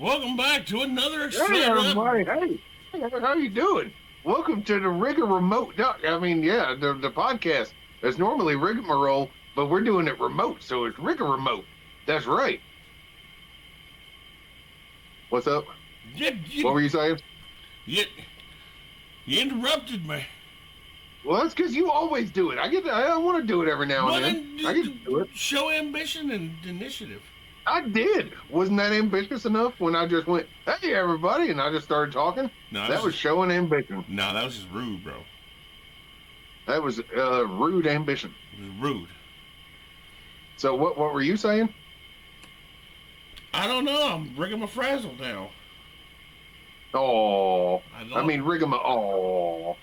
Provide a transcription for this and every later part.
Welcome back to another Hey, everybody. Hey, how you doing? Welcome to the Rigamarole. The podcast. It's normally Rigamarole, but we're doing it remote, so it's Rigaremote. That's right. What's up? What were you saying? You interrupted me. Well, that's because you always do it. I want to do it every now and then. I get to do it. Show ambition and initiative. I did. Wasn't that ambitious enough when I just went, hey, everybody, and I just started talking? No, that was showing ambition. No, that was just rude, bro. That was rude ambition. It was rude. So what were you saying? I don't know. I'm rigging my frazzle now. Oh, Rigamarole.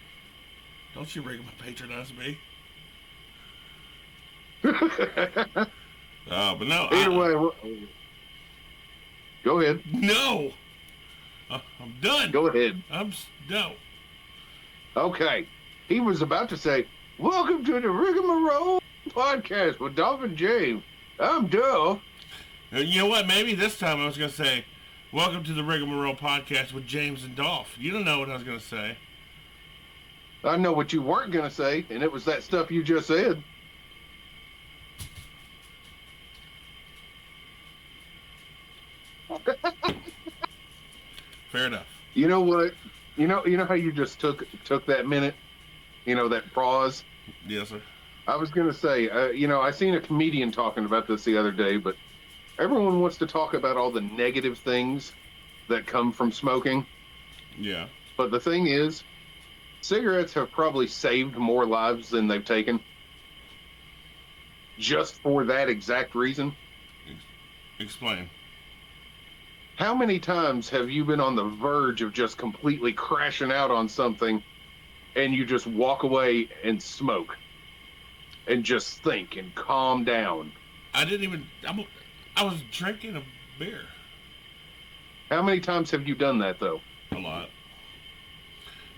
Don't you patronize me? But no. Either way, go ahead. No, I'm done. Go ahead. No. Okay, he was about to say, "Welcome to the Rigamarole podcast with Dolph and James." I'm Dolph. And you know what? Maybe this time I was gonna say, "Welcome to the Rigamarole podcast with James and Dolph." You don't know what I was gonna say. I know what you weren't gonna say, and it was that stuff you just said. Fair enough. You know what? You know how you just took that minute? You know, that pause? Yes, sir. I was going to say, I seen a comedian talking about this the other day, but everyone wants to talk about all the negative things that come from smoking. Yeah. But the thing is, cigarettes have probably saved more lives than they've taken. Just for that exact reason. Explain. How many times have you been on the verge of just completely crashing out on something and you just walk away and smoke and just think and calm down? I was drinking a beer. How many times have you done that, though? A lot.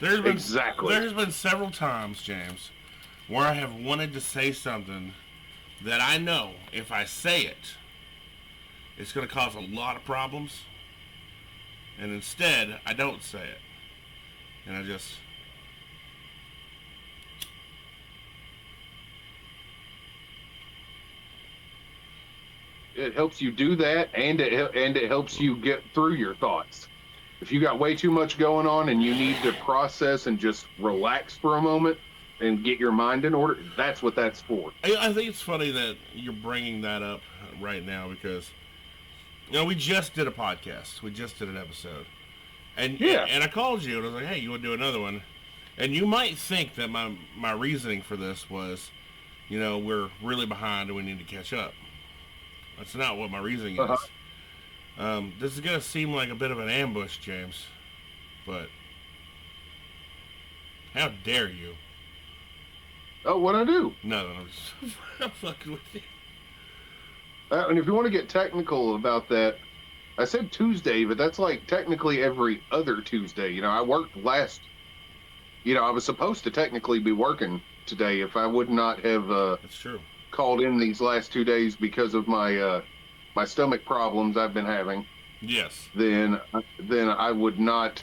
There's been several times, James, where I have wanted to say something that I know if I say it, it's going to cause a lot of problems. And instead, I don't say it. And I just... It helps you do that, and it helps you get through your thoughts. If you got way too much going on and you need to process and just relax for a moment and get your mind in order, that's what that's for. I think it's funny that you're bringing that up right now because, we just did a podcast. We just did an episode. And I called you and I was like, hey, you want to do another one? And you might think that my reasoning for this was, we're really behind and we need to catch up. That's not what my reasoning is. This is going to seem like a bit of an ambush, James. But how dare you? Oh, what'd I do? No, I'm fucking with you. And if you want to get technical about that, I said Tuesday, but that's like technically every other Tuesday. I worked last... I was supposed to technically be working today if I would not have... That's true. Called in these last 2 days because of my stomach problems I've been having. Yes. Then I would not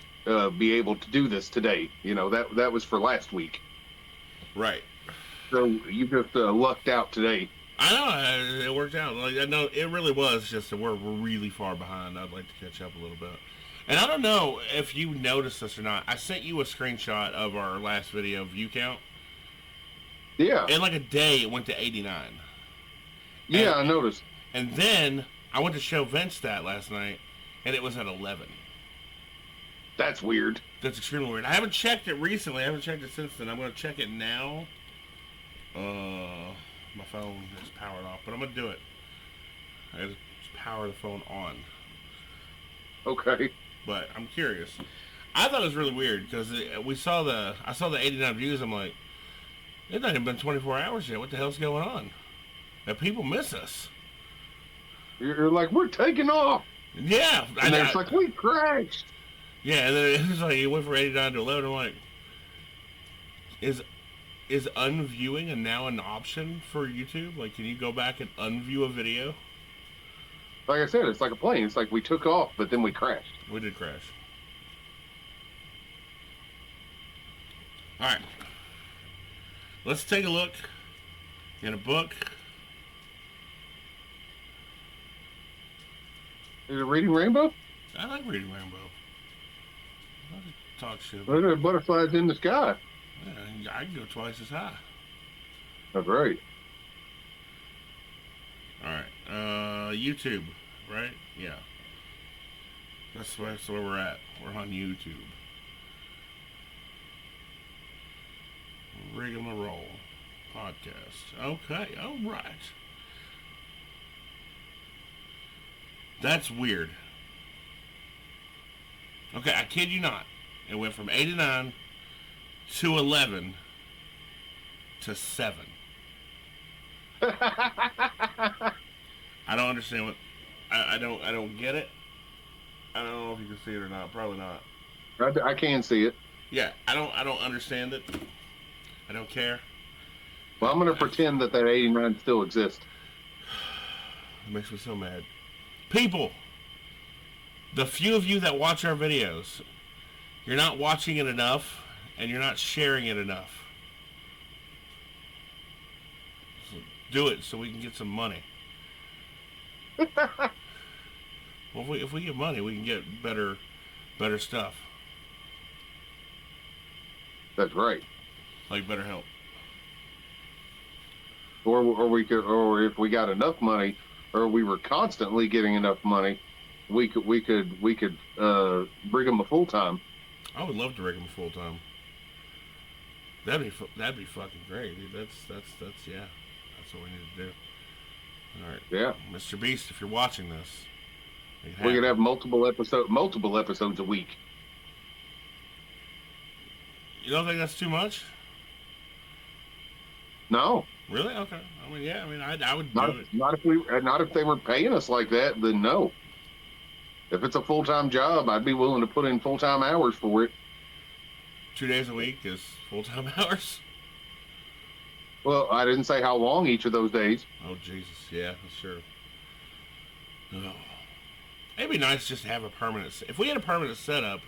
be able to do this today. That was for last week. Right. So you just lucked out today. I know it worked out. I know it really was just that we're really far behind. I'd like to catch up a little bit. And I don't know if you noticed this or not. I sent you a screenshot of our last video view count. Yeah. In like a day, it went to 89. Yeah, I noticed. And then I went to show Vince that last night, and it was at 11. That's weird. That's extremely weird. I haven't checked it recently. I haven't checked it since then. I'm going to check it now. My phone is powered off, but I'm going to do it. I got to power the phone on. Okay. But I'm curious. I thought it was really weird because I saw the 89 views. I'm like, it's not even been 24 hours yet. What the hell's going on? And people miss us. You're like, we're taking off. Yeah. And it's like, we crashed. Yeah, and then it's like, it went from 89 to 11. I'm like, is unviewing now an option for YouTube? Like, can you go back and unview a video? like I said, it's like a plane. It's like we took off, but then we crashed. We did crash. All right. Let's take a look in a book. Is it Reading Rainbow? I like reading Rainbow. I like to talk shit Look about at the butterflies in the sky. yeah, I can go twice as high. That's right. All right. YouTube, right? Yeah. That's where we're at. We're on YouTube. Rigamarole podcast. Okay. All right. That's weird. Okay, I kid you not. It went from 89 to 11 to 7. I don't understand what I don't get it. I don't know if you can see it or not. Probably not. I can see it. Yeah, I don't understand it. I don't care. Well, I'm going to pretend that 89 still exists. It makes me so mad. People, the few of you that watch our videos, you're not watching it enough, and you're not sharing it enough. So do it so we can get some money. Well, if we get money, we can get better stuff. That's right. Like better help. Or we could, or if we got enough money, or we were constantly getting enough money, we could bring them a full time. I would love to rig them full time. That'd be fucking great. Dude. That's yeah. That's what we need to do. All right. Yeah. Mr. Beast, if you're watching this, we could have multiple episodes a week. You don't think that's too much? No. Really? Okay. I mean, yeah. I mean, I would not do it. Not if they were paying us like that. Then no. If it's a full-time job, I'd be willing to put in full-time hours for it. 2 days a week is full-time hours? Well, I didn't say how long each of those days. Oh, Jesus. Yeah, sure. Oh. It'd be nice just to have a permanent... If we had a permanent setup,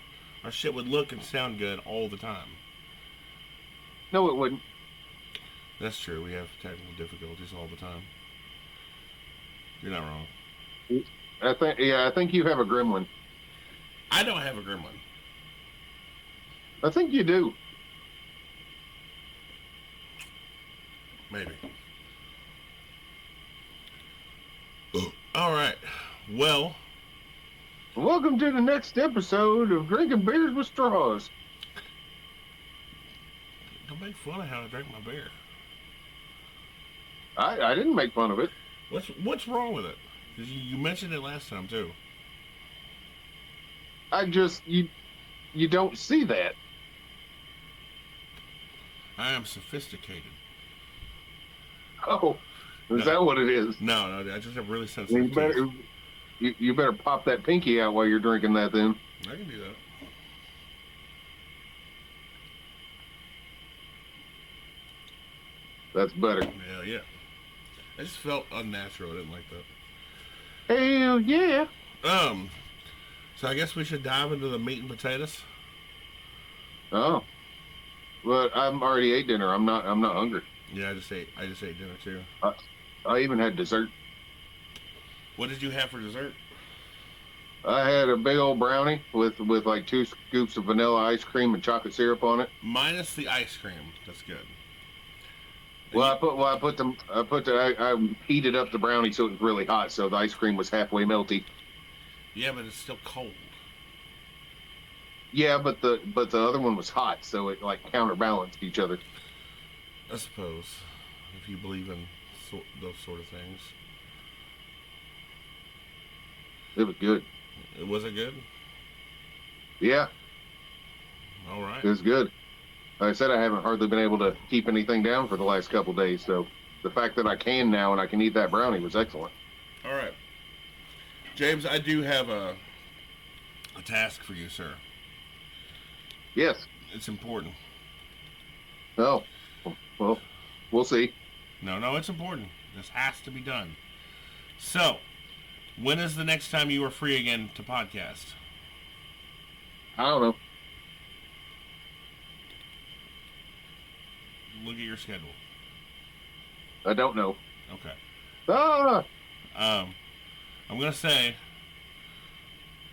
our shit would look and sound good all the time. No, it wouldn't. That's true. We have technical difficulties all the time. You're not wrong. I think you have a gremlin. I don't have a gremlin. I think you do. Maybe. All right. Well. Welcome to the next episode of Drinking Beers with Straws. Don't make fun of how I drink my beer. I didn't make fun of it. What's wrong with it? Because you mentioned it last time too. You don't see that. I am sophisticated. Oh, is that what it is? No, I just have really sensitive teeth. You better pop that pinky out while you're drinking that then. I can do that. That's better. Yeah. I just felt unnatural. I didn't like that. Hell yeah. So I guess we should dive into the meat and potatoes. Oh. But I'm already ate dinner. I'm not hungry. Yeah, I just ate dinner too. I even had dessert. What did you have for dessert? I had a big old brownie with like 2 scoops of vanilla ice cream and chocolate syrup on it. Minus the ice cream. That's good. I heated up the brownie so it was really hot, so the ice cream was halfway melty. Yeah, but it's still cold. Yeah, but the other one was hot, so it like counterbalanced each other. I suppose, if you believe in those sort of things. It was good. Was it good? Yeah. All right. It was good. Like I said, I haven't hardly been able to keep anything down for the last couple of days, so the fact that I can now and I can eat that brownie was excellent. All right. James, I do have a task for you, sir. Yes. It's important. Oh. Well, we'll see. No, it's important. This has to be done. So, When is the next time you are free again to podcast? I don't know. Look at your schedule. I don't know. Okay. Ah! I'm gonna say.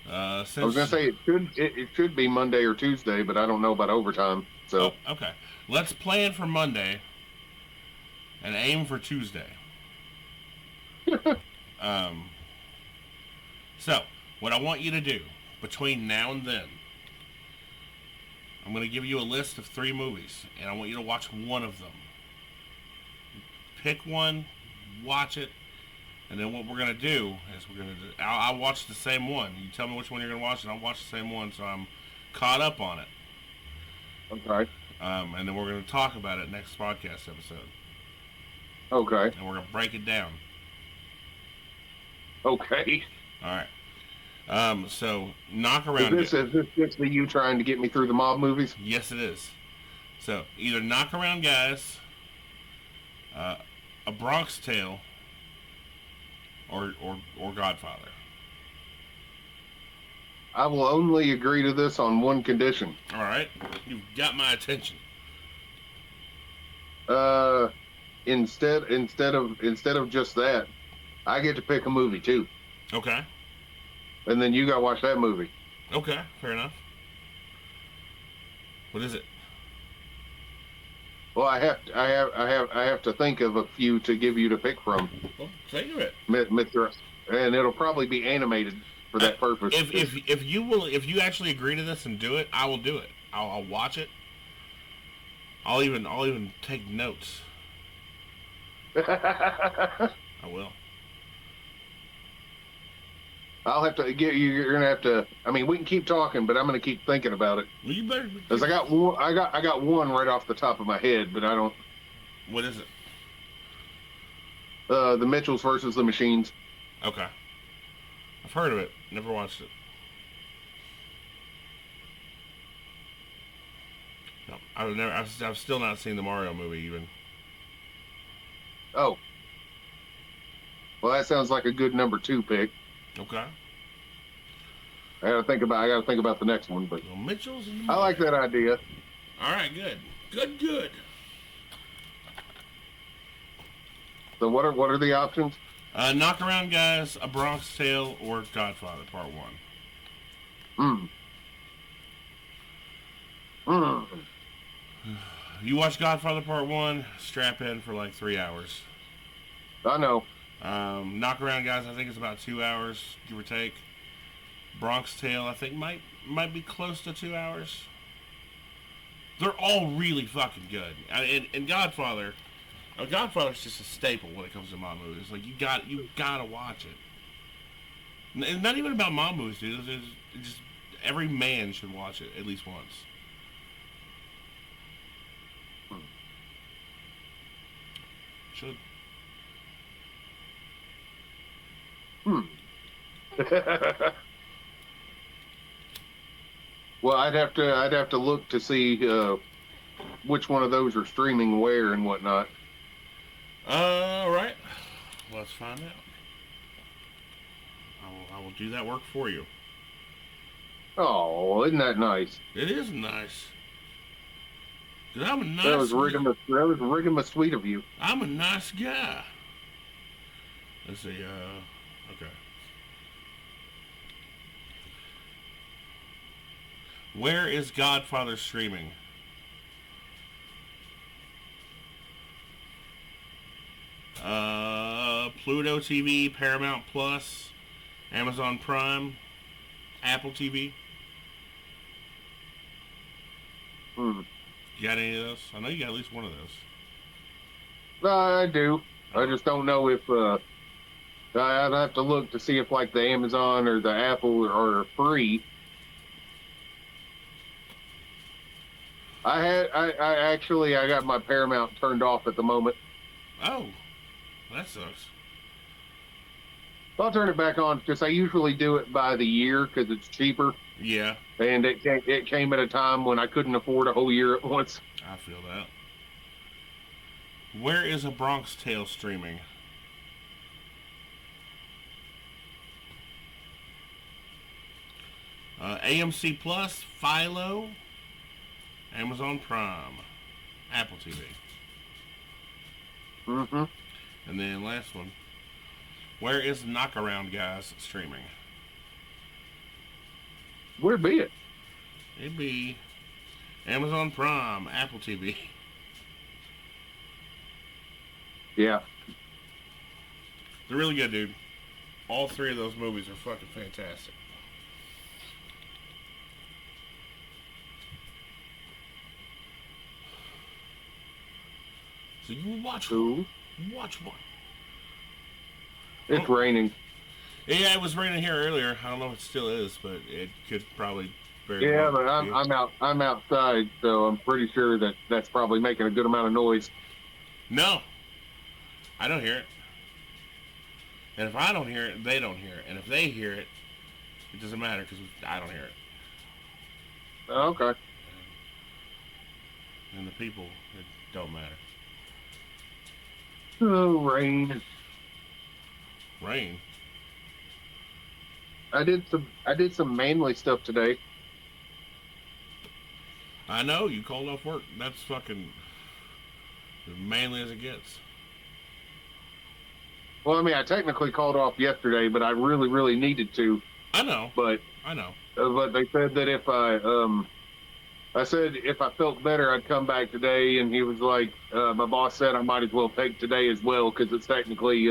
I was gonna say it should be Monday or Tuesday, but I don't know about overtime. So. Oh, okay. Let's plan for Monday and aim for Tuesday. um. So, what I want you to do between now and then, I'm going to give you a list of 3 movies, and I want you to watch one of them. Pick one, watch it, and then what we're going to do is I'll watch the same one. You tell me which one you're going to watch, and I'll watch the same one, so I'm caught up on it. Okay. And then we're going to talk about it next podcast episode. Okay. And we're going to break it down. Okay. All right. So knock around. Is this just you trying to get me through the mob movies? Yes, it is. So either Knock Around Guys, A Bronx Tale, or Godfather. I will only agree to this on one condition. All right, you've got my attention. Instead of just that, I get to pick a movie too. Okay. And then you gotta watch that movie. Okay, fair enough. What is it? Well, I have to think of a few to give you to pick from. Well, think of it, Mr. And it'll probably be animated for that purpose. If you actually agree to this and do it, I will do it. I'll watch it. I'll even take notes. I will. I'll have to get you. You're gonna have to. I mean, we can keep talking, but I'm gonna keep thinking about it. Well, you better. Because I got one right off the top of my head, but I don't. What is it? The Mitchells versus the Machines. Okay. I've heard of it. Never watched it. No, I've still not seen the Mario movie even. Oh. Well, that sounds like a good number 2 pick. Okay. I gotta think about the next one, but well, Mitchell's. I like that idea. All right, good. Good. So what are the options? Knock Around Guys, A Bronx Tale, or Godfather Part 1. You watch Godfather Part 1, strap in for like 3 hours. I know. Knock Around Guys, I think it's about 2 hours, give or take. Bronx Tale, I think might be close to 2 hours. They're all really fucking good. And Godfather's just a staple when it comes to mob movies. Like you gotta watch it. It's not even about mob movies, dude. It's just every man should watch it at least once. Should. Well, I'd have to look to see which one of those are streaming where and whatnot. All right. Let's find out. I will do that work for you. Oh, isn't that nice? It is nice. 'Cause I'm a nice. That was rigging sweet of you. I'm a nice guy. Let's see. Okay. Where is Godfather streaming? Pluto TV, Paramount Plus, Amazon Prime, Apple TV. You got any of those? I know you got at least one of those. I do. I just don't know if I'd have to look to see if like the Amazon or the Apple are free. I got my Paramount turned off at the moment. Oh, that sucks. I'll turn it back on because I usually do it by the year because it's cheaper. Yeah. And it came at a time when I couldn't afford a whole year at once. I feel that. Where is A Bronx Tale streaming? AMC Plus, Philo, Amazon Prime, Apple TV. Mm-hmm. And then last one. Where is Knockaround Guys streaming? Where'd be it? It'd be Amazon Prime, Apple TV. Yeah. They're really good, dude. All three of those movies are fucking fantastic. So you watch one. Watch one. It's raining. Yeah, it was raining here earlier. I don't know if it still is, but it could probably very Yeah, well but be. I'm outside, so I'm pretty sure that's probably making a good amount of noise. No, I don't hear it. And if I don't hear it, they don't hear it. And if they hear it, it doesn't matter because I don't hear it. Okay. And the people, it don't matter. Oh, rain. Rain. I did some manly stuff today. I know, you called off work. That's fucking as manly as it gets. Well, I mean, I technically called off yesterday, but I really, really needed to. I know. But they said that if I said if I felt better, I'd come back today, and he was like, my boss said I might as well take today as well because it's technically,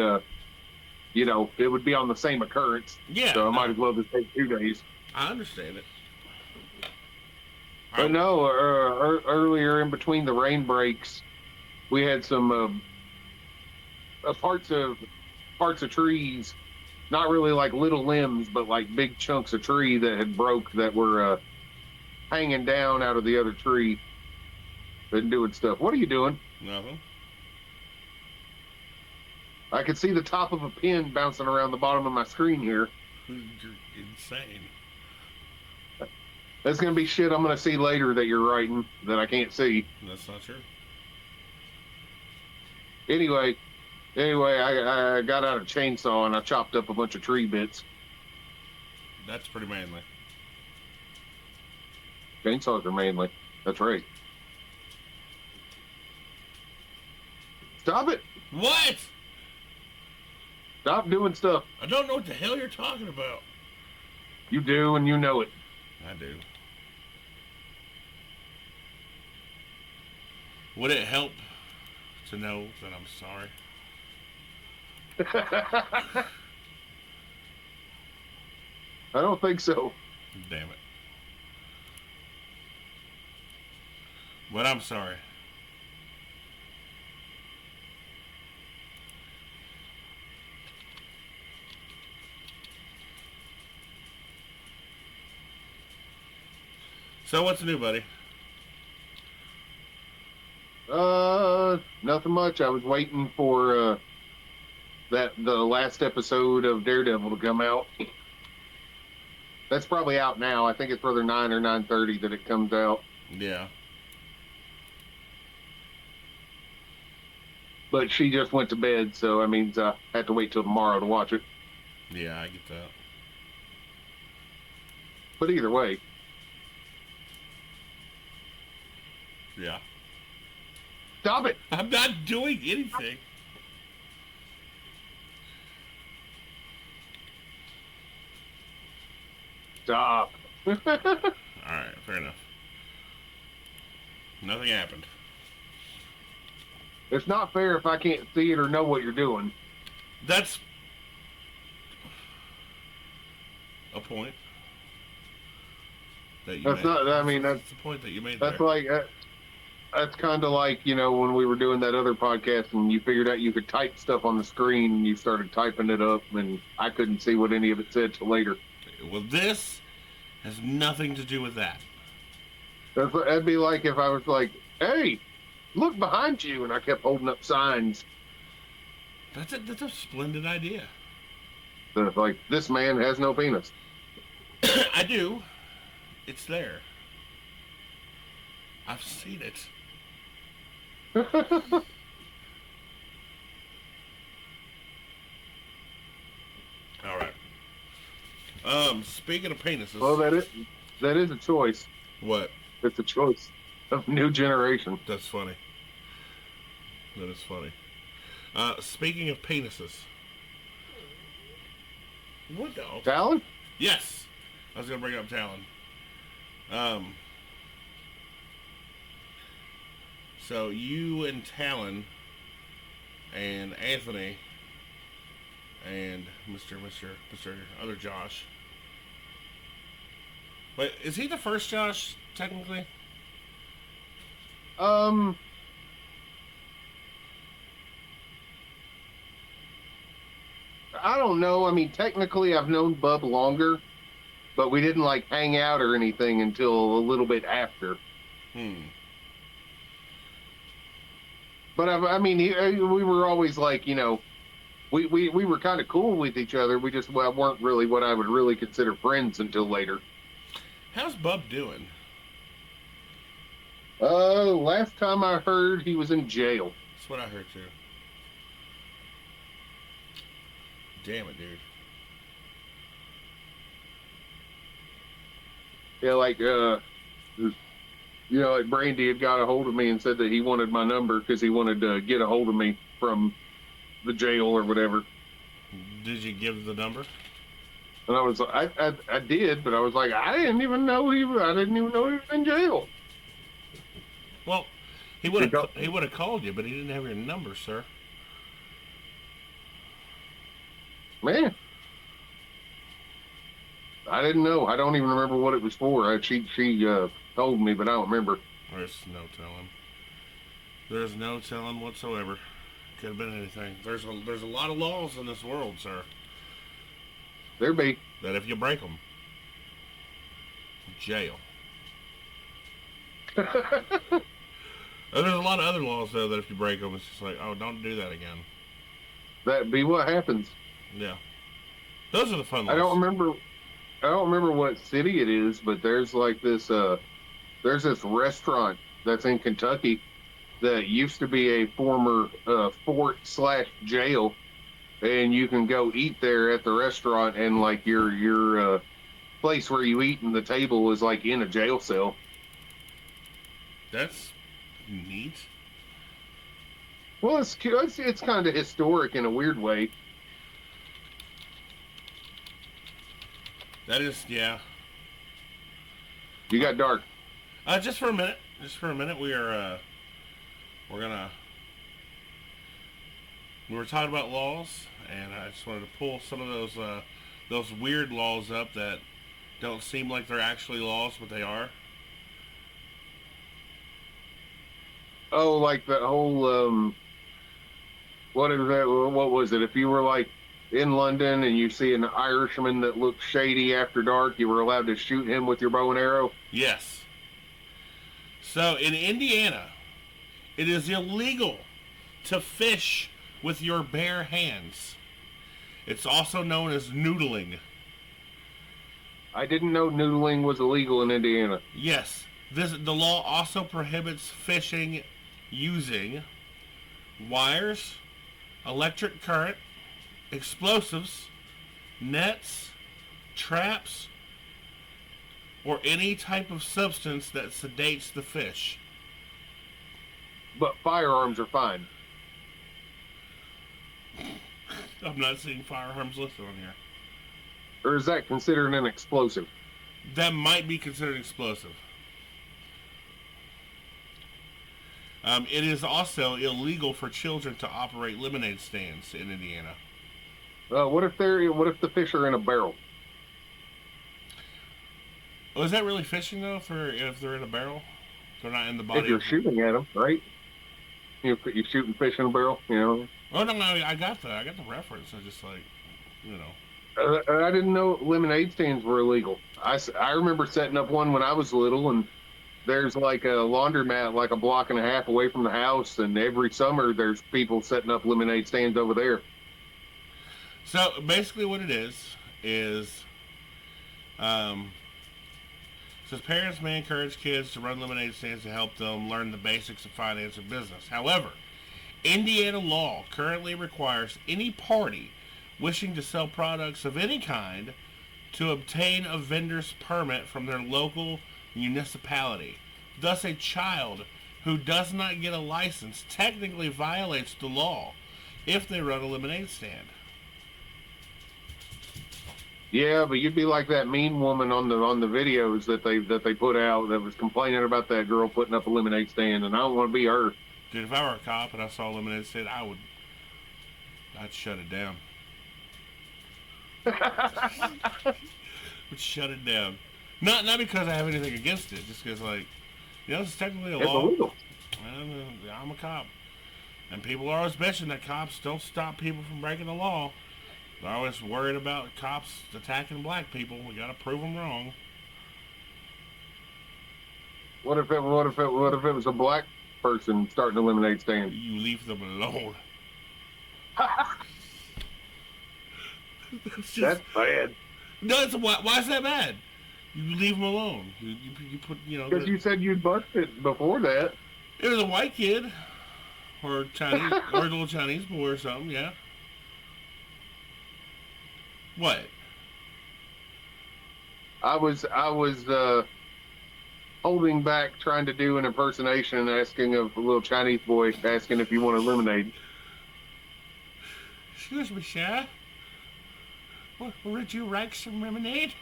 it would be on the same occurrence. Yeah. So I might as well just take 2 days. I understand it. But no, earlier in between the rain breaks, we had some parts of trees, not really like little limbs, but like big chunks of tree that had broke that were hanging down out of the other tree and doing stuff. What are you doing? Nothing. I could see the top of a pin bouncing around the bottom of my screen here. You're insane. That's going to be shit I'm going to see later that you're writing that I can't see. That's not true. Anyway, I got out a chainsaw and I chopped up a bunch of tree bits. That's pretty manly. Chainsaws are manly. That's right. Stop it! What? Stop doing stuff. I don't know what the hell you're talking about. You do, and you know it. I do. Would it help to know that I'm sorry? I don't think so. Damn it. But I'm sorry. So what's new, buddy? Nothing much. I was waiting for the last episode of Daredevil to come out. That's probably out now. I think it's either 9 or 9:30 that it comes out. Yeah. But she just went to bed, so that means I have to wait till tomorrow to watch it. Yeah, I get that. But either way. Yeah. Stop it! I'm not doing anything. Stop. Alright, fair enough. Nothing happened. It's not fair if I can't see it or know what you're doing. That's a point that you That's made. not. I mean, that's the point that you made. That's there. like that's kind of like, when we were doing that other podcast and you figured out you could type stuff on the screen and you started typing it up and I couldn't see what any of it said till later. Well, this has nothing to do with that. That'd be like if I was like, "Hey, look behind you," and I kept holding up signs. That's a splendid idea. That's like, this man has no penis. I do. It's there. I've seen it. All right. Speaking of penises. Well, that is a choice. What? It's a choice of new generation. That's funny. That is funny. Speaking of penises. What dog? Talon? Yes. I was gonna bring up Talon. So you and Talon and Anthony and Mr. other Josh. Wait, is he the first Josh, technically? I don't know. I mean, technically, I've known Bub longer, but we didn't like hang out or anything until a little bit after. But I mean, we were always like, you know, we were kind of cool with each other. We just weren't really what I would really consider friends until later. How's Bub doing? Last time I heard, he was in jail. That's what I heard too. Damn it, dude. Yeah, like, like Brandy had got a hold of me and said that he wanted my number because he wanted to get a hold of me from the jail or whatever. Did you give the number? And I was, I did, but I was like, I didn't even know he was in jail. Well, he would have called you, but he didn't have your number, sir. Man, I didn't know. I don't even remember what it was for. She told me, but I don't remember. There's no telling. There's no telling whatsoever. Could have been anything. There's a lot of laws in this world, sir. There be. That if you break them, jail. And there's a lot of other laws, though, that if you break them, it's just like, oh, don't do that again. That be what happens. Yeah. Those are the fun laws. I don't remember what city it is, but there's like this, there's this restaurant that's in Kentucky that used to be a former fort/jail, and you can go eat there at the restaurant, and like your place where you eat and the table is like in a jail cell. That's neat. Well, it's kind of historic in a weird way. That is, yeah. You got dark. Just for a minute. We were talking about laws, and I just wanted to pull some of those weird laws up that don't seem like they're actually laws, but they are. Oh, like the whole what is that? What was it? If you were like in London and you see an Irishman that looks shady after dark, you were allowed to shoot him with your bow and arrow? Yes. So in Indiana, it is illegal to fish with your bare hands. It's also known as noodling. I didn't know noodling was illegal in Indiana. Yes. The law also prohibits fishing using wires, electric current, explosives, nets, traps, or any type of substance that sedates the fish. But firearms are fine. I'm not seeing firearms listed on here. Or is that considered an explosive? That might be considered explosive. It is also illegal for children to operate lemonade stands in Indiana. What if the fish are in a barrel? Oh, is that really fishing though? If they're in a barrel, they're not in the body. If you're shooting at them, right? You're shooting fish in a barrel, you know. Oh no, I got the reference. I just like, you know. I didn't know lemonade stands were illegal. I remember setting up one when I was little, and there's like a laundromat like a block and a half away from the house, and every summer there's people setting up lemonade stands over there. So basically what it is says parents may encourage kids to run lemonade stands to help them learn the basics of finance or business. However, Indiana law currently requires any party wishing to sell products of any kind to obtain a vendor's permit from their local municipality. Thus, a child who does not get a license technically violates the law if they run a lemonade stand. Yeah, but you'd be like that mean woman on the videos that they put out that was complaining about that girl putting up a lemonade stand, and I don't want to be her. Dude, if I were a cop and I saw a lemonade stand, I'd shut it down. Would shut it down. Not because I have anything against it, just because it's technically a law. Illegal. I'm a cop, and people are always bitching that cops don't stop people from breaking the law. They're always worried about cops attacking black people. We gotta prove them wrong. What if it was a black person starting a lemonade stand? You leave them alone. That's bad. No, why is that bad? You leave them alone. You put Because you said you'd busted before that. It was a white kid, or Chinese, or a little Chinese boy or something. Yeah. What? I was holding back, trying to do an impersonation, asking of a little Chinese boy, asking if you want a lemonade. Excuse me, sir. Would you like some lemonade?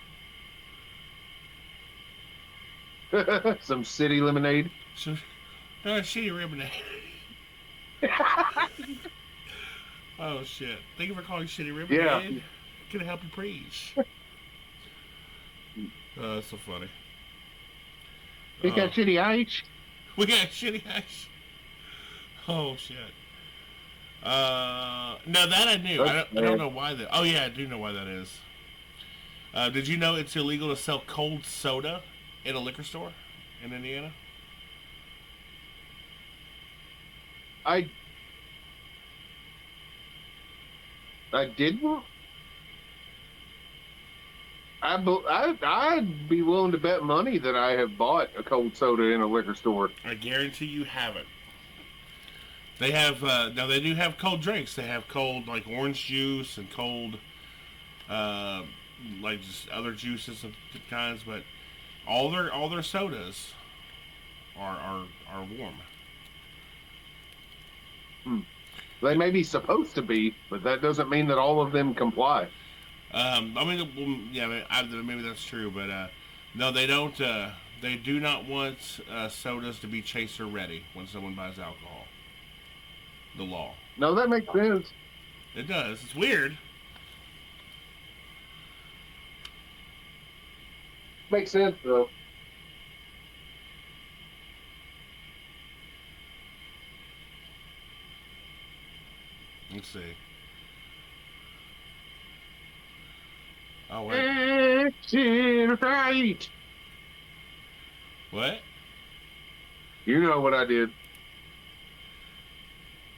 Some city lemonade. City lemonade. Oh shit! Thank you for calling City lemonade. Yeah. Can I help you, please? That's so funny. We got shitty ice. We got shitty ice. Oh shit. No, that I knew. I don't know why that. Oh yeah, I do know why that is. Did you know it's illegal to sell cold soda in a liquor store in Indiana? I didn't. I'd be willing to bet money that I have bought a cold soda in a liquor store. I guarantee you haven't. They have now. They do have cold drinks. They have cold orange juice and cold, just other juices of kinds. But all their sodas are warm. They may be supposed to be, but that doesn't mean that all of them comply. Maybe that's true, but no, they don't. They do not want sodas to be chaser ready when someone buys alcohol. The law. No, that makes sense. It does. It's weird. Makes sense though. Let's see. Oh, wait. Right. What? You know what I did.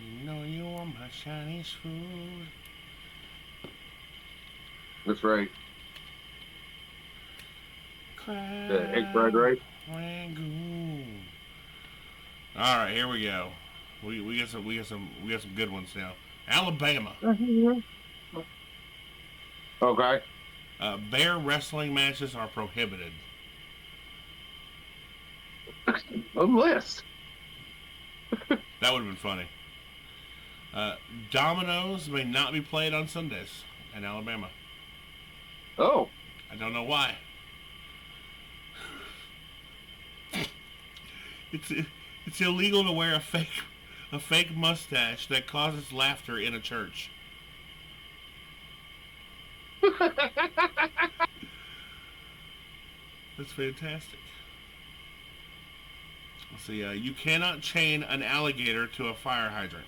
You know you want my Chinese food. That's right. Crab The egg fried rice. Rangoon. All right, here we go. We got some good ones now. Alabama. Okay. Bear wrestling matches are prohibited. Unless. That would have been funny. Dominoes may not be played on Sundays in Alabama. Oh. I don't know why. It's illegal to wear a fake mustache that causes laughter in a church. That's fantastic. Let's see. You cannot chain an alligator to a fire hydrant.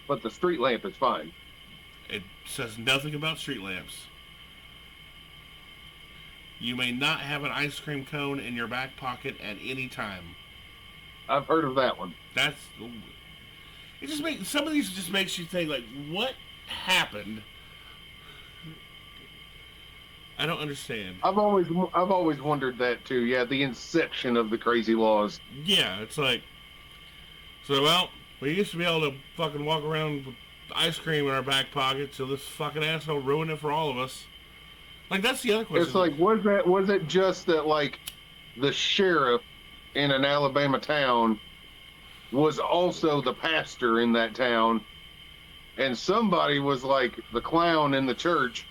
But the street lamp is fine. It says nothing about street lamps. You may not have an ice cream cone in your back pocket at any time. I've heard of that one. It just makes some of these just makes you think what happened. I don't understand. I've always wondered that too. Yeah, the inception of the crazy laws. Yeah, it's we used to be able to fucking walk around with ice cream in our back pocket, so this fucking asshole ruined it for all of us. Like, that's the other question. It's like, was it just that, like, the sheriff in an Alabama town was also the pastor in that town, and somebody was like the clown in the church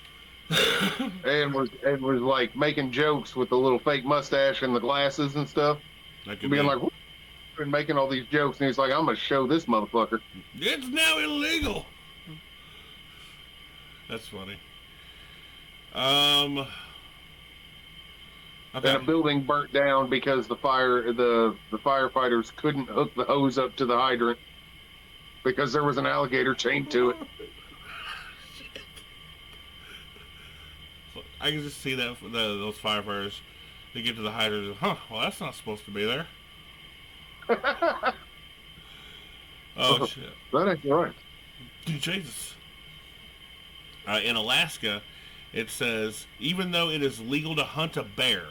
and was like making jokes with the little fake mustache and the glasses and stuff, being like, and making all these jokes, and he's like, I'm gonna show this motherfucker. It's now illegal. That's funny. Okay. And a building burnt down because the firefighters couldn't hook the hose up to the hydrant because there was an alligator chained to it. I can just see that those firefighters, they get to the hydrant, well, that's not supposed to be there. Oh, shit. That ain't right. Jesus. In Alaska, it says, even though it is legal to hunt a bear,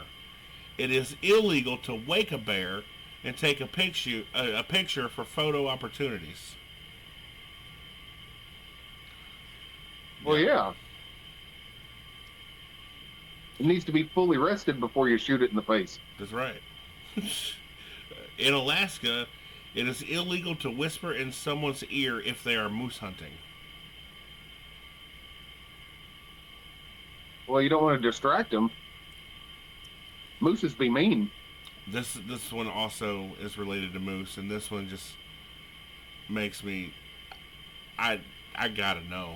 it is illegal to wake a bear and take a picture for photo opportunities. Well, yeah. It needs to be fully rested before you shoot it in the face. That's right. In Alaska, it is illegal to whisper in someone's ear if they are moose hunting. Well, you don't want to distract them. Mooses be mean. This one also is related to moose, and this one just makes me... I gotta know.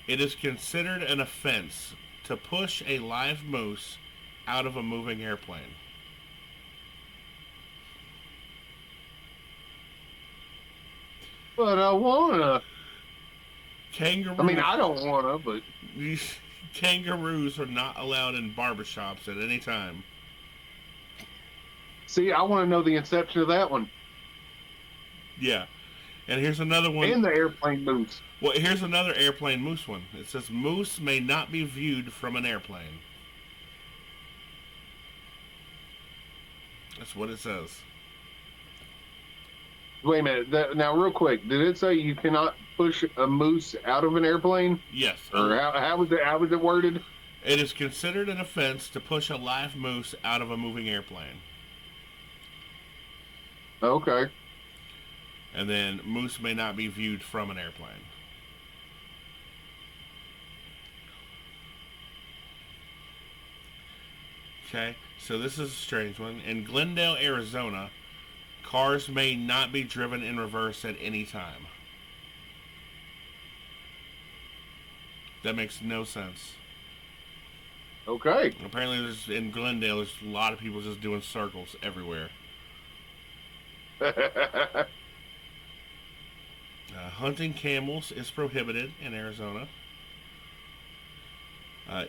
It is considered an offense to push a live moose out of a moving airplane. But I wanna. Kangaroos. I mean, I don't wanna, but these kangaroos are not allowed in barbershops at any time. See, I want to know the inception of that one. Yeah. And here's another one. And the airplane moose. Well, here's another airplane moose one. It says, moose may not be viewed from an airplane. That's what it says. Wait a minute. Now, real quick, did it say you cannot push a moose out of an airplane? Yes. Or how was it worded? It is considered an offense to push a live moose out of a moving airplane. Okay. And then moose may not be viewed from an airplane. Okay, so this is a strange one. In Glendale, Arizona, cars may not be driven in reverse at any time. That makes no sense. Okay. Apparently, in Glendale, there's a lot of people just doing circles everywhere. Hunting camels is prohibited in Arizona.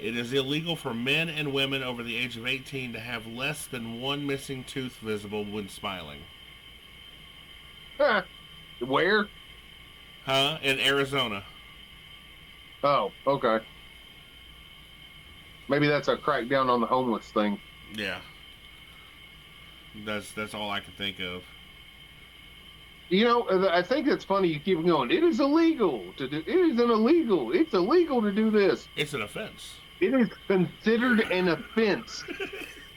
It is illegal for men and women over the age of 18 to have less than one missing tooth visible when smiling. Where? In Arizona. Oh, okay. Maybe that's a crackdown on the homeless thing. Yeah. That's all I can think of. You know, I think it's funny you keep going, it is illegal to do, it's illegal to do this. It's an offense. It is considered an offense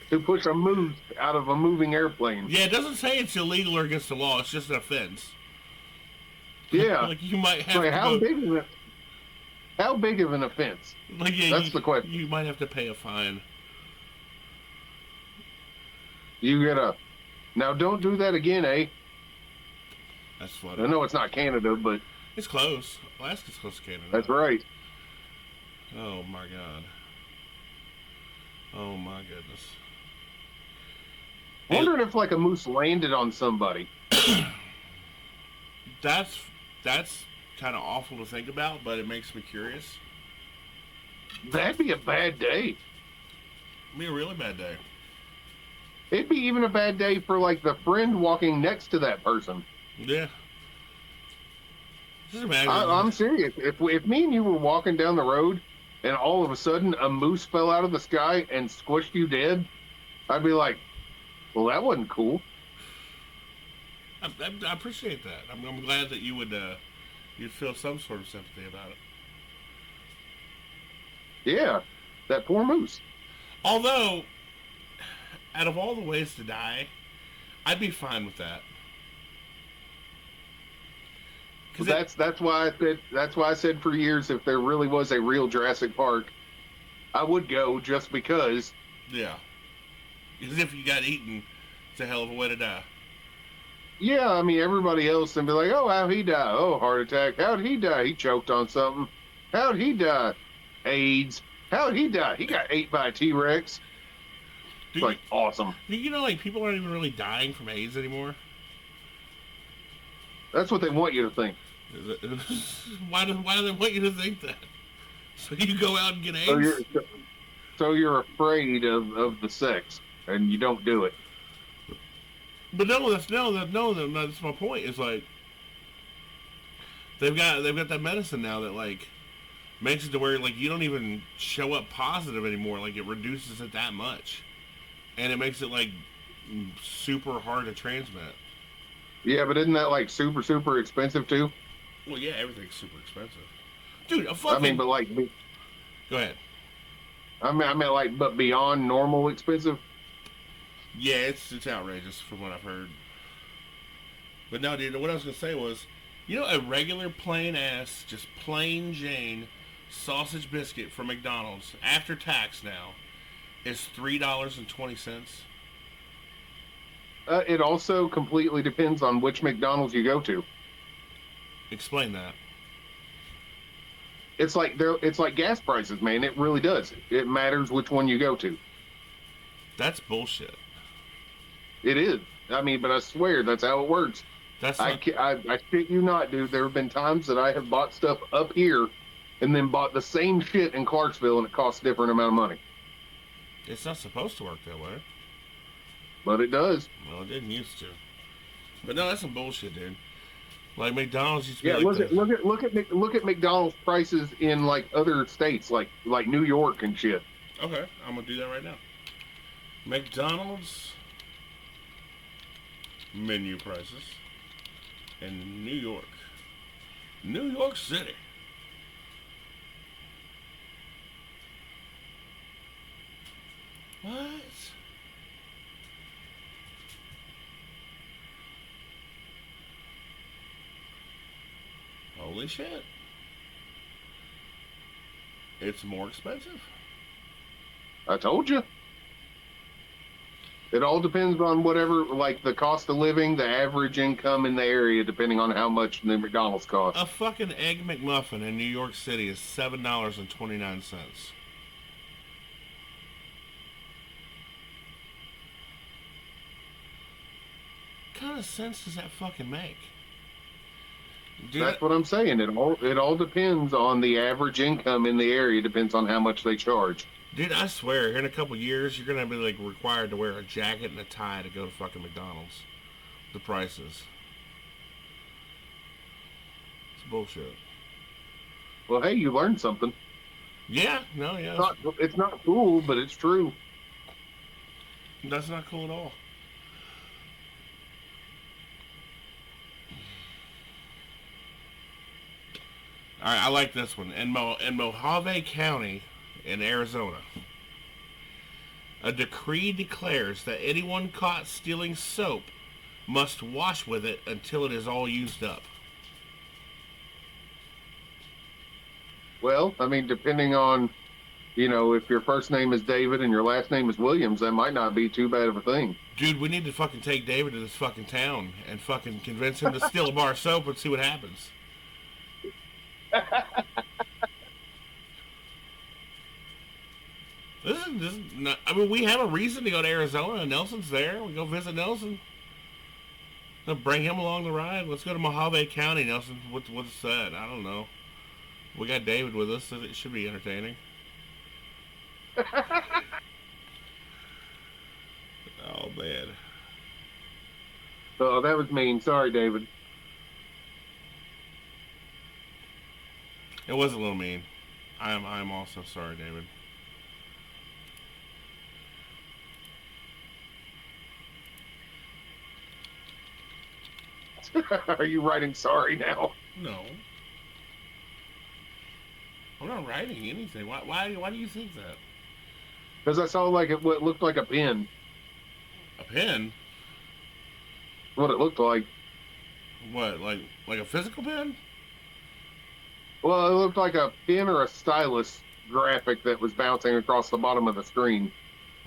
to push a moose out of a moving airplane. Yeah, it doesn't say it's illegal or against the law, it's just an offense. Yeah. Like, you might have like, to how big of an offense? Like, yeah, that's the question. You might have to pay a fine. Now don't do that again, eh? That's funny. I know it's not Canada, but... It's close. Alaska's close to Canada. That's right. Oh, my God. Oh, my goodness. Wondering if, like, a moose landed on somebody. That's kind of awful to think about, but it makes me curious. That'd be a bad day. It'd be a really bad day. It'd be even a bad day for, like, the friend walking next to that person. Yeah. Just imagine. I'm serious. If me and you were walking down the road and all of a sudden a moose fell out of the sky and squished you dead, I'd be like, well, that wasn't cool. I appreciate that. I'm glad that you would You'd feel some sort of sympathy about it. Yeah, that poor moose. Although, out of all the ways to die, I'd be fine with that. Well, that's why I said for years, if there really was a real Jurassic Park, I would go just because. Yeah. Because if you got eaten, it's a hell of a way to die. Yeah, I mean, everybody else and be like, oh, how'd he die? Oh, heart attack. How'd he die? He choked on something. How'd he die? AIDS. How'd he die? He got ate by a T-Rex. Do It's like, awesome. you know, like, people aren't even really dying from AIDS anymore? That's what they want you to think. Why do they want you to think that? So you go out and get So AIDS? you're afraid of the sex, and you don't do it. But that's my point. It's like they've got that medicine now that like makes it to where like you don't even show up positive anymore. Like it reduces it that much, and it makes it like super hard to transmit. Yeah, but isn't that like super super expensive too? Well, yeah, everything's super expensive, dude. I mean, but like, go ahead. I mean, like, but beyond normal expensive. Yeah, it's outrageous from what I've heard. But no, dude, what I was gonna say was, you know, a regular plain ass, just plain Jane sausage biscuit from McDonald's after tax now is $3.20. It also completely depends on which McDonald's you go to. Explain that. It's like gas prices, man. It really does. It matters which one you go to. That's bullshit. It is. I mean, but I swear that's how it works. I shit you not, dude. There have been times that I have bought stuff up here and then bought the same shit in Clarksville and it costs a different amount of money. It's not supposed to work that way. But it does. Well, it didn't used to. But no, that's some bullshit, dude. Like McDonald's used to be look at McDonald's prices in like other states, like New York and shit. Okay, I'm gonna do that right now. McDonald's menu prices in New York, New York City. What? Holy shit. It's more expensive. I told you. It all depends on whatever, like the cost of living, the average income in the area, depending on how much the McDonald's costs. A fucking Egg McMuffin in New York City is $7.29. What kind of sense does that fucking make? Dude, that's what I'm saying. It all depends on the average income in the area. Depends on how much they charge. Dude, I swear, here in a couple years, you're gonna be like required to wear a jacket and a tie to go to fucking McDonald's. The prices. It's bullshit. Well, hey, you learned something. Yeah, no, yeah. It's not cool, but it's true. That's not cool at all. All right, I like this one. In Mojave County, in Arizona, a decree declares that anyone caught stealing soap must wash with it until it is all used up. Well, I mean, depending on, if your first name is David and your last name is Williams, that might not be too bad of a thing. Dude, we need to fucking take David to this fucking town and fucking convince him to steal a bar of soap and see what happens. This is not, I mean, we have a reason to go to Arizona. Nelson's there. We go visit Nelson. They'll bring him along the ride. Let's go to Mojave County, Nelson. What's that? I don't know. We got David with us, so it should be entertaining. Oh, man. Oh, that was mean. Sorry, David. It was a little mean. I'm also sorry, David. Are you writing sorry now? No. I'm not writing anything. Why do you think that? Because I saw like what looked like a pen. A pen? What it looked like. What, like a physical pen? Well, it looked like a pen or a stylus graphic that was bouncing across the bottom of the screen,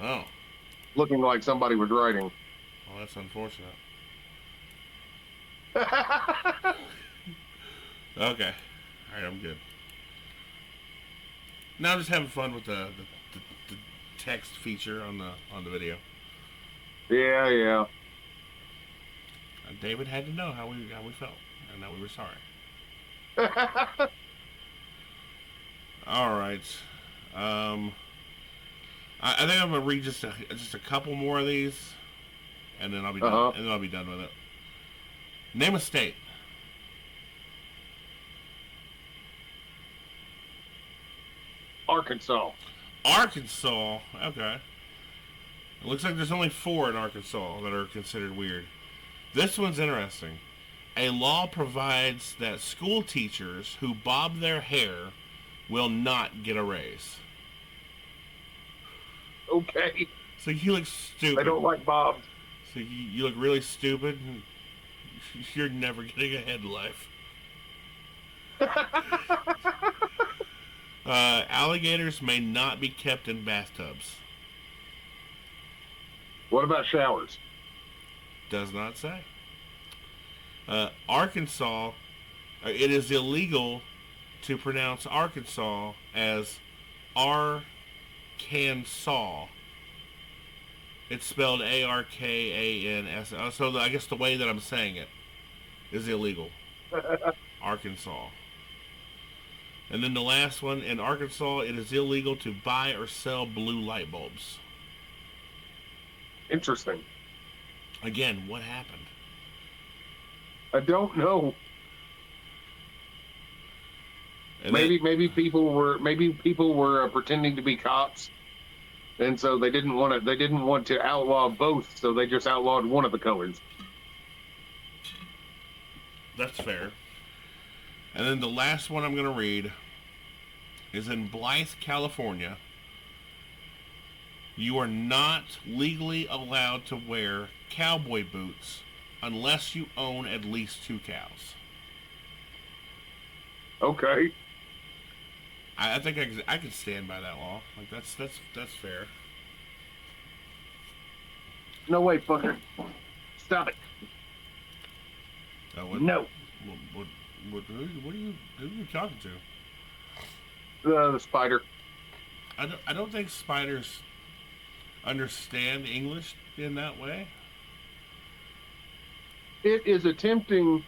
Oh, looking like somebody was writing. well, that's unfortunate. Okay, all right, I'm good. Now I'm just having fun with the text feature on the video. Yeah, yeah. David had to know how we felt and that we were sorry. All right. Um, I think I'm gonna read just a couple more of these, and then I'll be done. Uh-huh. And then I'll be done with it. Name a state. Arkansas. Arkansas. Okay. It looks like there's only 4 in Arkansas that are considered weird. This one's interesting. A law provides that school teachers who bob their hair will not get a raise. Okay. So you look stupid. I don't like bobs. So you look really stupid. And you're never getting ahead in life. Alligators may not be kept in bathtubs. What about showers? Does not say. Arkansas, it is illegal to pronounce Arkansas as Arkansas. It's spelled Arkans. So I guess the way that I'm saying it is illegal. Arkansas. And then the last one, in Arkansas, it is illegal to buy or sell blue light bulbs. Interesting. Again, what happened? I don't know. And maybe people were pretending to be cops, and so they didn't want to outlaw both, so they just outlawed one of the colors. That's fair. And then the last one I'm going to read is in Blythe, California. You are not legally allowed to wear cowboy boots unless you own at least 2 cows. Okay. I think I can stand by that law. Like that's fair. No way, fucker. Stop it. No. Who are you talking to? The spider. I don't think spiders understand English in that way. It is attempting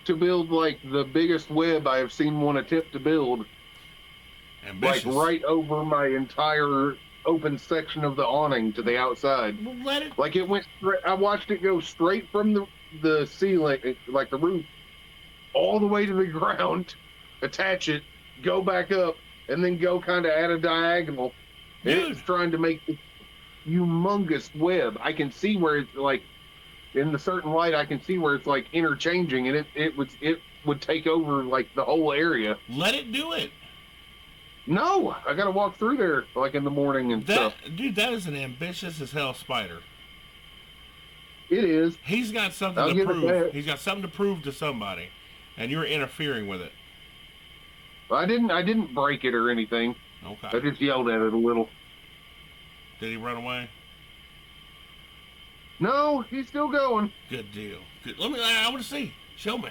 to build like the biggest web I have seen one attempt to build. Ambitious. Like right over my entire open section of the awning to the outside. Well, let it. Like it went straight. I watched it go straight from the ceiling, like the roof, all the way to the ground, attach it, go back up, and then go kind of at a diagonal. Dude. It's trying to make this humongous web. I can see where it's like, in the certain light, I can see where it's like interchanging, and it would take over like the whole area. Let it do it. No, I got to walk through there like in the morning and stuff. Dude, that is an ambitious as hell spider. It is. He's got something to prove. He's got something to prove to somebody, and you're interfering with it. I didn't break it or anything. Okay. I just yelled at it a little. Did he run away? No, he's still going. Good deal. Good. I want to see. Show me.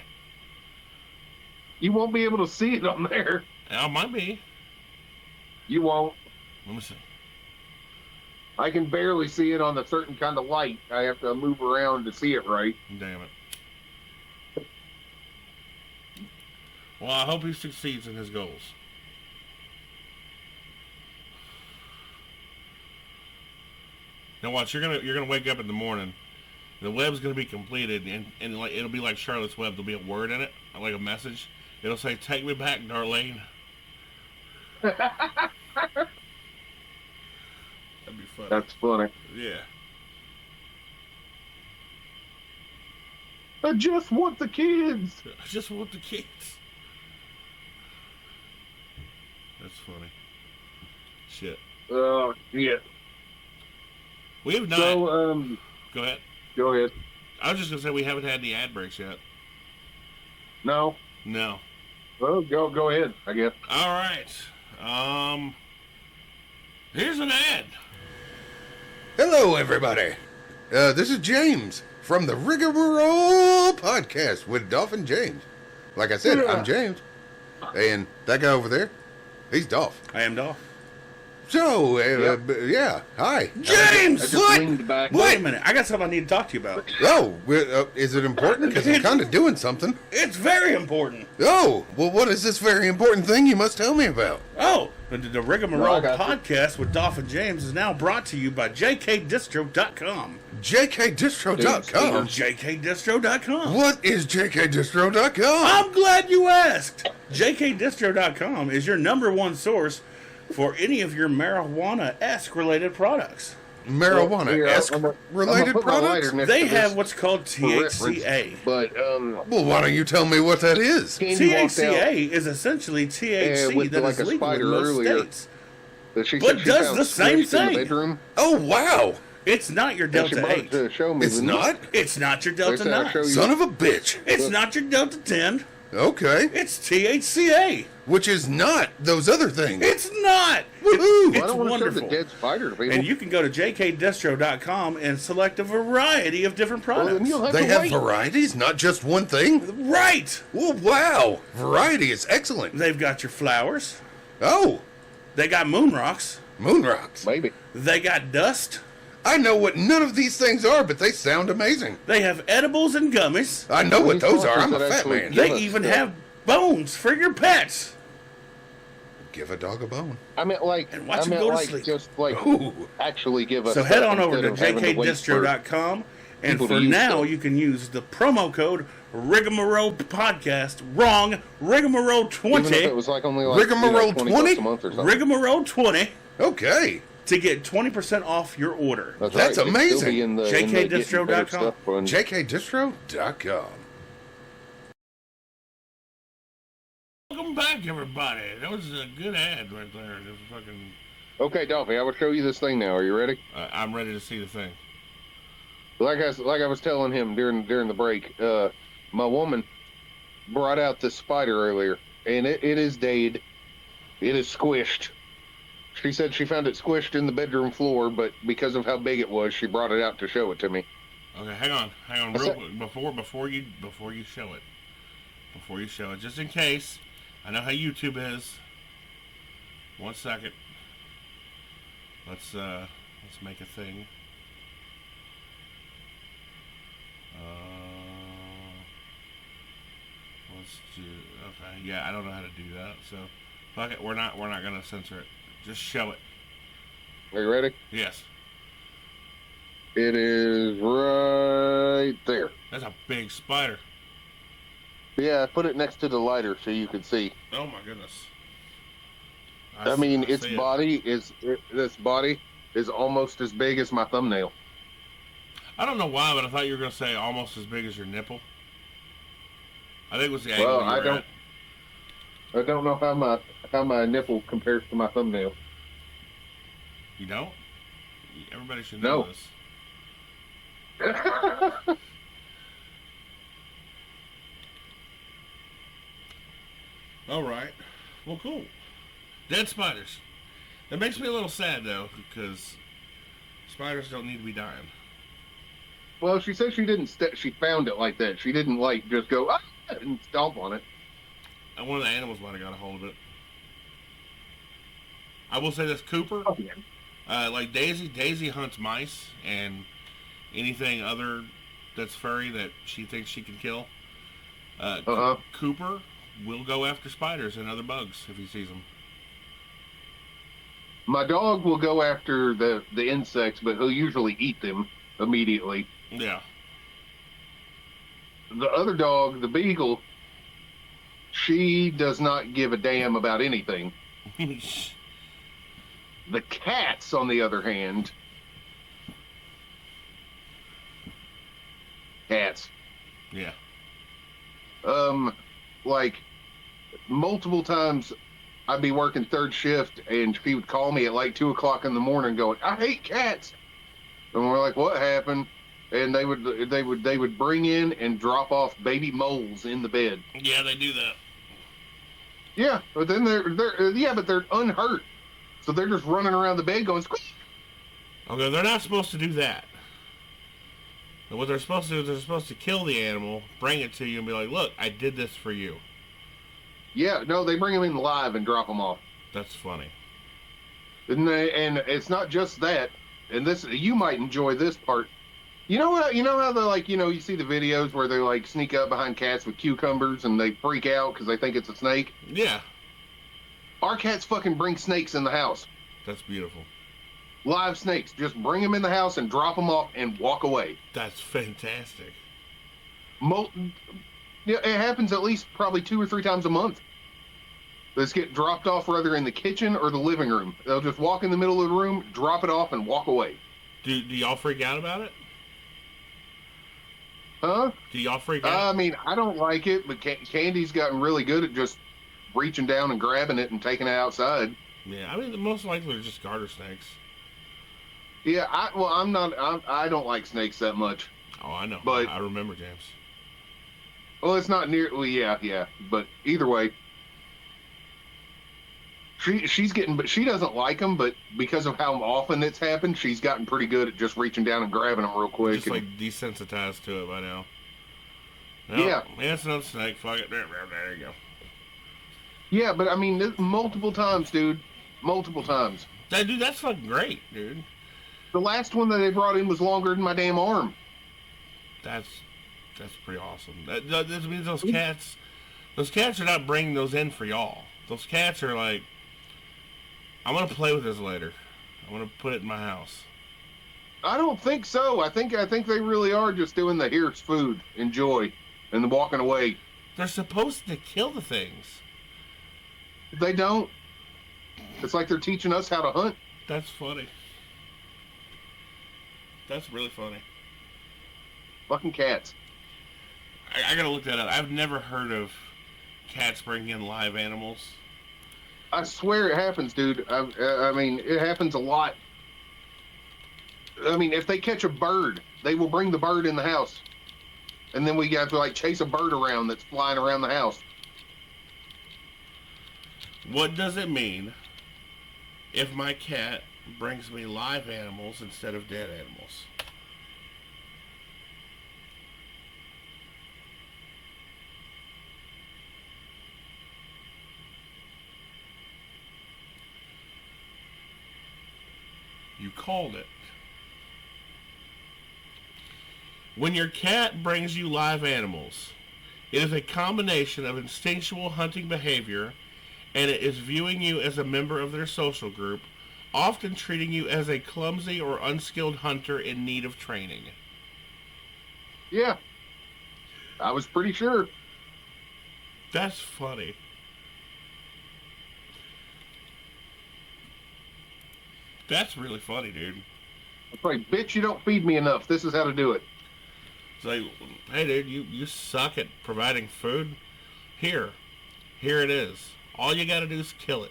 You won't be able to see it on there. I might be. You won't. Let me see. I can barely see it on a certain kind of light. I have to move around to see it right. Damn it. Well, I hope he succeeds in his goals. Now watch, you're gonna wake up in the morning. The web's gonna be completed, and like it'll be like Charlotte's Web. There'll be a word in it, like a message. It'll say, "Take me back, Darlene." That'd be funny. That's funny. Yeah. I just want the kids. I just want the kids. That's funny. Shit. Yeah. We have not. So, go ahead. Go ahead. I was just gonna say we haven't had any ad breaks yet. No. No. Well, go ahead, I guess. All right. Here's an ad. Hello, everybody. This is James from the Rigamarole podcast with Dolph and James. Like I said, I'm James. And that guy over there, he's Dolph. I am Dolph. So, yeah, hi. James! What? Wait a minute. I got something I need to talk to you about. Oh, is it important? Because I'm kind of doing something. It's very important. Oh, well, what is this very important thing you must tell me about? Oh, the Rigamarole podcast with Dolph and James is now brought to you by jkdistro.com. jkdistro.com? jkdistro.com. What is jkdistro.com? I'm glad you asked. jkdistro.com is your number one source for any of your marijuana-esque related products. Marijuana-esque related products? They have what's called THCA. But, well, why don't you tell me what that is? THCA is essentially THC that is legal in most states. But does the same thing. Oh, wow. It's not your Delta 8. It's not? It's not your Delta 9. Son of a bitch. It's not your Delta 10. Okay. It's THCA. Which is not those other things. It's not. Woohoo! It's wonderful. And you can go to jkdistro.com and select a variety of different products. They have varieties, not just one thing? Right. Oh, wow. Variety is excellent. They've got your flowers. Oh. They got moon rocks. Moon rocks. Maybe. They got dust. I know what none of these things are, but they sound amazing. They have edibles and gummies. I know what those are. I'm a fat man. They even have bones for your pets. Give a dog a bone. I meant like, and watch him go to sleep. Just like actually give us. So head on over to jkdistro.com, and for now you can use the promo code Rigamarole Podcast. Wrong, Rigamarole 20. Even if it was like only like Rigamarole 20 a month or something. Rigamarole 20. Okay. To get 20% off your order. That's amazing. jkdistro.com. jkdistro.com. Welcome back, everybody. That was a good ad right there. It was fucking. Okay, Dolphy, I will show you this thing now. Are you ready? I'm ready to see the thing. Like I was telling him during the break, my woman brought out this spider earlier, and it is dead. It is squished. She said she found it squished in the bedroom floor, but because of how big it was, she brought it out to show it to me. Okay, hang on, real quick before you show it, just in case. I know how YouTube is. 1 second. Let's make a thing. Let's do. Okay, yeah, I don't know how to do that, so fuck it. We're not gonna censor it. Just show it. Are you ready? Yes. It is right there. That's a big spider. Yeah, I put it next to the lighter so you can see. Oh my goodness. I mean, its body is almost as big as my thumbnail. I don't know why, but I thought you were gonna say almost as big as your nipple. I think it was the angle. Well, I don't know how my nipple compares to my thumbnail. You don't? Everybody should know this. All right. Well, cool. Dead spiders. That makes me a little sad, though, because spiders don't need to be dying. Well, she said she didn't. She found it like that. She didn't just go and stomp on it. And one of the animals might have got a hold of it. I will say this, Cooper. Oh, yeah. Like Daisy hunts mice and anything other that's furry that she thinks she can kill. Cooper will go after spiders and other bugs if he sees them. My dog will go after the insects, but he'll usually eat them immediately. Yeah. The other dog, the beagle, she does not give a damn about anything. The cats, on the other hand, Yeah. Like multiple times I'd be working third shift, and she would call me at like 2 o'clock in the morning, going, "I hate cats." And we're like, "What happened?" And they would bring in and drop off baby moles in the bed. Yeah, they do that. Yeah, but then they're unhurt, so they're just running around the bed going squeak. Okay, they're not supposed to do that. And what they're supposed to do is they're supposed to kill the animal, bring it to you, and be like, "Look, I did this for you." Yeah, no, they bring them in live and drop them off. That's funny. And it's not just that. And this, you might enjoy this part. You know what? You know how they like, you see the videos where they like sneak up behind cats with cucumbers and they freak out because they think it's a snake. Yeah. Our cats fucking bring snakes in the house. That's beautiful. Live snakes. Just bring them in the house and drop them off and walk away. That's fantastic. Yeah, it happens at least probably 2 or 3 times a month. They just get dropped off either in the kitchen or the living room. They'll just walk in the middle of the room, drop it off, and walk away. Do y'all freak out about it? Huh? Do y'all freak out? I mean, I don't like it, but Candy's gotten really good at just reaching down and grabbing it and taking it outside. Yeah, I mean, most likely they're just garter snakes. Yeah, I don't like snakes that much. Oh, I know. But I remember, James. Well, it's not near. Well, yeah. But either way, she's getting. But she doesn't like them. But because of how often it's happened, she's gotten pretty good at just reaching down and grabbing them real quick. Just like desensitized to it by now. Nope, yeah, it's no snake. Fuck it. There you go. Yeah, but I mean, multiple times, dude. Multiple times. Dude, that's fucking great, dude. The last one that they brought in was longer than my damn arm. That's pretty awesome. That means those cats are not bringing those in for y'all. Those cats are like, I'm gonna play with this later. I'm gonna put it in my house. I don't think so. I think they really are just doing the here's food, enjoy, and then walking away. They're supposed to kill the things. They don't. It's like they're teaching us how to hunt. That's funny. That's really funny. Fucking cats. I gotta look that up. I've never heard of cats bringing in live animals. I swear it happens, dude. I mean, it happens a lot. I mean, if they catch a bird, they will bring the bird in the house. And then we got to, like, chase a bird around that's flying around the house. What does it mean if my cat brings me live animals instead of dead animals? You called it. When your cat brings you live animals, it is a combination of instinctual hunting behavior, and it is viewing you as a member of their social group, often treating you as a clumsy or unskilled hunter in need of training. Yeah. I was pretty sure. That's funny. That's really funny, dude. It's like, bitch, you don't feed me enough. This is how to do it. It's like, hey, dude, you suck at providing food. Here it is. All you gotta do is kill it.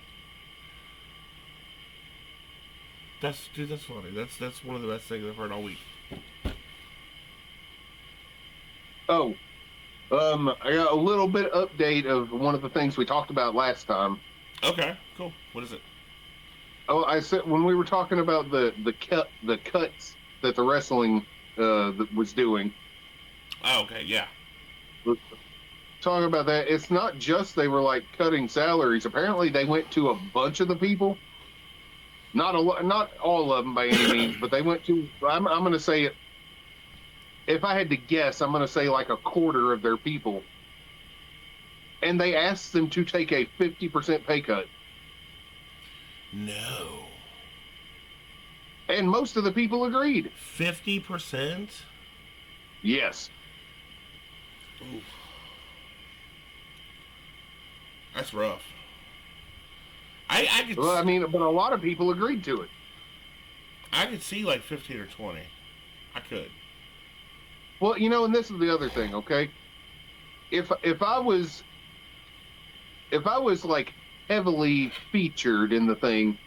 That's funny. That's one of the best things I've heard all week. Oh, I got a little bit update of one of the things we talked about last time. Okay, cool. What is it? Oh, I said when we were talking about the cuts that the wrestling was doing. Oh, okay, yeah. Talking about that, it's not just they were like cutting salaries. Apparently, they went to a bunch of the people. Not all of them by any means, but they went to. I'm going to say it. If I had to guess, I'm going to say like a quarter of their people, and they asked them to take a 50% pay cut. No. And most of the people agreed. 50%? Yes. Ooh. That's rough. I could. Well, I mean, but a lot of people agreed to it. I could see like 15 or 20. I could. Well, and this is the other thing, okay? If I was like heavily featured in the thing.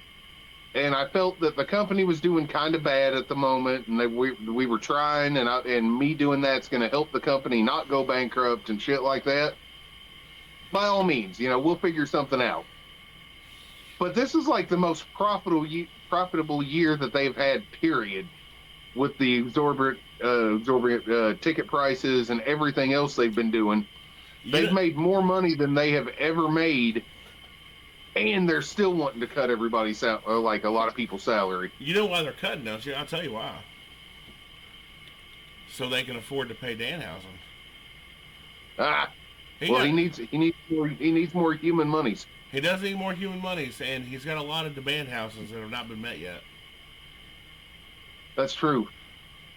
And I felt that the company was doing kind of bad at the moment, and we were trying, and me doing that's going to help the company not go bankrupt and shit like that. By all means, we'll figure something out. But this is like the most profitable year that they've had, period, with the exorbitant ticket prices and everything else they've been doing. They've made more money than they have ever made. And they're still wanting to cut everybody's like a lot of people's salary. You know why they're cutting, don't you? I'll tell you why. So they can afford to pay Danhausen. He needs more human monies. He does need more human monies, and he's got a lot of demand houses that have not been met yet. That's true.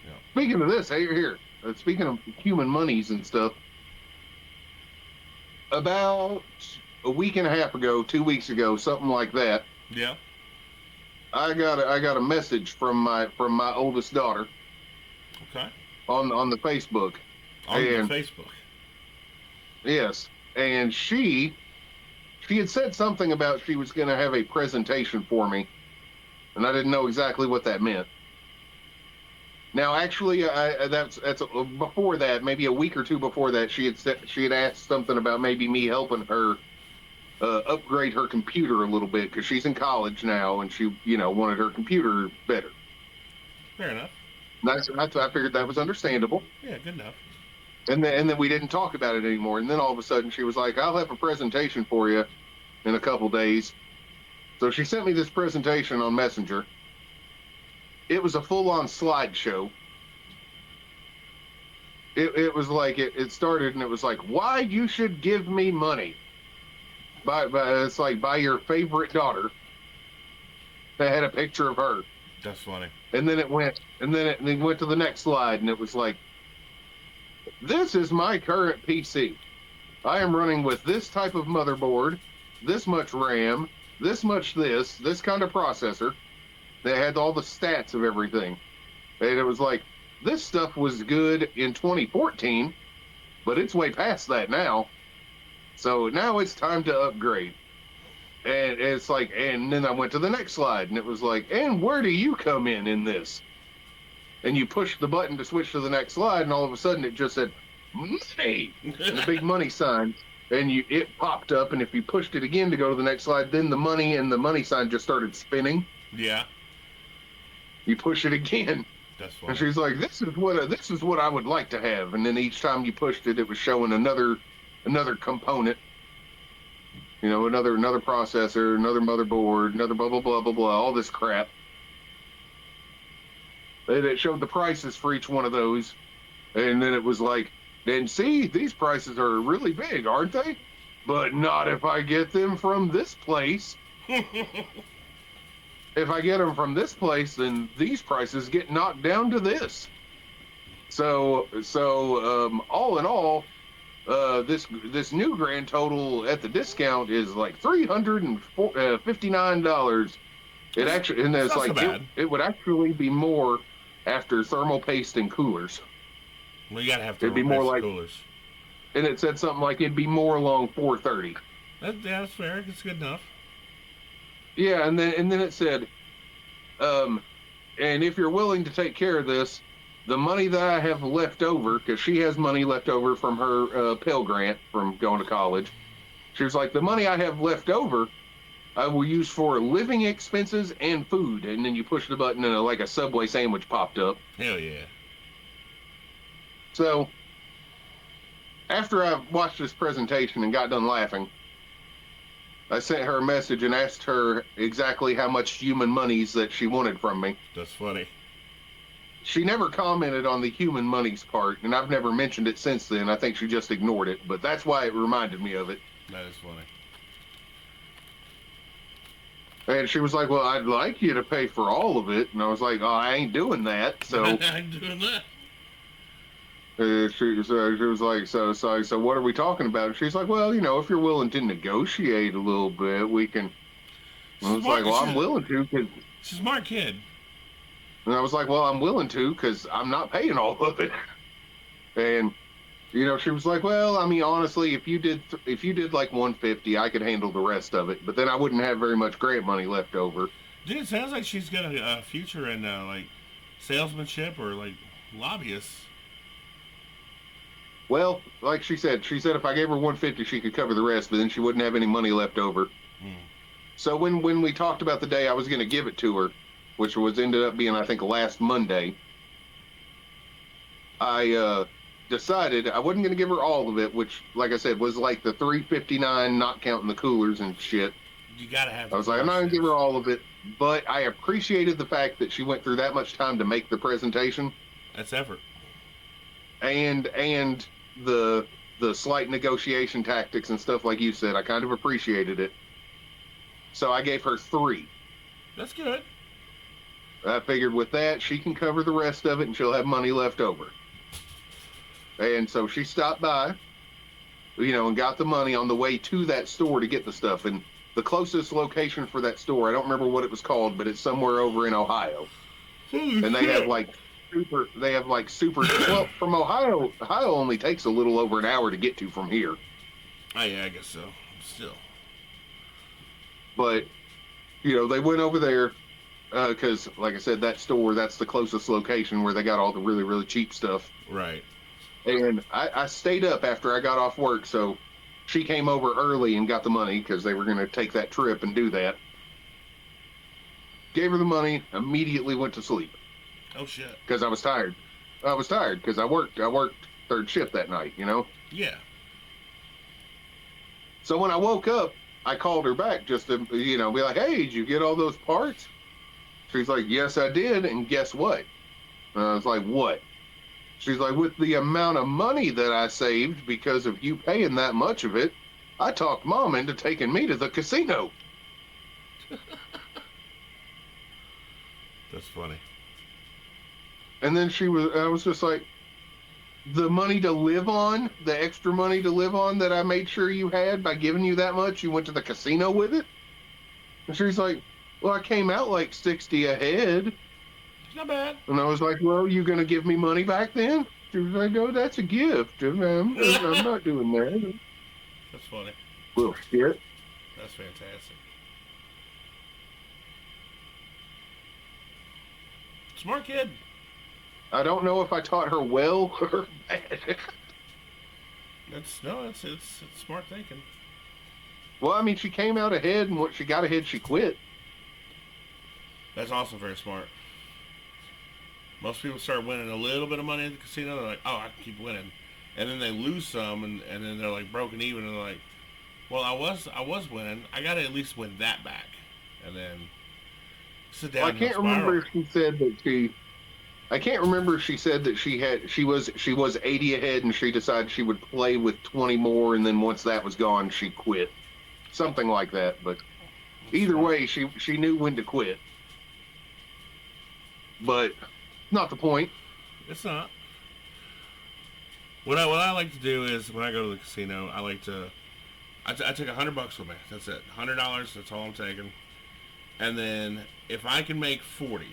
Yeah. Speaking of this, here. Speaking of human monies and stuff, about a week and a half ago, 2 weeks ago, something like that. Yeah. I got a message from my oldest daughter. Okay. On the Facebook. On the Facebook. Yes, and she had said something about she was going to have a presentation for me, and I didn't know exactly what that meant. Now, actually, that's before that, maybe a week or two before that, she had asked something about maybe me helping her upgrade her computer a little bit, because she's in college now, and she wanted her computer better. Fair enough. I figured that was understandable. Yeah, good enough. And then we didn't talk about it anymore. And then all of a sudden she was like, I'll have a presentation for you in a couple days. So she sent me this presentation on Messenger. It was a full-on slideshow. It was like, it started and it was like, why you should give me money. It's like, by your favorite daughter. They had a picture of her. That's funny. And then it went to the next slide, and it was like, this is my current PC. I am running with this type of motherboard, this much RAM, this kind of processor. They had all the stats of everything. And it was like, this stuff was good in 2014, but it's way past that now. So now it's time to upgrade. And it's like, and then I went to the next slide, and it was like, and where do you come in this? And you push the button to switch to the next slide, and all of a sudden it just said, money! And a big money sign. And it popped up, and if you pushed it again to go to the next slide, then the money and the money sign just started spinning. Yeah. You push it again. That's funny. And she's like, this is what I would like to have. And then each time you pushed it, it was showing another component. Another processor, another motherboard, another blah, blah, blah, blah, blah, all this crap. And it showed the prices for each one of those. And then it was like, and see, these prices are really big, aren't they? But not if I get them from this place. If I get them from this place, then these prices get knocked down to this. So all in all, this new grand total at the discount is like $359. It actually, and it's like it would actually be more after thermal paste and coolers. Well, you gotta have thermal paste and coolers. And it said something like it'd be more along $430. That's fair. It's good enough. Yeah, and then it said, and if you're willing to take care of this, the money that I have left over, because she has money left over from her Pell Grant from going to college. She was like, the money I have left over, I will use for living expenses and food. And then you push the button and like a Subway sandwich popped up. Hell yeah. So, after I watched this presentation and got done laughing, I sent her a message and asked her exactly how much human monies that she wanted from me. That's funny. She never commented on the human monies part, and I've never mentioned it since then. I think she just ignored it, but that's why it reminded me of it. That is funny. And she was like, well, I'd like you to pay for all of it. And I was like, oh, I ain't doing that. So I ain't doing that. She was like, so what are we talking about? And she's like, well, if you're willing to negotiate a little bit, we can. I was like, well, I'm willing to. She's a smart kid. And I was like, well, I'm willing to because I'm not paying all of it. And She was like, well, I mean, honestly, if you did like 150, I could handle the rest of it, but then I wouldn't have very much grant money left over. Dude, it sounds like she's got a future in like salesmanship or like lobbyists. Well, like she said if I gave her 150, she could cover the rest, but then she wouldn't have any money left over. So when we talked about the day I was going to give it to her, which ended up being, I think, last Monday, I decided I wasn't going to give her all of it, which, like I said, was like the $3.59, not counting the coolers and shit. You gotta have. I was like, I'm not going to give her all of it, but I appreciated the fact that she went through that much time to make the presentation. That's effort. And the slight negotiation tactics and stuff, like you said, I kind of appreciated it. So I gave her 3. That's good. I figured with that, she can cover the rest of it and she'll have money left over. And so she stopped by, and got the money on the way to that store to get the stuff. And the closest location for that store, I don't remember what it was called, but it's somewhere over in Ohio. And they have like super, well, from Ohio only takes a little over an hour to get to from here. Oh, yeah, I guess so. Still. But, they went over there because, like I said, that store, that's the closest location where they got all the really, really cheap stuff. Right. And I stayed up after I got off work, so she came over early and got the money because they were going to take that trip and do that. Gave her the money, immediately went to sleep. Oh, shit. Because I was tired. I was tired because I worked third shift that night, Yeah. So when I woke up, I called her back just to, be like, hey, did you get all those parts? She's like, yes, I did, and guess what? And I was like, what? She's like, with the amount of money that I saved because of you paying that much of it, I talked Mom into taking me to the casino. That's funny. And then I was just like, the money to live on, the extra money to live on that I made sure you had by giving you that much, you went to the casino with it? And she's like, well, I came out like 60 ahead. Not bad. And I was like, well, you going to give me money back then? She was like, oh, that's a gift. I'm not doing that. That's funny. Little shit. That's fantastic. Smart kid. I don't know if I taught her well or bad. It's smart thinking. Well, I mean, she came out ahead, and once she got ahead, she quit. That's also very smart. Most people start winning a little bit of money in the casino. They're like, oh, I can keep winning. And then they lose some, and then they're like broken even. And they're like, well, I was winning. I got to at least win that back. And then sit down. Well, I can't remember if she said that she was 80 ahead, and she decided she would play with 20 more, and then once that was gone, she quit. Something like that. But either way, she knew when to quit. But not the point. It's not. What I like to do is when I go to the casino, I like to I take $100 with me. That's it. $100. That's all I'm taking. And then if I can make 40,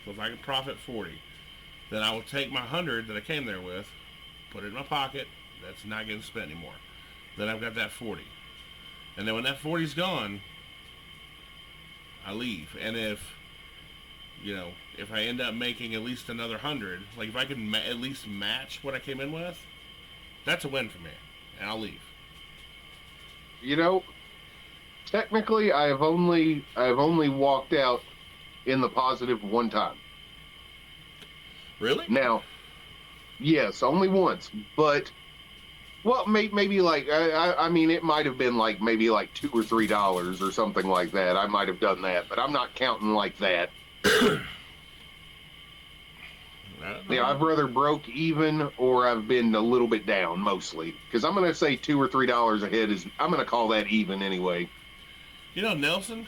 so if I can profit 40, then I will take my 100 that I came there with, put it in my pocket. That's not getting spent anymore. Then I've got that 40. And then when that 40's gone, I leave. And if I end up making at least another 100, like if I can at least match what I came in with, that's a win for me. And I'll leave. Technically, I've only walked out in the positive one time. Really? Now, yes, only once. But, well, maybe like I mean, it might have been like maybe like $2 or $3 or something like that. I might have done that, but I'm not counting like that. I've rather broke even or I've been a little bit down mostly, because I'm going to say $2 or $3 ahead I'm going to call that even anyway. Nelson,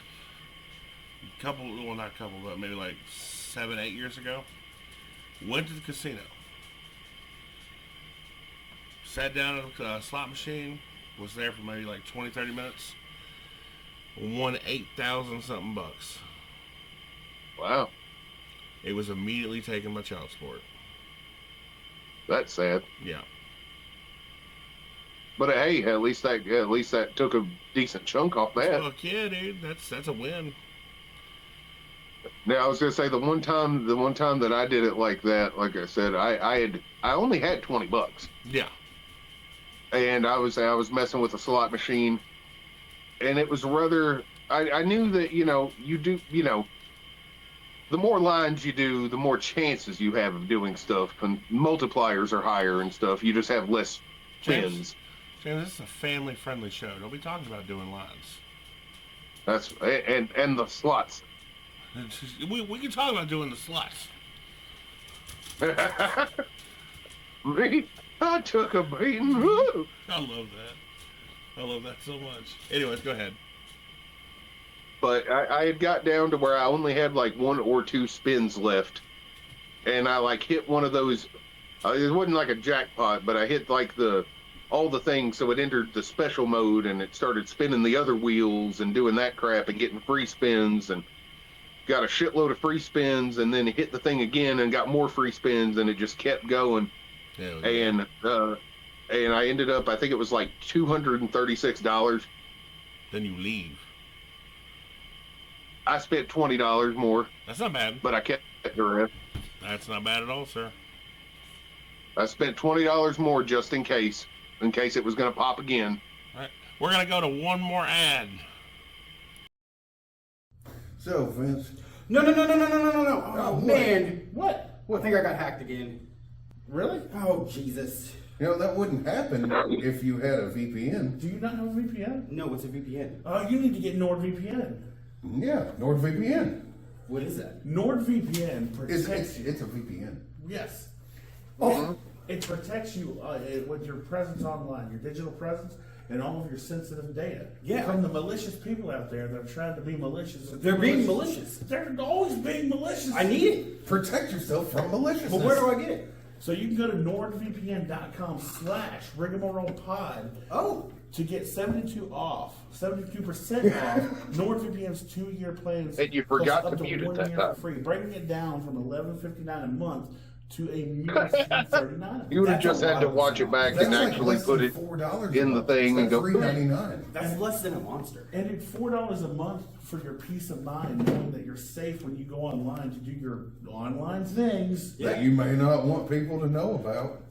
not a couple, but maybe like 7-8 years ago, went to the casino, sat down at a slot machine, was there for maybe like 20-30 minutes, won 8,000 something bucks. Wow. It was immediately taken by child support. That's sad. Yeah. But hey, at least that took a decent chunk off that. Fuck yeah, dude. That's a win. Now I was gonna say the one time that I did it like that, like I said, I only had $20, Yeah. and I was messing with a slot machine, and it was rather. I knew that the more lines you do, the more chances you have of doing stuff, and multipliers are higher and stuff. You just have less spins. James, this is a family-friendly show. Don't be talking about doing lines. That's and the slots. We can talk about doing the slots. Me, I took a beating. Woo. I love that. I love that so much. Anyways, go ahead. But I had got down to where I only had like 1 or 2 spins left, and I like hit one of those. It wasn't like a jackpot, but I hit like all the things, so it entered the special mode, and it started spinning the other wheels and doing that crap and getting free spins, and got a shitload of free spins, and then hit the thing again and got more free spins, and it just kept going. Yeah. And I ended up, I think it was like $236. Then you leave. I spent $20 more. That's not bad. But I kept the rest. That's not bad at all, sir. I spent $20 more just in case it was going to pop again. All right. We're going to go to one more ad. So, Vince. No. Oh, man. What? I think I got hacked again. Really? Oh, Jesus. That wouldn't happen if you had a VPN. Do you not have a VPN? No, what's a VPN? You need to get NordVPN. Yeah, NordVPN. What is that? NordVPN protects you. It's a VPN. Yes. Oh. It protects you with your presence online, your digital presence, and all of your sensitive data. Yeah. From the malicious people out there that are trying to be malicious. They're being malicious. They're always being malicious. I need it. Protect yourself from maliciousness. But where do I get it? So you can go to nordvpn.com/rigamarolepod. Oh. To get 72% off NordVPN's 2-year plans. And you forgot plus up to mute it 1 that year time. for free, breaking it down from $11.59 a month to a mere $7.39. You would have just had to watch it back and actually put it in the thing and go. $3.99. That's less than a monster. And it's $4 a month for your peace of mind, knowing that you're safe when you go online to do your online things. That you may not want people to know about.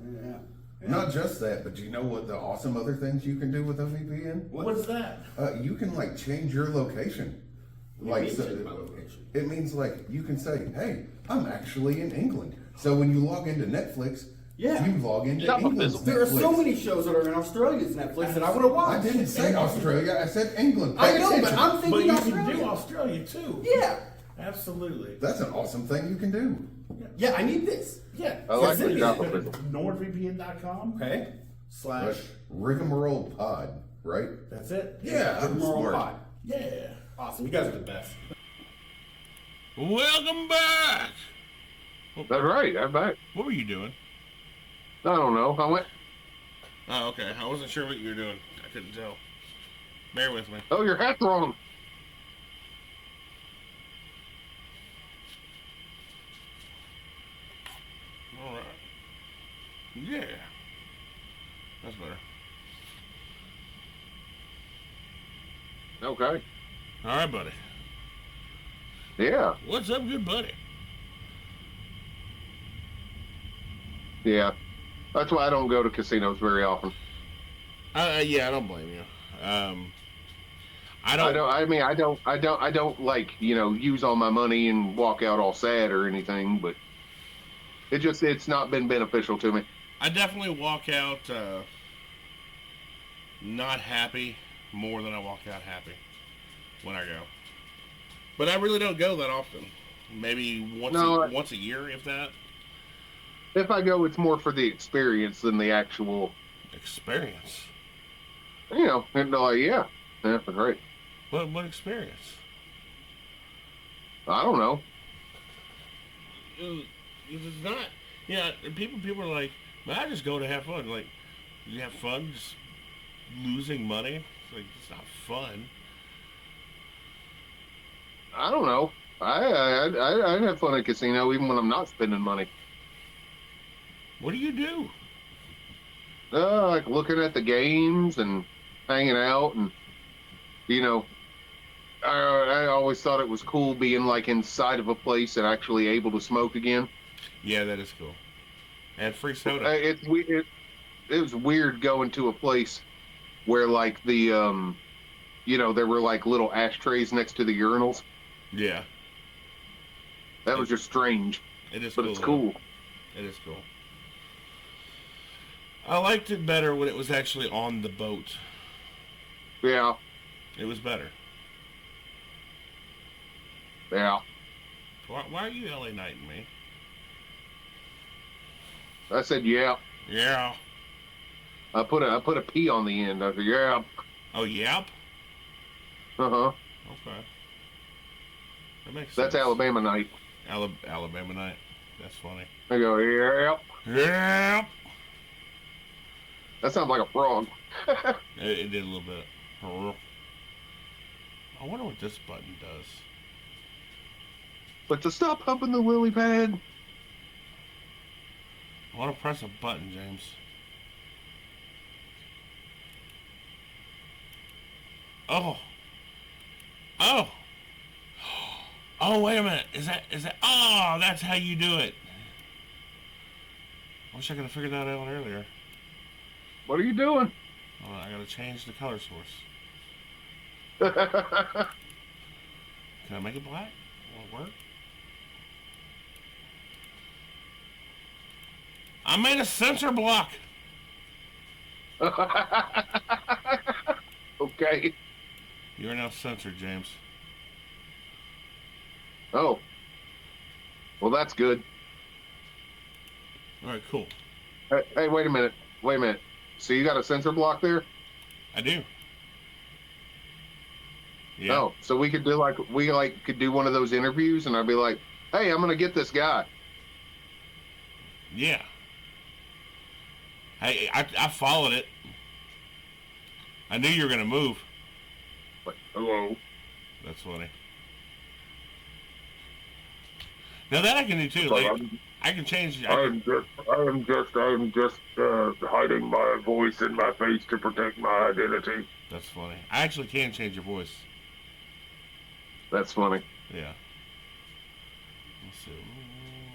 Yeah. Not just that, but you know what the awesome other things you can do with a VPN? What's that? You can like change your location. Change my location? It means like you can say, "Hey, I'm actually in England." So when you log into Netflix, Yeah. you log into Shop England's Netflix. There are so Netflix. many shows that are in Australia's Netflix that I would have I watched. didn't say Australia. I said England. I Pay know, but attention. I'm But thinking you Australia. can do Australia too. Yeah. Absolutely. That's an awesome thing you can do. Yeah, I need this. Yeah. I like So the you Shop go to Netflix. NordVPN.com Okay. But Rigamarole Pod, right? That's it. Yeah, I'm Rigmarole smart. Pod. Yeah. Awesome. You guys are the best. Welcome back. That's right. I'm back. What were you doing? I don't know. I went. Oh, okay. I wasn't sure what you were doing. I couldn't tell. Bear with me. Oh, your hat's wrong. All right. Yeah. That's better. Okay. All right, buddy. Yeah. What's up, good buddy? Yeah. That's why I don't go to casinos very often. Yeah, I don't blame you. I don't like, use all my money and walk out all sad or anything, but it's not been beneficial to me. I definitely walk out not happy more than I walk out happy when I go. But I really don't go that often. Maybe once a year, if that. If I go, it's more for the experience than the actual Experience? and like, yeah, that's great. What experience? I don't know. It's not. Yeah, people are like, man, I just go to have fun. Like, you have fun just losing money? It's like, it's not fun. I don't know. I have fun at casino even when I'm not spending money. What do you do? Like looking at the games and hanging out, and you know, I always thought it was cool being like inside of a place and actually able to smoke again. Yeah, that is cool. And free soda. It was weird going to a place where like there were like little ashtrays next to the urinals. Yeah. That was just strange. It is but cool. It's cool. It is cool. I liked it better when it was actually on the boat. Yeah. It was better. Yeah. Why are you LA Knighting me? I said yeah. Yeah. I put a P on the end. I said yeah. Oh, yep? Uh-huh. Okay. That makes sense. That's Alabama Night. Alabama Night. That's funny. I go, yeah. Yeah. That sounds like a frog. It did a little bit. I wonder what this button does. But to stop humping the lily pad. I want to press a button, James. Oh. Oh. Oh, wait a minute. Is that, oh, that's how you do it. I wish I could have figured that out earlier. What are you doing? Oh, I gotta change the color source. Can I make it black? Will it work? I made a sensor block. Okay. You are now censored, James. Oh. Well, that's good. All right, cool. Hey, wait a minute. Wait a minute. So you got a sensor block there? I do. Yeah. Oh, so we could do could do one of those interviews, and I'd be like, "Hey, I'm gonna get this guy." Yeah. Hey, I followed it. I knew you were gonna move. Like, hello. That's funny. Now that I can do too. Like, I can change. I'm just hiding my voice and my face to protect my identity. That's funny. I actually can change your voice. That's funny. Yeah. Let's see.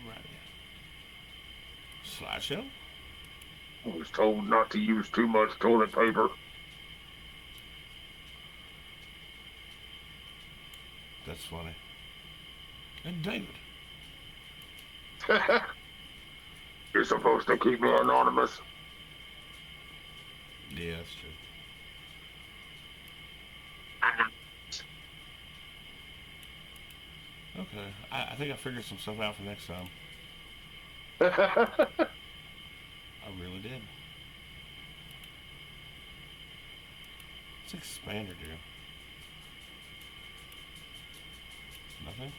Right. Slideshow. I was told not to use too much toilet paper. That's funny. And David. You're supposed to keep me anonymous. Yeah, that's true. Okay, I think I figured some stuff out for next time. I really did. What's expander do? Nothing?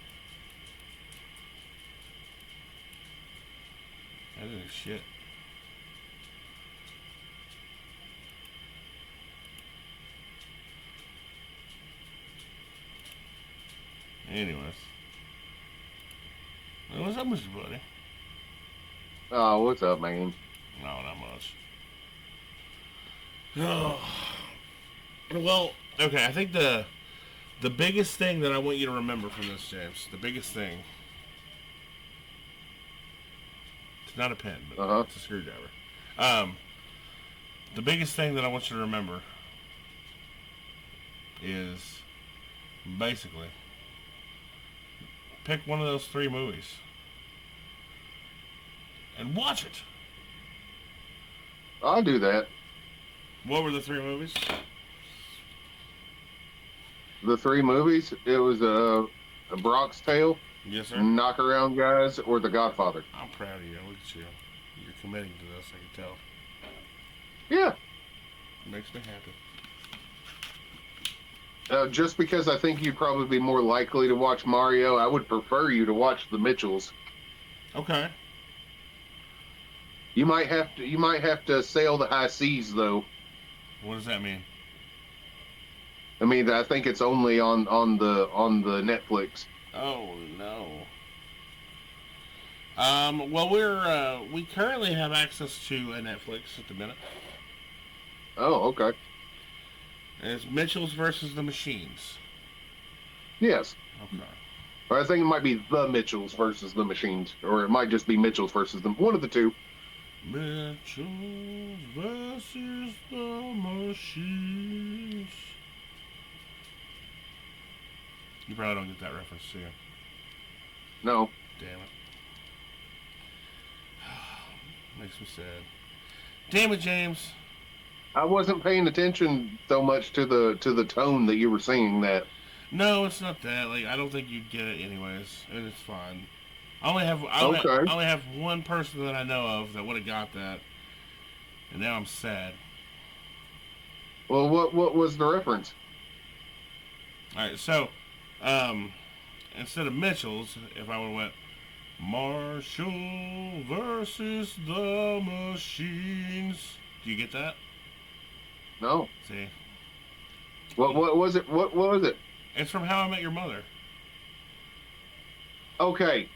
That is shit. Anyways. Well, what's up, Mr. Buddy? Oh, what's up, man? No, not much. Oh. Well, okay, I think the biggest thing that I want you to remember from this, James, the biggest thing, it's not a pen, but it's a screwdriver. The biggest thing that I want you to remember is basically pick one of those 3 movies and watch it. I'll do that. What were the 3 movies? The 3 movies? It was a Bronx Tale, Yes, sir. Knock Around Guys, or The Godfather. I'm proud of you. Look at you. You're committing to this, I can tell. Yeah. It makes me happy. Just because I think you'd probably be more likely to watch Mario, I would prefer you to watch The Mitchells. Okay. You might have to sail the high seas, though. What does that mean? I mean, I think it's only on the Netflix. Oh no. Well, we currently have access to a Netflix at the minute. Oh, okay. And it's Mitchell's versus the Machines. Yes. Okay. Or I think it might be the Mitchells versus the Machines, or it might just be Mitchell's versus them. One of the two. Mitchell's versus the Machines. You probably don't get that reference, do you? No. Damn it. Makes me sad. Damn it, James. I wasn't paying attention so much to the tone that you were singing that. No, it's not that. Like, I don't think you'd get it anyways, and it's fine. I only have one person that I know of that would have got that, and now I'm sad. Well, what was the reference? All right, so instead of Mitchell's, if I would have went Marshall versus the Machines, do you get that? No. See, What was it? What was it? it's from How I Met Your Mother. Okay.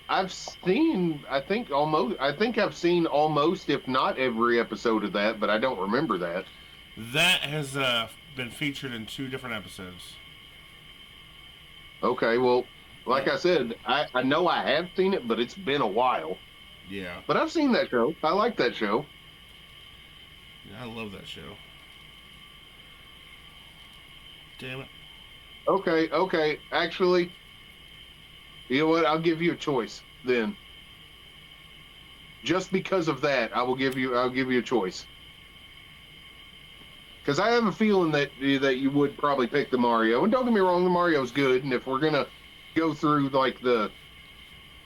I think I've seen almost, if not every episode of that, but I don't remember that. That has been featured in 2 different episodes. Okay, well, like I said, I know I have seen it, but it's been a while. Yeah. But I've seen that show. I like that show. Yeah, I love that show. Damn it. Okay. Actually, you know what? I'll give you a choice then. Just because of that, I'll give you a choice. Because I have a feeling that you would probably pick the Mario. And don't get me wrong, the Mario's good. And if we're gonna go through like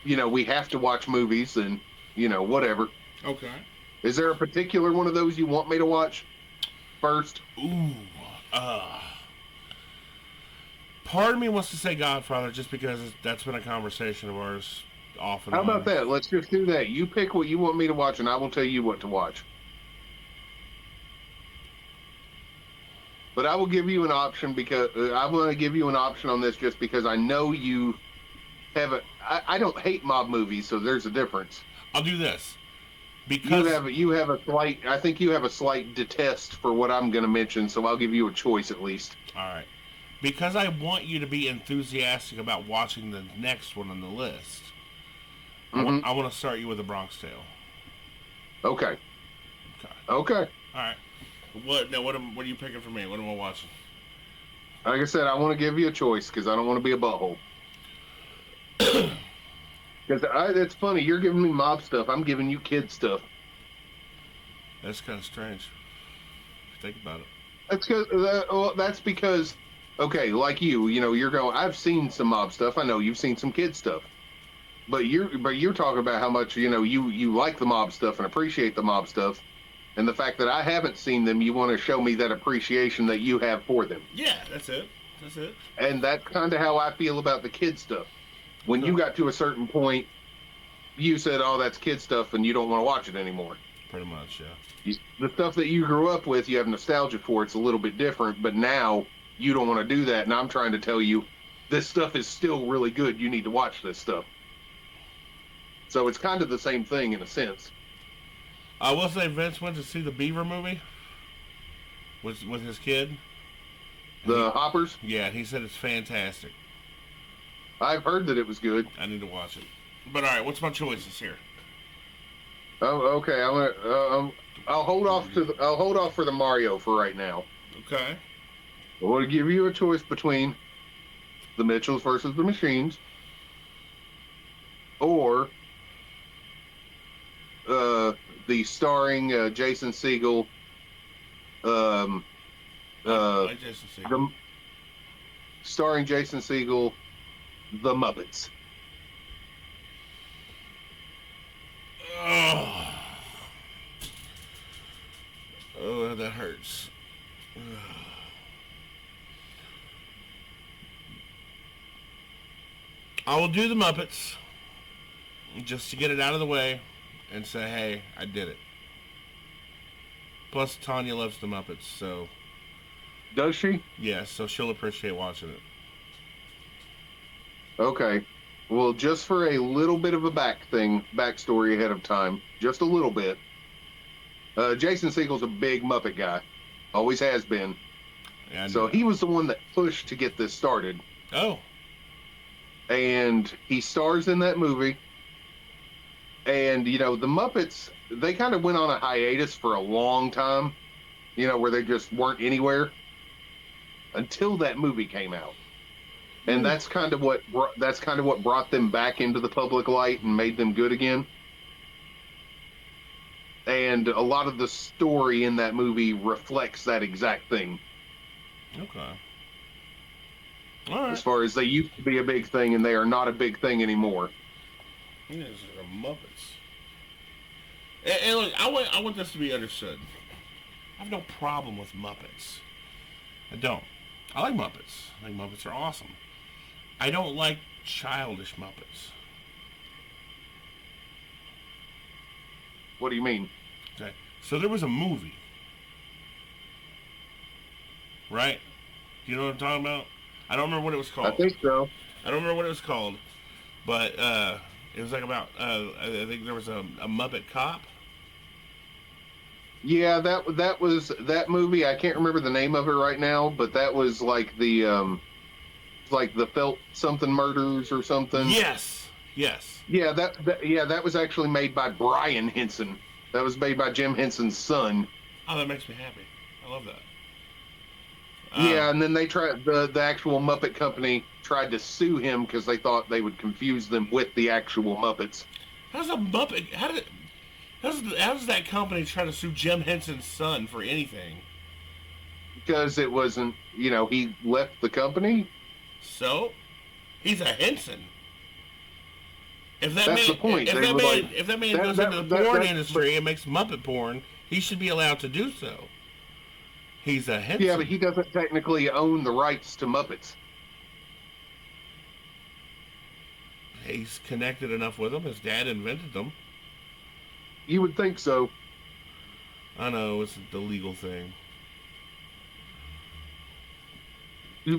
we have to watch movies and whatever. Okay. Is there a particular one of those you want me to watch first? Ooh. Part of me wants to say Godfather just because that's been a conversation of ours off and How on. about that? Let's just do that. You pick what you want me to watch, and I will tell you what to watch. But I will give you an option because I'm going to give you an option on this just because I know you have I don't hate mob movies, so there's a difference. I'll do this. Because you have a slight, I think you have a slight detest for what I'm going to mention, so I'll give you a choice at least. All right. Because I want you to be enthusiastic about watching the next one on the list. Mm-hmm. I want to start you with a Bronx Tale. Okay. All right. What are you picking for me? What am I watching? Like I said, I want to give you a choice because I don't want to be a butthole. Because it's funny, you're giving me mob stuff, I'm giving you kid stuff. That's kind of strange. Think about it. That's because, okay, like you're going. I've seen some mob stuff. I know you've seen some kid stuff, but you're talking about how much you like the mob stuff and appreciate the mob stuff, and the fact that I haven't seen them, you want to show me that appreciation that you have for them. Yeah, that's it. And that's kind of how I feel about the kid stuff. When you got to a certain point, you said, "Oh, that's kid stuff," and you don't want to watch it anymore. Pretty much, yeah. The stuff that you grew up with, you have nostalgia for. It's a little bit different, but now you don't want to do that. And I'm trying to tell you, this stuff is still really good. You need to watch this stuff. So it's kind of the same thing in a sense. I will say Vince went to see the Beaver movie with his kid. The Hoppers? Yeah, he said it's fantastic. I've heard that it was good. I need to watch it. But all right, what's my choices here? Oh, okay. I'll hold off for the Mario for right now. Okay. I want to give you a choice between the Mitchells versus the Machines, or the starring Jason Segel. I like Jason Segel. Starring Jason Segel, The Muppets. Oh, that hurts. I will do the Muppets just to get it out of the way and say, hey, I did it. Plus, Tanya loves the Muppets, so... Does she? Yes, so she'll appreciate watching it. Okay. Well, just for a little bit of a backstory ahead of time, just a little bit. Jason Segel's a big Muppet guy. Always has been. Yeah, so he was the one that pushed to get this started. Oh. And he stars in that movie. And, the Muppets, they kind of went on a hiatus for a long time, where they just weren't anywhere until that movie came out. And that's kind of what brought them back into the public light and made them good again. And a lot of the story in that movie reflects that exact thing. Okay. All right. As far as they used to be a big thing and they are not a big thing anymore. These are Muppets. And look, I want this to be understood. I have no problem with Muppets. I don't. I like Muppets. I think Muppets are awesome. I don't like childish Muppets. What do you mean? Okay. So there was a movie. Right? Do you know what I'm talking about? I don't remember what it was called. I think so. I don't remember what it was called. But it was like about, I think there was a Muppet cop. Yeah, that was that movie. I can't remember the name of it right now, but that was like the Felt something murders or something. Yes. Yeah, that was actually made by Brian Henson. That was made by Jim Henson's son. Oh, that makes me happy. I love that. Yeah, and then they tried the actual Muppet company tried to sue him because they thought they would confuse them with the actual Muppets. How's a Muppet? How does that company try to sue Jim Henson's son for anything? Because it wasn't, he left the company. So, he's a Henson. That's the point. If that man goes into the porn industry and makes Muppet porn, he should be allowed to do so. He's a Henson. Yeah, but he doesn't technically own the rights to Muppets. He's connected enough with them. His dad invented them. You would think so. I know, it's the legal thing.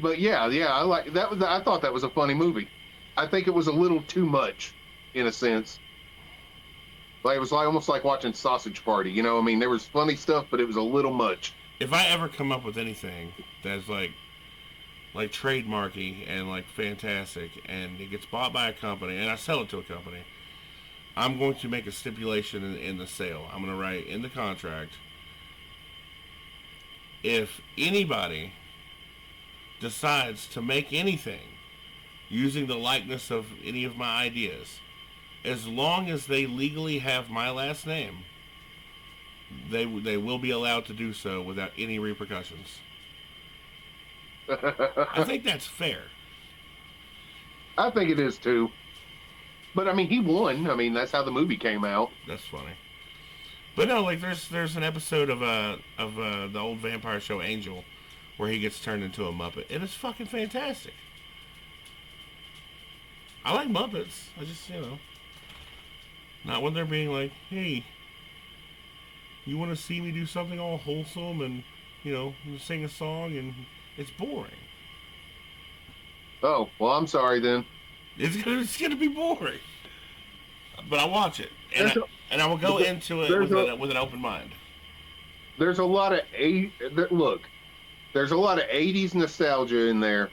But yeah, I like that. I thought that was a funny movie. I think it was a little too much, in a sense. Like it was almost like watching Sausage Party. I mean, there was funny stuff, but it was a little much. If I ever come up with anything that's like trademarky and like fantastic, and it gets bought by a company, and I sell it to a company, I'm going to make a stipulation in the sale. I'm going to write in the contract, if anybody decides to make anything using the likeness of any of my ideas, as long as they legally have my last name, they will be allowed to do so without any repercussions. I think that's fair. I think it is too. But I mean, he won. I mean, that's how the movie came out. That's funny. But no, like there's an episode of the old vampire show Angel, where he gets turned into a Muppet, and it's fucking fantastic. I like Muppets. I just not when they're being like, hey, you want to see me do something all wholesome and sing a song, and it's boring. Oh, well, I'm sorry then. It's gonna be boring. But I watch it, and I will go into it with an open mind. There's a lot of there's a lot of 80s nostalgia in there,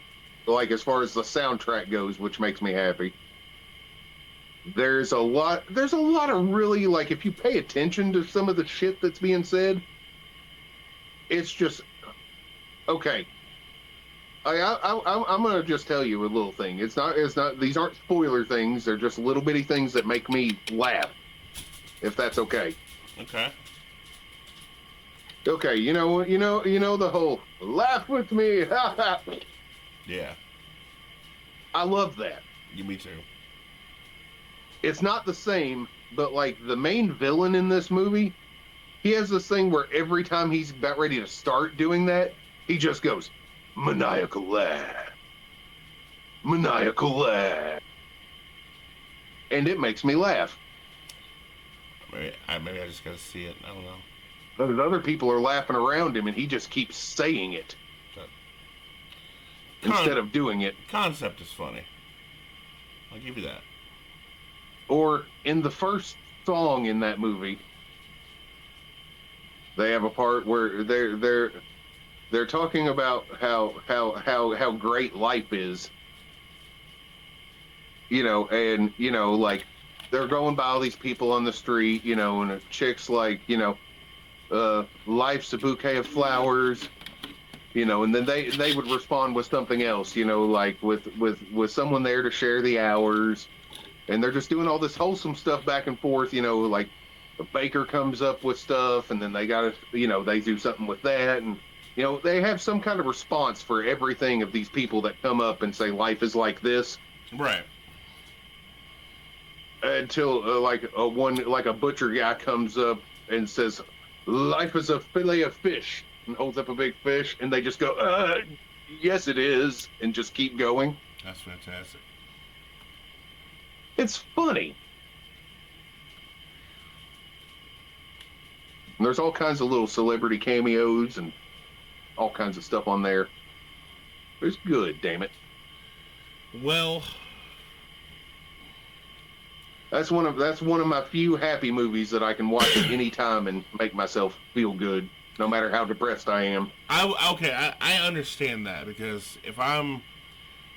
like as far as the soundtrack goes, which makes me happy. There's a lot of really, like, if you pay attention to some of the shit that's being said, it's just okay. I'm gonna just tell you a little thing. It's not. These aren't spoiler things. They're just little bitty things that make me laugh. If that's okay. Okay. Okay. You know the whole laugh with me. Yeah. I love that. Me too. It's not the same, but like the main villain in this movie, he has this thing where every time he's about ready to start doing that, he just goes, maniacal laugh. Maniacal laugh. And it makes me laugh. Maybe I just gotta see it. I don't know. But other people are laughing around him, and he just keeps saying it instead of doing it. Concept is funny. I'll give you that. Or in the first song in that movie, They have a part where they're talking about how great life is, and like they're going by all these people on the street, and a chick's like, life's a bouquet of flowers, and then they would respond with something else, like with someone there to share the hours, and they're just doing all this wholesome stuff back and forth, like a baker comes up with stuff, and then they gotta, they do something with that, and they have some kind of response for everything of these people that come up and say life is like this, right? Until like a butcher guy comes up and says life is a fillet of fish, and holds up a big fish, and they just go, yes it is, and just keep going. That's fantastic. It's funny. And there's all kinds of little celebrity cameos and all kinds of stuff on there. It's good, damn it. Well, that's one of my few happy movies that I can watch at any time and make myself feel good, no matter how depressed I am. I understand that, because if I'm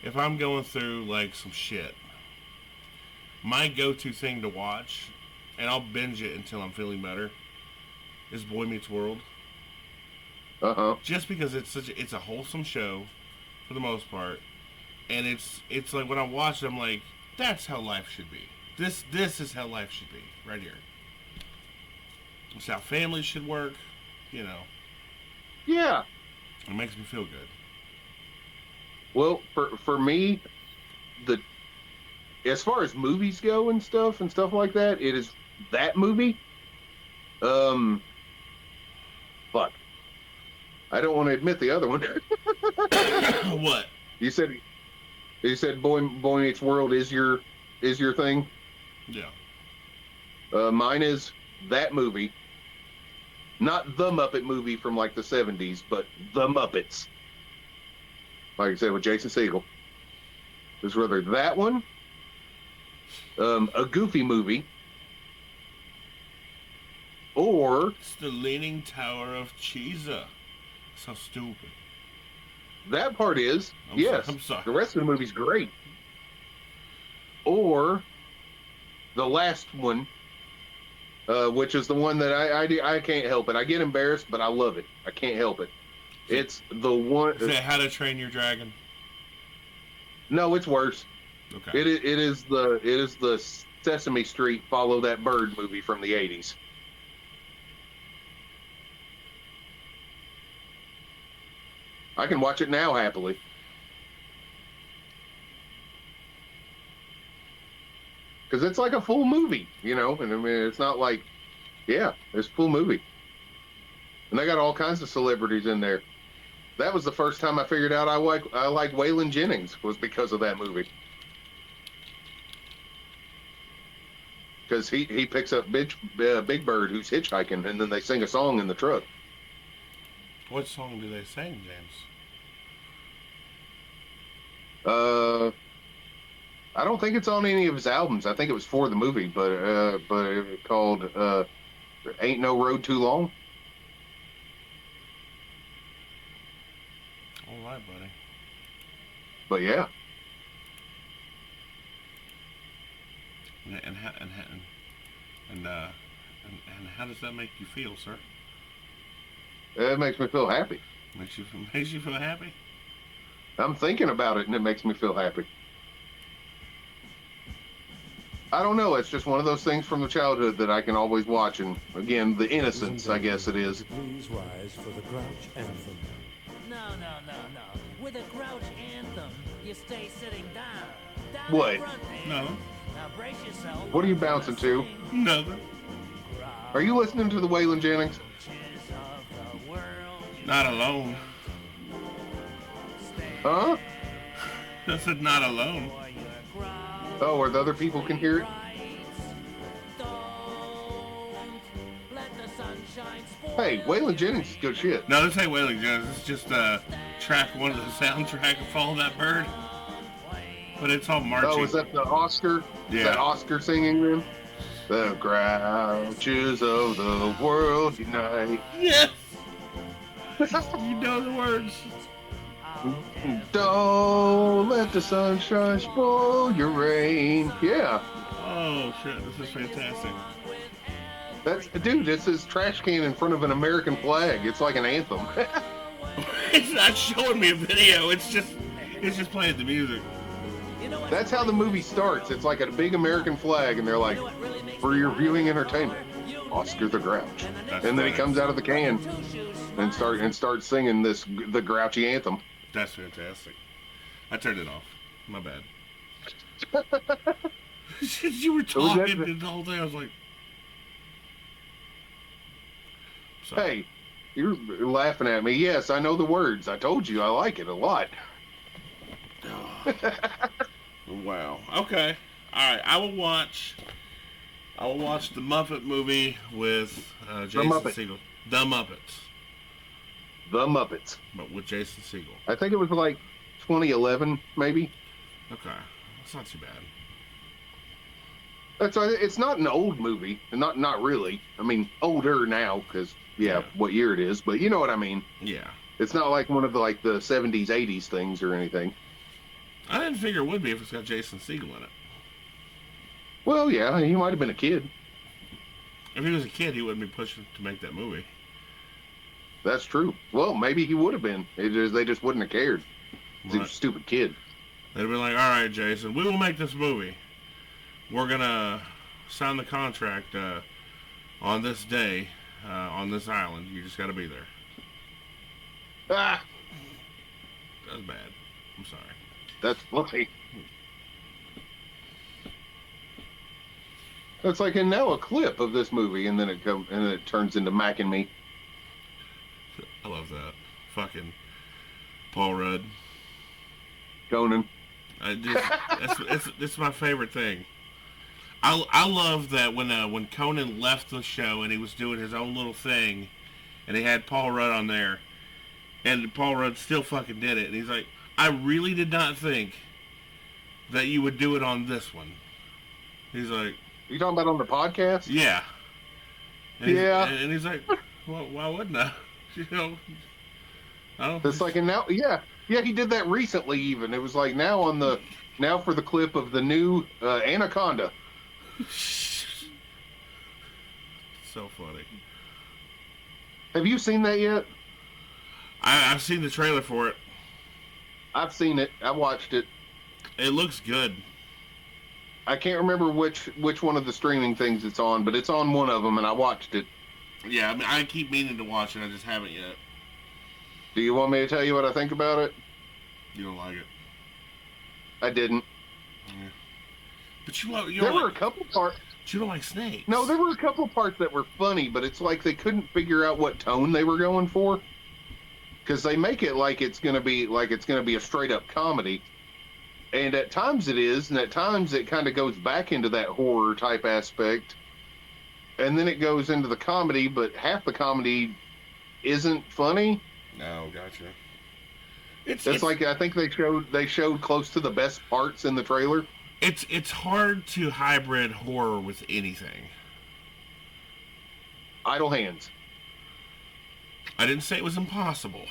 going through like some shit, my go-to thing to watch, and I'll binge it until I'm feeling better, is Boy Meets World. Just because it's a wholesome show for the most part, and it's like when I watch it, I'm like, that's how life should be. This is how life should be right here. It's how families should work, Yeah. It makes me feel good. Well, for me, as far as movies go and stuff like that, it is that movie. Fuck. I don't want to admit the other one. What? You said Boy Meets World is your thing? Yeah. Mine is that movie. Not the Muppet movie from like the 70s, but the Muppets. Like I said, with Jason Segel. It's rather that one, a Goofy movie, or it's the Leaning Tower of Cheesa. So stupid. That part is, yes. I'm sorry. The rest of the movie's great. Or the last one, which is the one that I can't help it. I get embarrassed, but I love it. I can't help it. It's the one. Is that How to Train Your Dragon? No, it's worse. Okay. It is the Sesame Street Follow That Bird movie from the 80s. I can watch it now happily. Because it's like a full movie, and I mean, it's not like, yeah, it's a full movie. And they got all kinds of celebrities in there. That was the first time I figured out I like Waylon Jennings, was because of that movie. Because he picks up Big Bird, who's hitchhiking, and then they sing a song in the truck. What song do they sing, James? I don't think it's on any of his albums. I think it was for the movie, but it called "Ain't No Road Too Long." All right, buddy. But yeah. And how does that make you feel, sir? It makes me feel happy. Makes you feel happy? I'm thinking about it, and it makes me feel happy. I don't know. It's just one of those things from the childhood that I can always watch. And again, the innocence, I guess it is. Please rise for the Grouch Anthem. No. With a Grouch Anthem, you stay sitting down. What? No. Now brace yourself. What are you bouncing to? Nothing. Are you listening to the Waylon Jennings? Not alone. Huh? I said not alone. Oh, where the other people can hear it? Hey, Waylon Jennings is good shit. No, this ain't Waylon Jennings. It's just track one of the soundtrack of Follow That Bird. But it's all marching. Oh, is that the Oscar? Yeah. Is that Oscar singing then? The grouches of the world unite. Yes. You know the words. Don't let the sunshine spoil your rain. Yeah. Oh shit, this is fantastic. Dude, this is trash can in front of an American flag. It's like an anthem. It's not showing me a video. It's just playing the music. That's how the movie starts. It's like a big American flag, and they're like, for your viewing entertainment, Oscar the Grouch. That's and then he funny. comes out of the can and starts singing the grouchy anthem. That's fantastic. I turned it off. My bad. You were talking the whole thing. I was like, sorry. Hey, you're laughing at me. Yes, I know the words. I told you I like it a lot. Wow. Okay. All right. I will watch the Muppet movie with Jason Segel. The Muppets. The Muppets. But with Jason Segel. I think it was like 2011, maybe. Okay. That's not too bad. It's not an old movie. Not really. I mean, older now because what year it is. But you know what I mean. Yeah. It's not like one of the 70s, 80s things or anything. I didn't figure it would be if it's got Jason Segel in it. Well, yeah, he might have been a kid. If he was a kid, he wouldn't be pushing to make that movie. That's true. Well, maybe he would have been. They just wouldn't have cared. He was a stupid kid. They'd be like, all right, Jason, we will make this movie. We're going to sign the contract on this day on this island. You just got to be there. Ah! That was bad. I'm sorry. That's funny. It's like, and now a clip of this movie, and then it turns into Mac and Me. I love that. Fucking Paul Rudd. Conan. It's my favorite thing. I love that when Conan left the show and he was doing his own little thing, and he had Paul Rudd on there, and Paul Rudd still fucking did it, and he's like, I really did not think that you would do it on this one. He's like, you talking about on the podcast? yeah. And yeah. He's like, well, why wouldn't I? You know, I don't. It's like, and now, yeah, he did that recently. Even it was like now for the clip of the new Anaconda. So funny. Have you seen that yet? I've seen the trailer for it. I've seen it. I watched it. It looks good. I can't remember which one of the streaming things it's on, but it's on one of them, and I watched it. Yeah, I mean, I keep meaning to watch it. I just haven't yet. Do you want me to tell you what I think about it? You don't like it. I didn't. Yeah. But you were a couple parts. But you don't like snakes. No, there were a couple parts that were funny, but it's like they couldn't figure out what tone they were going for. Because they make it like it's gonna be a straight up comedy, and at times it is, and at times it kind of goes back into that horror type aspect, and then it goes into the comedy, but half the comedy isn't funny. No, gotcha. It's like I think they showed close to the best parts in the trailer. It's hard to hybrid horror with anything. Idle Hands. I didn't say it was impossible.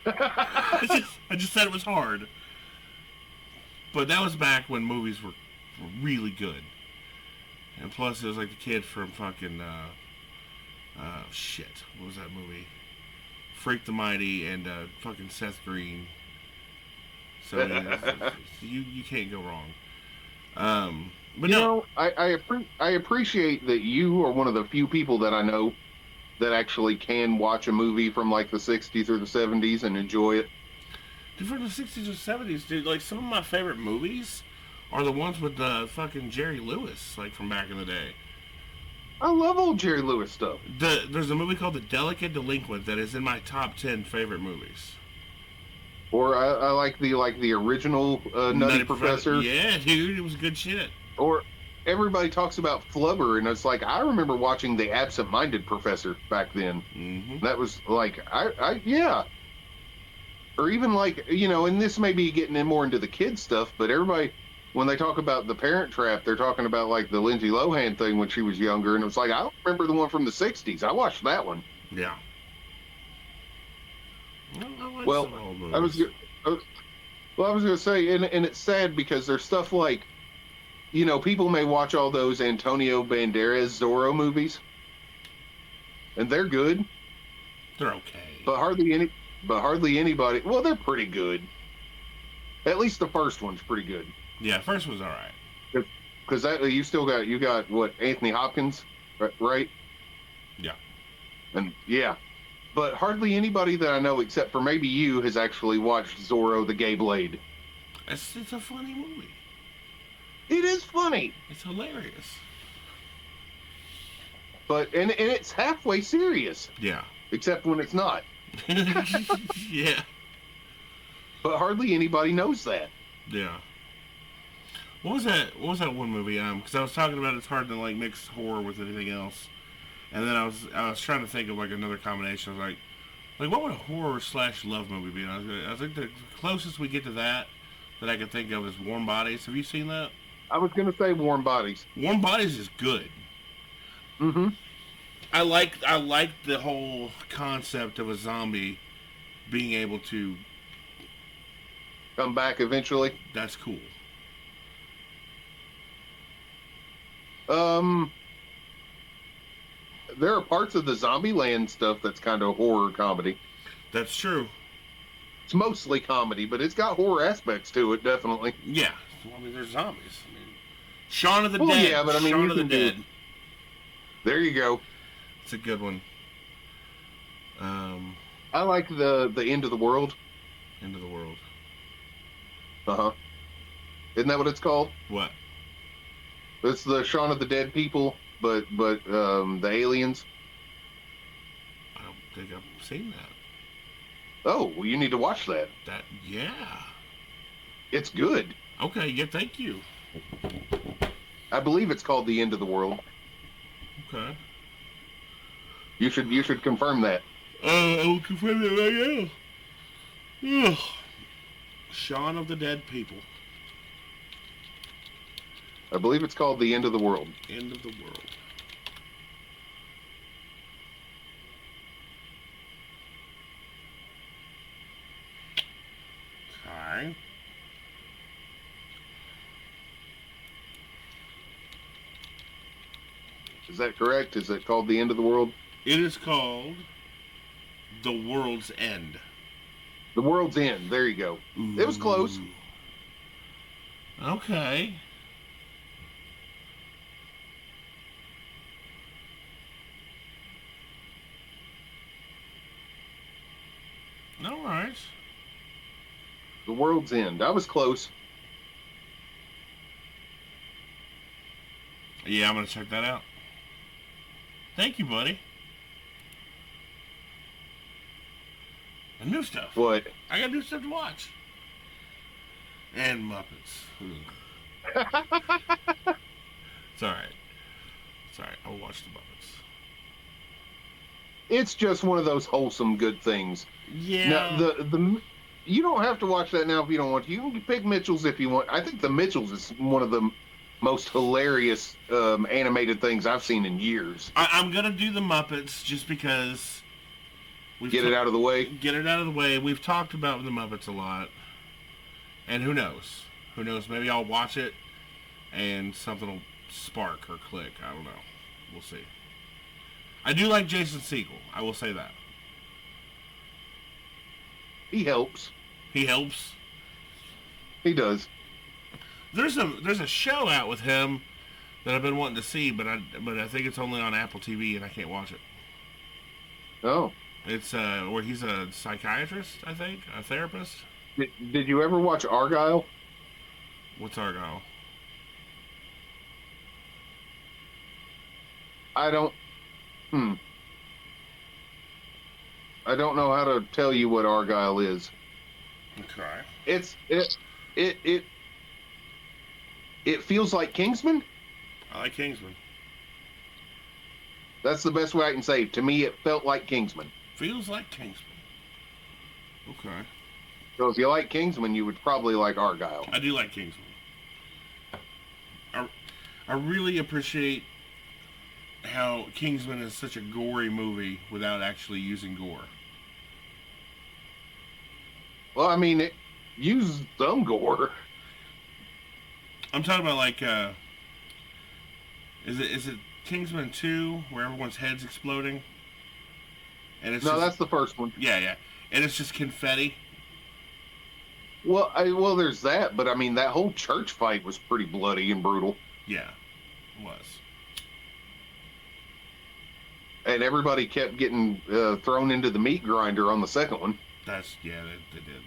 I just said it was hard. But that was back when movies were really good. And plus, it was like the kid from fucking, shit. What was that movie? Freak the Mighty and fucking Seth Green. So you can't go wrong. But no, I appreciate that you are one of the few people that I know that actually can watch a movie from like the 60s or the 70s and enjoy it. Dude, from the 60s or 70s, dude, like some of my favorite movies are the ones with fucking Jerry Lewis, like from back in the day. I love old Jerry Lewis stuff. There's a movie called The Delicate Delinquent that is in my top 10 favorite movies. Or I like the original Nutty Professor. Yeah, dude, it was good shit. Or everybody talks about Flubber, and it's like I remember watching The Absent-Minded Professor back then. Mm-hmm. That was like yeah. Or even like, you know, and this may be getting in more into the kids stuff, but everybody when they talk about the Parent Trap, they're talking about like the Lindsay Lohan thing when she was younger, and it was like I don't remember the one from the '60s. I watched that one. Yeah. Well, I was going to say, and it's sad because there's stuff like, you know, people may watch all those Antonio Banderas Zorro movies, and they're good. They're okay. But hardly anybody. Well, they're pretty good. At least the first one's pretty good. Yeah, first one's all right. Because you got what, Anthony Hopkins, right? Yeah. And yeah. But hardly anybody that I know, except for maybe you, has actually watched Zorro the Gay Blade. It's a funny movie. It is funny. It's hilarious. But and it's halfway serious. Yeah. Except when it's not. Yeah. But hardly anybody knows that. Yeah. What was that one movie? Because I was talking about it's hard to like mix horror with anything else. And then I was trying to think of like another combination. I was like what would a horror / love movie be? And I think the closest we get to that I could think of is Warm Bodies. Have you seen that? I was gonna say Warm Bodies. Warm Bodies is good. Mm-hmm. I like the whole concept of a zombie being able to come back eventually. That's cool. There are parts of the Zombieland stuff that's kind of horror comedy. That's true. It's mostly comedy, but it's got horror aspects to it, definitely. Yeah. Well, I mean, there's zombies. I mean, Shaun of the Dead. Yeah, but I mean, Shaun of the Dead. There you go. It's a good one. I like the End of the World. End of the World. Uh-huh. Isn't that what it's called? What? It's the Shaun of the Dead people, but the aliens. I don't think I've seen that. Oh, well, you need to watch that. Yeah. It's good. Okay, yeah, thank you. I believe it's called The End of the World. Okay. You should confirm that. I will confirm that right now. Ugh. Shaun of the Dead people. I believe it's called The End of the World. End of the World. Okay. Is that correct? Is it called The End of the World? It is called The World's End. The World's End. There you go. Ooh. It was close. Okay. All right. The World's End. I was close. Yeah, I'm going to check that out. Thank you, buddy. And new stuff. What? I got new stuff to watch. And Muppets. It's all right. It's all right. I'll watch the Muppets. It's just one of those wholesome good things. Yeah. Now, the you don't have to watch that now if you don't want to. You can pick Mitchell's if you want. I think the Mitchell's is one of the most hilarious animated things I've seen in years. I'm going to do the Muppets just because... Get it out of the way? Get it out of the way. We've talked about the Muppets a lot. And who knows? Who knows? Maybe I'll watch it and something will spark or click. I don't know. We'll see. I do like Jason Segel. I will say that. He helps. He helps? He does. There's a show out with him that I've been wanting to see, but I think it's only on Apple TV and I can't watch it. Oh. It's where he's a psychiatrist, I think, a therapist. Did you ever watch Argyle? What's Argyle? I don't know how to tell you what Argyle is. Okay. It feels like Kingsman. I like Kingsman. That's the best way I can say it. To me, it felt like Kingsman. Feels like Kingsman. Okay. So if you like Kingsman, you would probably like Argyle. I do like Kingsman. I really appreciate how Kingsman is such a gory movie without actually using gore. Well, I mean, it used some gore. I'm talking about like, is it Kingsman 2 where everyone's head's exploding? And it's No, just, that's the first one. yeah, and it's just confetti. Well, there's that, but I mean, that whole church fight was pretty bloody and brutal. Yeah, it was. And everybody kept getting thrown into the meat grinder on the second one. They did.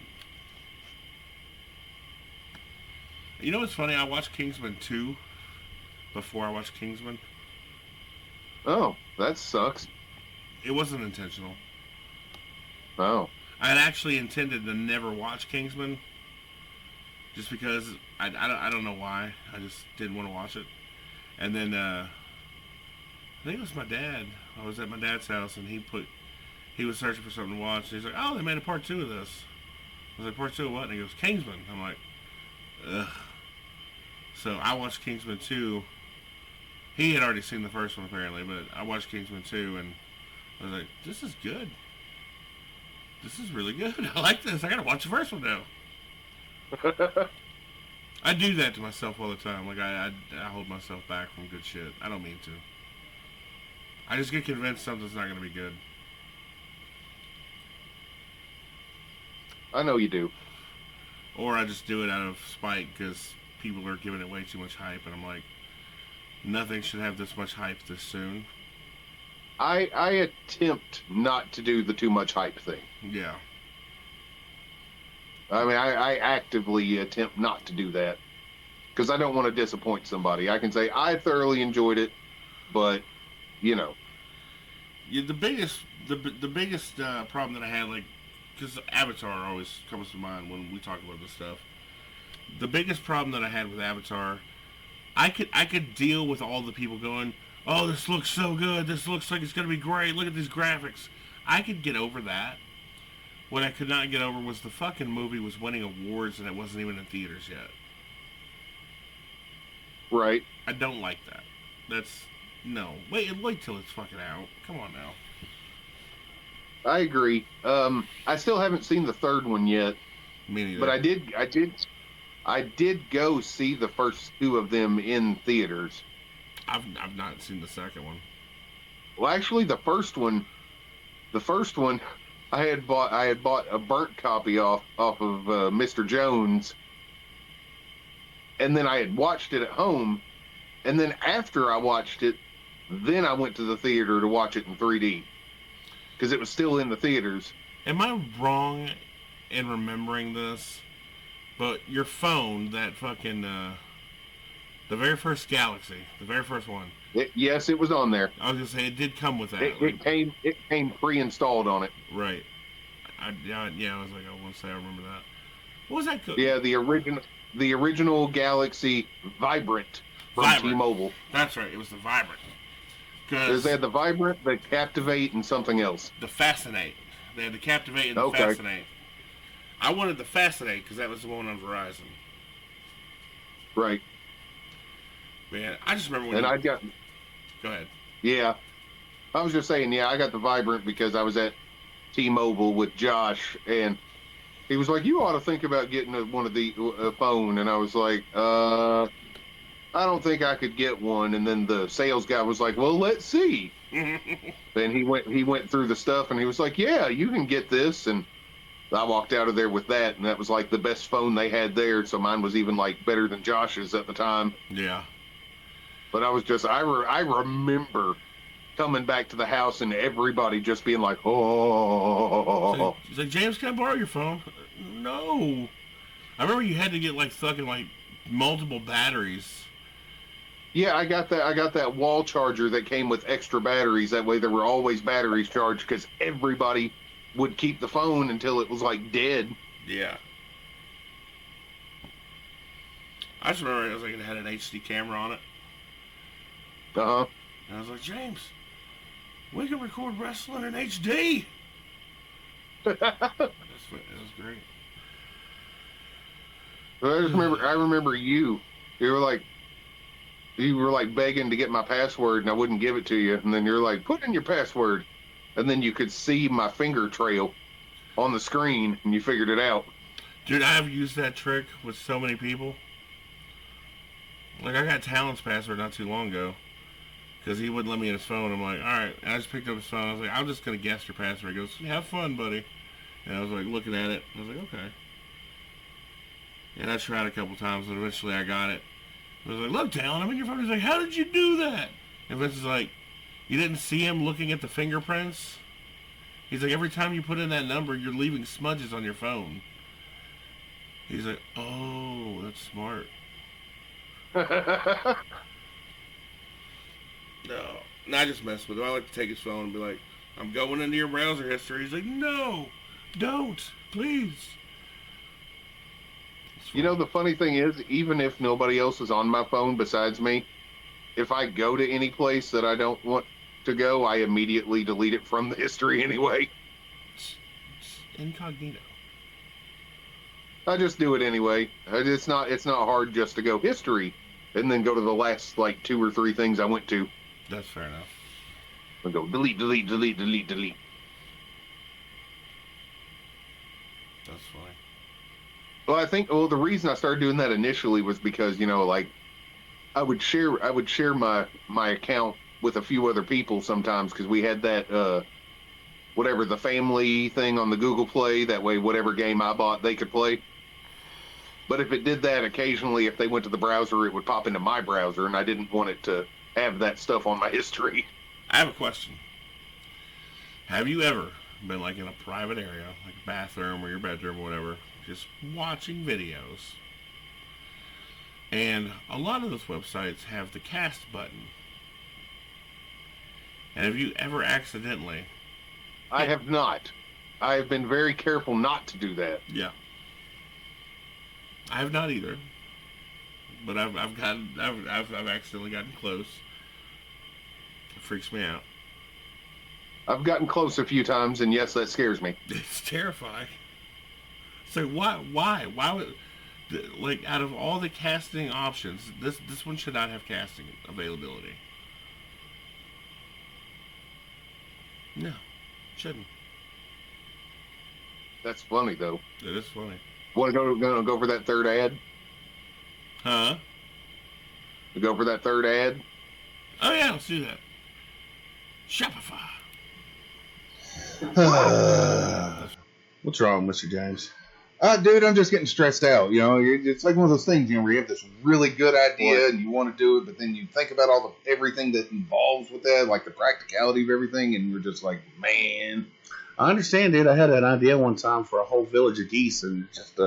You know what's funny? I watched Kingsman 2 before I watched Kingsman. Oh, that sucks. It wasn't intentional. Oh. I had actually intended to never watch Kingsman, just because I don't know why. I just didn't want to watch it. And then I think it was my dad. I was at my dad's house, and he was searching for something to watch. And he's like, "Oh, they made a part 2 of this." I was like, "Part 2 of what?" And he goes, "Kingsman." I'm like, ugh. So I watched Kingsman 2. He had already seen the first one apparently, but I watched Kingsman 2, and I was like, "This is good. This is really good. I like this. I gotta watch the first one now." I do that to myself all the time. Like I hold myself back from good shit. I don't mean to. I just get convinced something's not gonna be good. I know you do. Or I just do it out of spite because people are giving it way too much hype, and I'm like, nothing should have this much hype this soon. I attempt not to do the too much hype thing. Yeah. I mean, I actively attempt not to do that because I don't want to disappoint somebody. I can say I thoroughly enjoyed it, but you know. Yeah, the biggest problem that I had, like, because Avatar always comes to mind when we talk about this stuff. The biggest problem that I had with Avatar, I could deal with all the people going, "Oh, this looks so good. This looks like it's gonna be great. Look at these graphics." I could get over that. What I could not get over was the fucking movie was winning awards and it wasn't even in theaters yet. Right. I don't like that. No. Wait till it's fucking out. Come on now. I agree. I still haven't seen the third one yet. Me neither. But I did go see the first 2 of them in theaters. I've not seen the second one. Well, actually, the first one, I had bought a burnt copy off of Mr. Jones, and then I had watched it at home, and then after I watched it, then I went to the theater to watch it in 3D because it was still in the theaters. Am I wrong in remembering this? But your phone, that fucking the very first Galaxy, the very first one. Yes, it was on there. I was gonna say it did come with that. It came pre-installed on it. Right. I was like, I want to say I remember that. What was that? Yeah, the original Galaxy Vibrant from T-Mobile. That's right. It was the Vibrant. Because they had the Vibrant, the Captivate, and something else. The Fascinate. They had the Captivate and the Fascinate. I wanted the Fascinate because that was the one on Verizon. Right. Man, I just remember when. And I got. Go ahead. Yeah, I was just saying. Yeah, I got the Vibrant because I was at T-Mobile with Josh, and he was like, "You ought to think about getting one of the phone." And I was like, "I don't think I could get one." And then the sales guy was like, "Well, let's see." Then he went through the stuff, and he was like, "Yeah, you can get this." And I walked out of there with that, and that was like the best phone they had there. So mine was even like better than Josh's at the time. Yeah. But I was just, I remember coming back to the house and everybody just being like, "Oh." He's like, "James, can I borrow your phone?" No. I remember you had to get like fucking like multiple batteries. Yeah, I got that wall charger that came with extra batteries. That way there were always batteries charged because everybody would keep the phone until it was like dead. Yeah. I just remember it was like it had an HD camera on it. Uh-huh. And I was like, "James, we can record wrestling in HD." That was great. I remember you were like, you were like begging to get my password, and I wouldn't give it to you. And then you're like, put in your password, and then you could see my finger trail on the screen, and you figured it out. Dude, I've used that trick with so many people. Like, I got Talon's password not too long ago because he wouldn't let me in his phone. I'm like, all right. And I just picked up his phone. I was like, I'm just going to guess your password. He goes, have fun, buddy. And I was like looking at it. I was like, okay. And I tried a couple times, and eventually I got it. I was like, look, Talon, I'm in your phone. He's like, how did you do that? And Vince is like, you didn't see him looking at the fingerprints? He's like, every time you put in that number, you're leaving smudges on your phone. He's like, oh, that's smart. No, I just mess with him. I like to take his phone and be like, I'm going into your browser history. He's like, no, don't, please. You know, the funny thing is, even if nobody else is on my phone besides me, if I go to any place that I don't want to go, I immediately delete it from the history anyway. It's incognito. I just do it anyway. It's not hard just to go history and then go to the last like 2 or 3 things I went to. That's fair enough. And go delete, delete, delete, delete, delete. That's funny. Well, I think the reason I started doing that initially was because, you know, like I would share my account with a few other people sometimes because we had that whatever the family thing on the Google Play. That way, whatever game I bought, they could play. But if it did that occasionally, if they went to the browser, it would pop into my browser, and I didn't want it to have that stuff on my history. I have a question. Have you ever been like in a private area, like a bathroom or your bedroom or whatever, just watching videos? And a lot of those websites have the cast button. And have you ever accidentally... I have not. I have been very careful not to do that. Yeah. I have not either. But I've accidentally gotten close. It freaks me out. I've gotten close a few times, and yes, that scares me. It's terrifying. So why would, like, out of all the casting options, this one should not have casting availability. No, shouldn't. That's funny though. It is funny. Want to go for that third ad? Huh? Go for that third ad? Oh yeah, let's do that. Shopify. What's wrong, Mr. James? Dude, I'm just getting stressed out. You know, it's like one of those things, you know, where you have this really good idea and you want to do it, but then you think about everything that involves with that, like the practicality of everything, and you're just like, man. I understand, dude. I had an idea one time for a whole village of geese, and just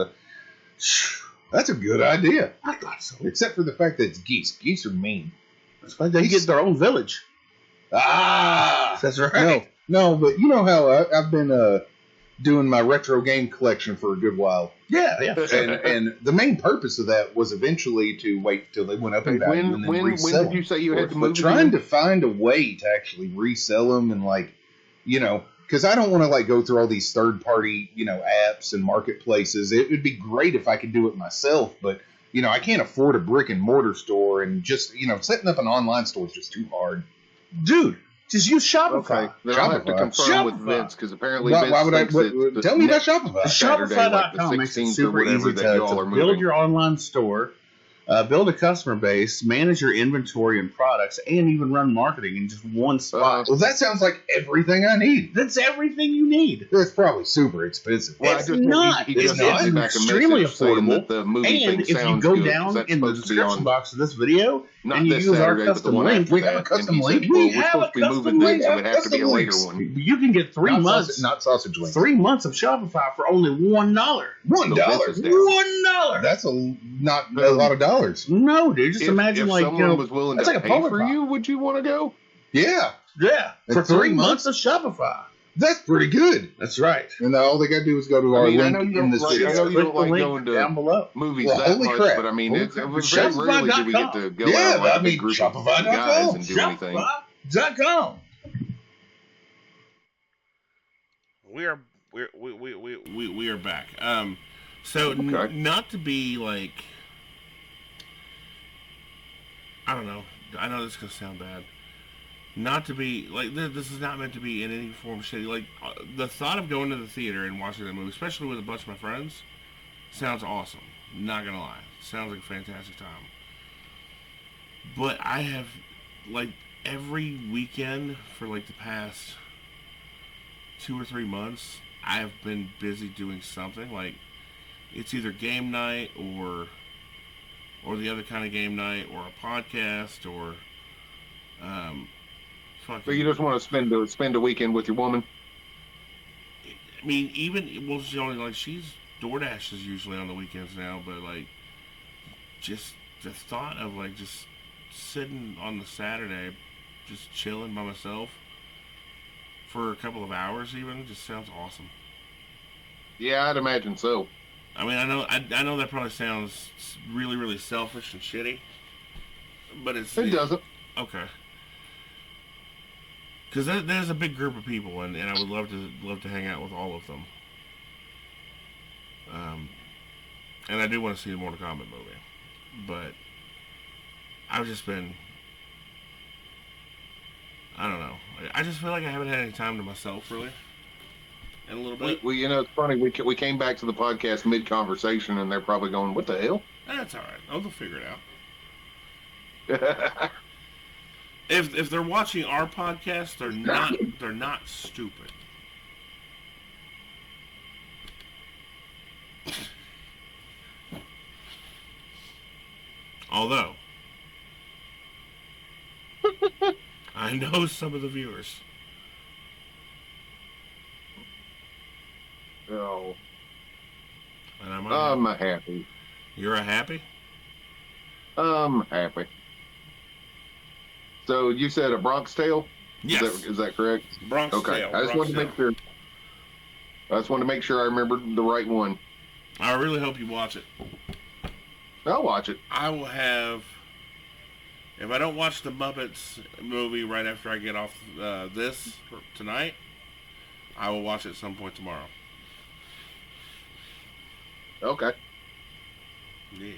that's a good idea. I thought so. Except for the fact that it's geese. Geese are mean. That's why they get their own village. That's right. No, but you know how I've been doing my retro game collection for a good while. Yeah. and the main purpose of that was eventually to wait till they went up in value and then resell them. When did you say you had to move? But trying to find a way to actually resell them and, like, you know, because I don't want to, like, go through all these third-party, you know, apps and marketplaces. It would be great if I could do it myself, but, you know, I can't afford a brick-and-mortar store, and just, you know, setting up an online store is just too hard. Dude, just use Shopify. Okay, then I'll have to confirm with Vince, because apparently Vince why would thinks it's tell me about Shopify. Shopify.com makes it super easy to build your online store, build a customer base, manage your inventory and products, and even run marketing in just one spot. Well, that sounds like everything I need. That's everything you need. It's probably super expensive. Well, it's not. It's extremely affordable. And if you go down in the description box of this video and you use our custom link, we have a custom link. We have a custom link. So it has to be a later one. You can get 3 months, not sausage link. 3 months of Shopify for only $1. $1. That's not a lot of dollars. No, dude. Just imagine, if like, someone was willing to like pay for you, would you want to go? Yeah. For 3 months of Shopify. That's pretty good. That's right. And all they got to do is go to our link in this video. I know you don't like going to down below. Movies that much, crap. but I mean, it's very rarely do we get to go out like a big group of guys and do anything. Shopify.com. We are back. So not to be like, I don't know. I know this is gonna sound bad. Not to be like this is not meant to be in any form shitty. Like the thought of going to the theater and watching that movie, especially with a bunch of my friends, sounds awesome. Not gonna lie, sounds like a fantastic time. But I have like every weekend for like the past 2 or 3 months, I have been busy doing something. Like it's either game night or the other kind of game night, or a podcast, or So you just want to spend a weekend with your woman? I mean, even well, she's only like she's DoorDash is usually on the weekends now, but like just the thought of like just sitting on the Saturday, just chilling by myself for a couple of hours, even just sounds awesome. Yeah, I'd imagine so. I mean, I know that probably sounds really, really selfish and shitty, but it doesn't. Okay. Because there's a big group of people, and I would love to hang out with all of them. And I do want to see the Mortal Kombat movie, but I've just been, I don't know. I just feel like I haven't had any time to myself really, in a little bit. Well, it's funny. We came back to the podcast mid conversation, and they're probably going, "What the hell?" That's all right. I'll figure it out. If they're watching our podcast, they're not stupid. Although I know some of the viewers. Oh. And I'm happy. You're a happy? I'm happy. So you said a Bronx Tale? Yes. Is that correct? Bronx okay. Tale. I just wanted to make sure. I just wanted to make sure I remembered the right one. I really hope you watch it. I'll watch it. I will have. If I don't watch the Muppets movie right after I get off this tonight, I will watch it at some point tomorrow. Okay. Yeah.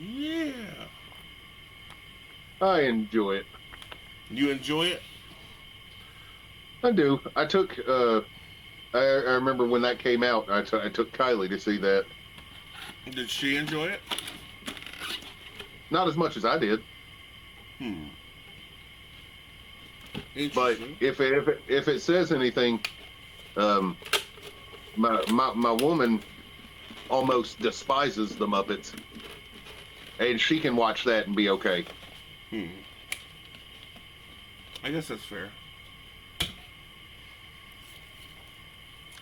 Yeah. I enjoy it. You enjoy it? I do. I took. I remember when that came out. I took Kylie to see that. Did she enjoy it? Not as much as I did. But if it says anything, my woman almost despises the Muppets, and she can watch that and be okay. I guess that's fair.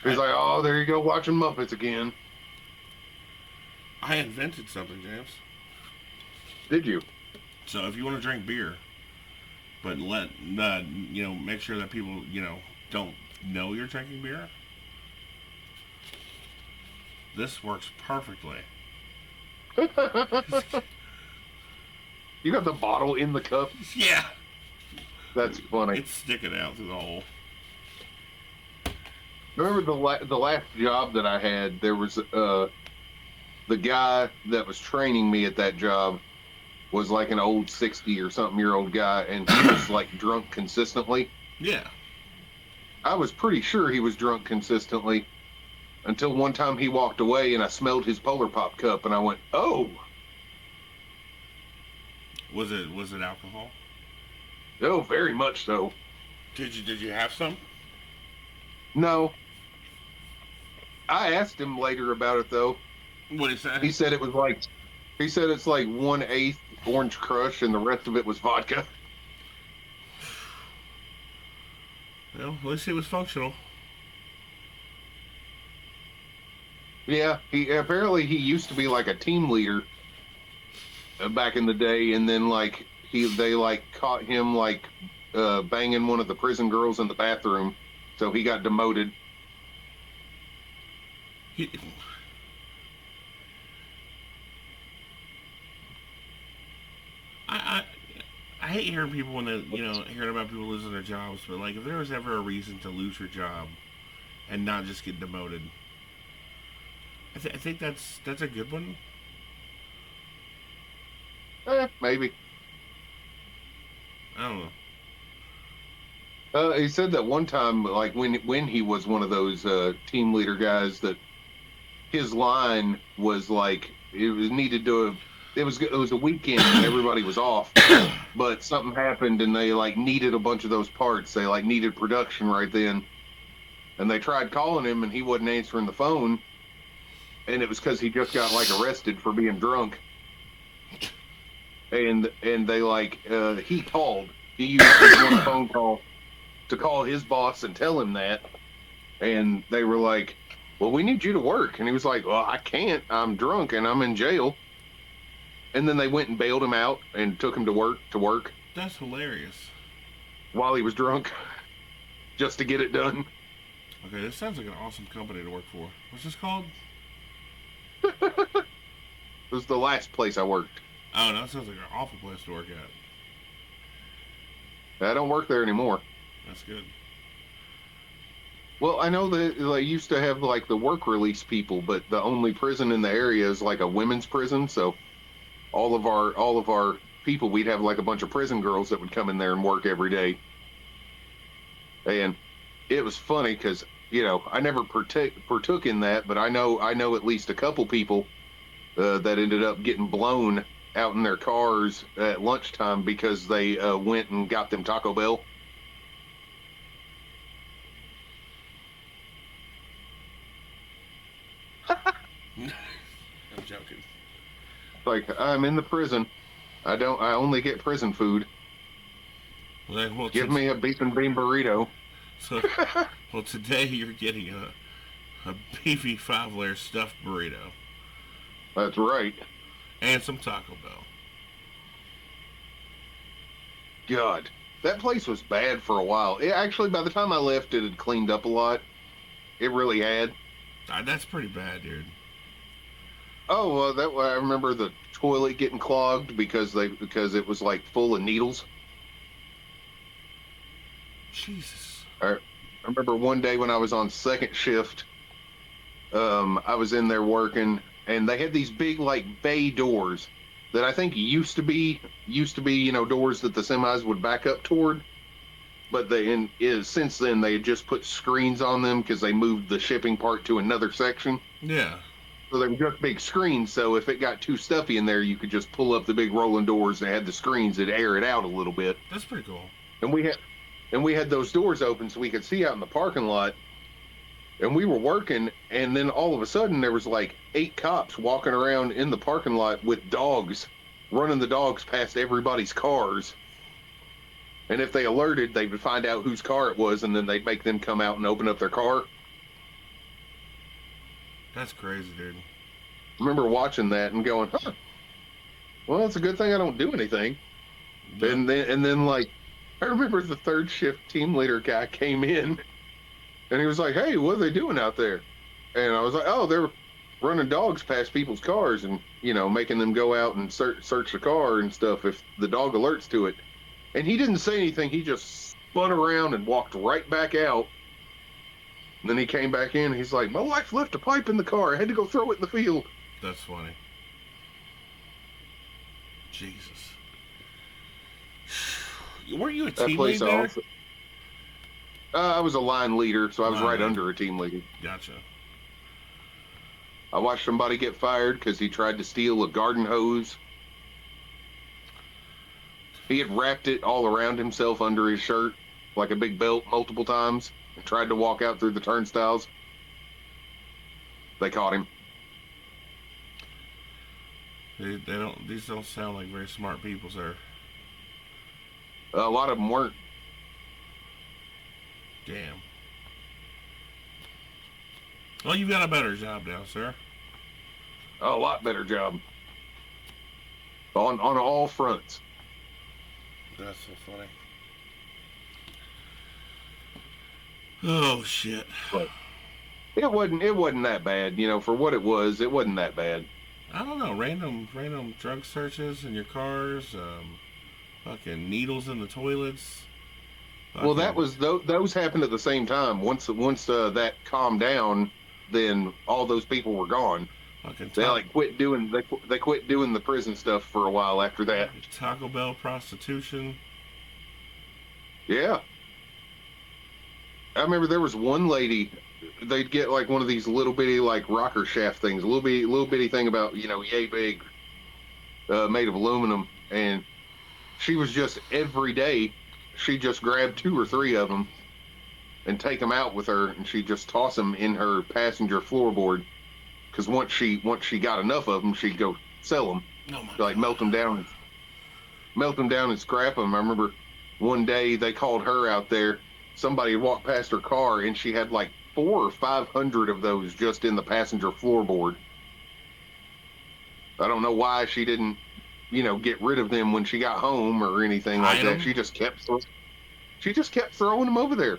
He's like, oh, there you go, watching Muppets again. I invented something, James. Did you? So if you want to drink beer, but make sure that people, don't know you're drinking beer, this works perfectly. You got the bottle in the cup? Yeah. That's funny. It's sticking out through the hole. Remember the last job that I had, there was the guy that was training me at that job was like an old 60 or something year old guy, and he was like drunk consistently. Yeah. I was pretty sure he was drunk consistently until one time he walked away and I smelled his Polar Pop cup and I went, oh. Was it alcohol? Oh, very much so. Did you have some? No. I asked him later about it though. What did he say? He said it's like 1/8 Orange Crush and the rest of it was vodka. Well, at least it was functional. Yeah, he used to be like a team leader back in the day, and then like they caught him banging one of the prison girls in the bathroom, so he got demoted. I hate hearing people when they, hearing about people losing their jobs, but like if there was ever a reason to lose your job and not just get demoted, I think that's a good one. Maybe. I don't know. He said that one time, like when he was one of those team leader guys, that his line was like it was a weekend and everybody was off, but something happened and they like needed a bunch of those parts. They like needed production right then, and they tried calling him and he wasn't answering the phone, and it was because he just got like arrested for being drunk. And they like he called. He used his one phone call to call his boss and tell him that, and they were like, well, we need you to work. And he was like, well, I can't, I'm drunk and I'm in jail. And then they went and bailed him out and took him to work That's hilarious. while he was drunk, just to get it done. Okay, this sounds like an awesome company to work for. What's this called? It was the last place I worked. Oh, no, that sounds like an awful place to work at. I don't work there anymore. That's good. Well, I know that they used to have like the work release people, but the only prison in the area is like a women's prison. So all of our people, we'd have like a bunch of prison girls that would come in there and work every day. And it was funny because, you know, I never partook in that, but I know at least a couple people that ended up getting blown out in their cars at lunchtime because they went and got them Taco Bell. I'm joking. Like, I'm in the prison. I only get prison food. Like, well, Give me a beef and bean burrito. So, well, today you're getting a beefy 5-layer stuffed burrito. That's right. And some Taco Bell. God, that place was bad for a while. Actually, by the time I left, it had cleaned up a lot. It really had. That's pretty bad, dude. Oh, I remember the toilet getting clogged because it was like full of needles. Jesus. I remember one day when I was on second shift, I was in there working, and they had these big like bay doors that I think used to be doors that the semis would back up toward, but since then they had just put screens on them because they moved the shipping part to another section. Yeah. So they were just big screens, so if it got too stuffy in there, you could just pull up the big rolling doors that had the screens that air it out a little bit. That's pretty cool. And we had those doors open so we could see out in the parking lot. And we were working, and then all of a sudden there was like 8 cops walking around in the parking lot with dogs, running the dogs past everybody's cars. And if they alerted, they would find out whose car it was, and then they'd make them come out and open up their car. That's crazy, dude. I remember watching that and going, huh, well, it's a good thing I don't do anything. Yeah. And then like, I remember the third shift team leader guy came in, and he was like, hey, what are they doing out there? And I was like, oh, they're running dogs past people's cars and, you know, making them go out and search the car and stuff if the dog alerts to it. And he didn't say anything. He just spun around and walked right back out. And then he came back in. And he's like, my wife left a pipe in the car. I had to go throw it in the field. That's funny. Jesus. Weren't you a team leader there? I was a line leader, so I was right under a team leader. Gotcha. I watched somebody get fired because he tried to steal a garden hose. He had wrapped it all around himself under his shirt like a big belt multiple times and tried to walk out through the turnstiles. They caught him. These don't sound like very smart people, sir. A lot of them weren't. Damn. Well, you've got a better job now, sir. A lot better job. On all fronts. That's so funny. Oh shit. But it wasn't that bad, you know, for what it wasn't that bad. I don't know, random drug searches in your cars, fucking needles in the toilets. Well, those happened at the same time. Once that calmed down, then all those people were gone. They like quit doing they quit doing the prison stuff for a while after that. Taco Bell prostitution. Yeah. I remember there was one lady, they'd get like one of these little bitty like rocker shaft things, a little bitty thing about, yay big, made of aluminum, and she was just every day, she just grabbed 2 or 3 of them and take them out with her, and she'd just toss them in her passenger floorboard, because once she got enough of them, she'd go sell them, like melt them down and scrap them. I remember one day they called her out there. Somebody had walked past her car, and she had like 400 or 500 of those just in the passenger floorboard. I don't know why she didn't, get rid of them when she got home or anything like that. She just kept throwing them over there.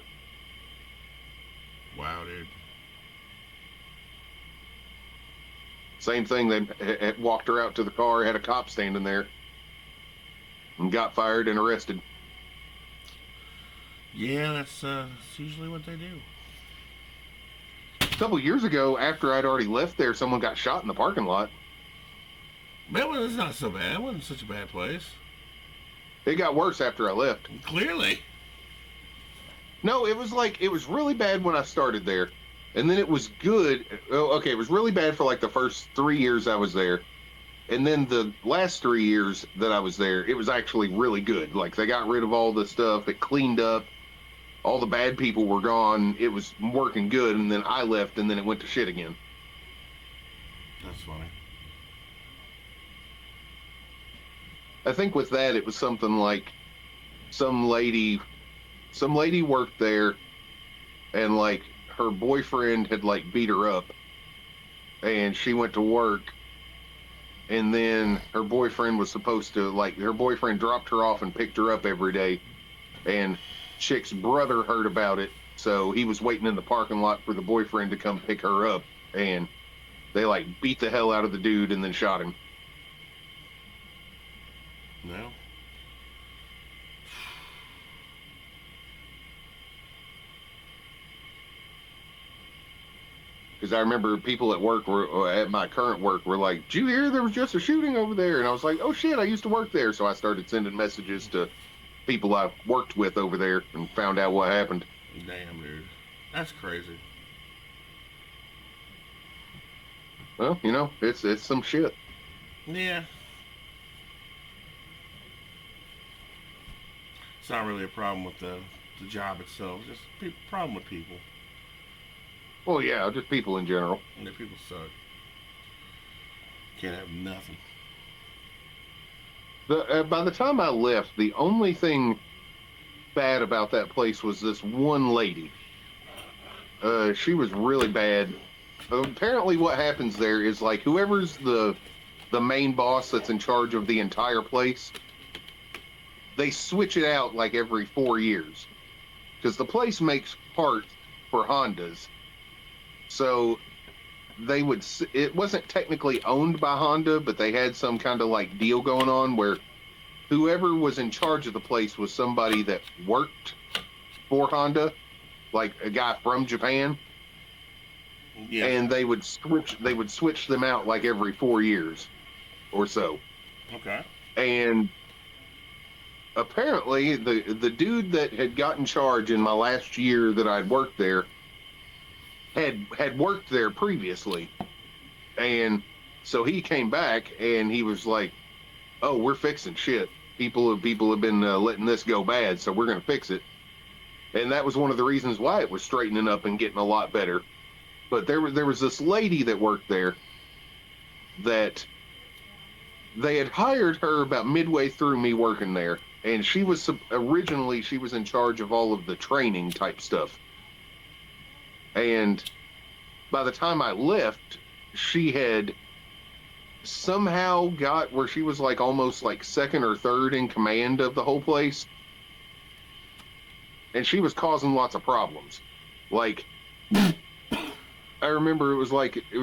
Wow, dude. Same thing. They had walked her out to the car, had a cop standing there, and got fired and arrested. Yeah, that's usually what they do. A couple years ago, after I'd already left there, someone got shot in the parking lot. But it's not so bad. It wasn't such a bad place. It got worse after I left. Clearly. No, it was really bad when I started there. And then it was good. Okay, it was really bad for like the first 3 years I was there. And then the last 3 years that I was there, it was actually really good. Like, they got rid of all the stuff. It cleaned up. All the bad people were gone. It was working good. And then I left, and then it went to shit again. That's funny. I think with that, it was something like some lady worked there, and like her boyfriend had like beat her up, and she went to work, and then her boyfriend was supposed to, like, her boyfriend dropped her off and picked her up every day, and chick's brother heard about it, so he was waiting in the parking lot for the boyfriend to come pick her up, and they like beat the hell out of the dude and then shot him. No. Because I remember people at work at my current work were like, "Did you hear there was just a shooting over there?" And I was like, "Oh shit, I used to work there." So I started sending messages to people I worked with over there and found out what happened. Damn, dude. That's crazy. Well, it's some shit. Yeah. It's not really a problem with the job itself. It's just a problem with people. Well, yeah, just people in general. Yeah, people suck. Can't have nothing. By the time I left, the only thing bad about that place was this one lady. She was really bad. Apparently what happens there is, like, whoever's the main boss that's in charge of the entire place, they switch it out like every 4 years, because the place makes parts for Hondas. So it wasn't technically owned by Honda, but they had some kind of like deal going on where whoever was in charge of the place was somebody that worked for Honda, like a guy from Japan. Yeah. And they would switch them out like every 4 years or so. Okay. And apparently the dude that had gotten charge in my last year that I'd worked there had worked there previously. And so he came back and he was like, "Oh, we're fixing shit. People have been letting this go bad, so we're going to fix it." And that was one of the reasons why it was straightening up and getting a lot better. But there was this lady that worked there that they had hired her about midway through me working there, and she was originally in charge of all of the training type stuff. And by the time I left, she had somehow got where she was like almost like second or third in command of the whole place. And she was causing lots of problems. Like, I remember it was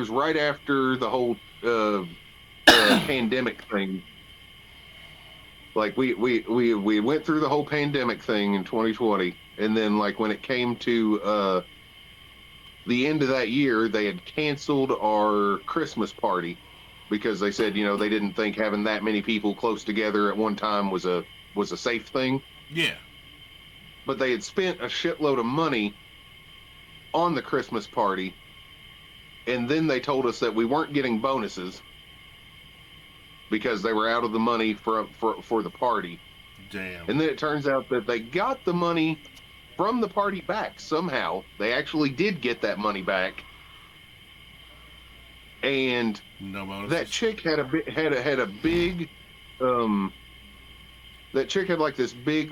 right after the whole pandemic thing. Like, we went through the whole pandemic thing in 2020, and then like when it came to the end of that year, they had canceled our Christmas party because they said, they didn't think having that many people close together at one time was a safe thing. Yeah. But they had spent a shitload of money on the Christmas party, and then they told us that we weren't getting bonuses because they were out of the money for the party. Damn. And then it turns out that they got the money from the party back somehow. They actually did get that money back. And no bonuses. That chick had a big that chick had like this big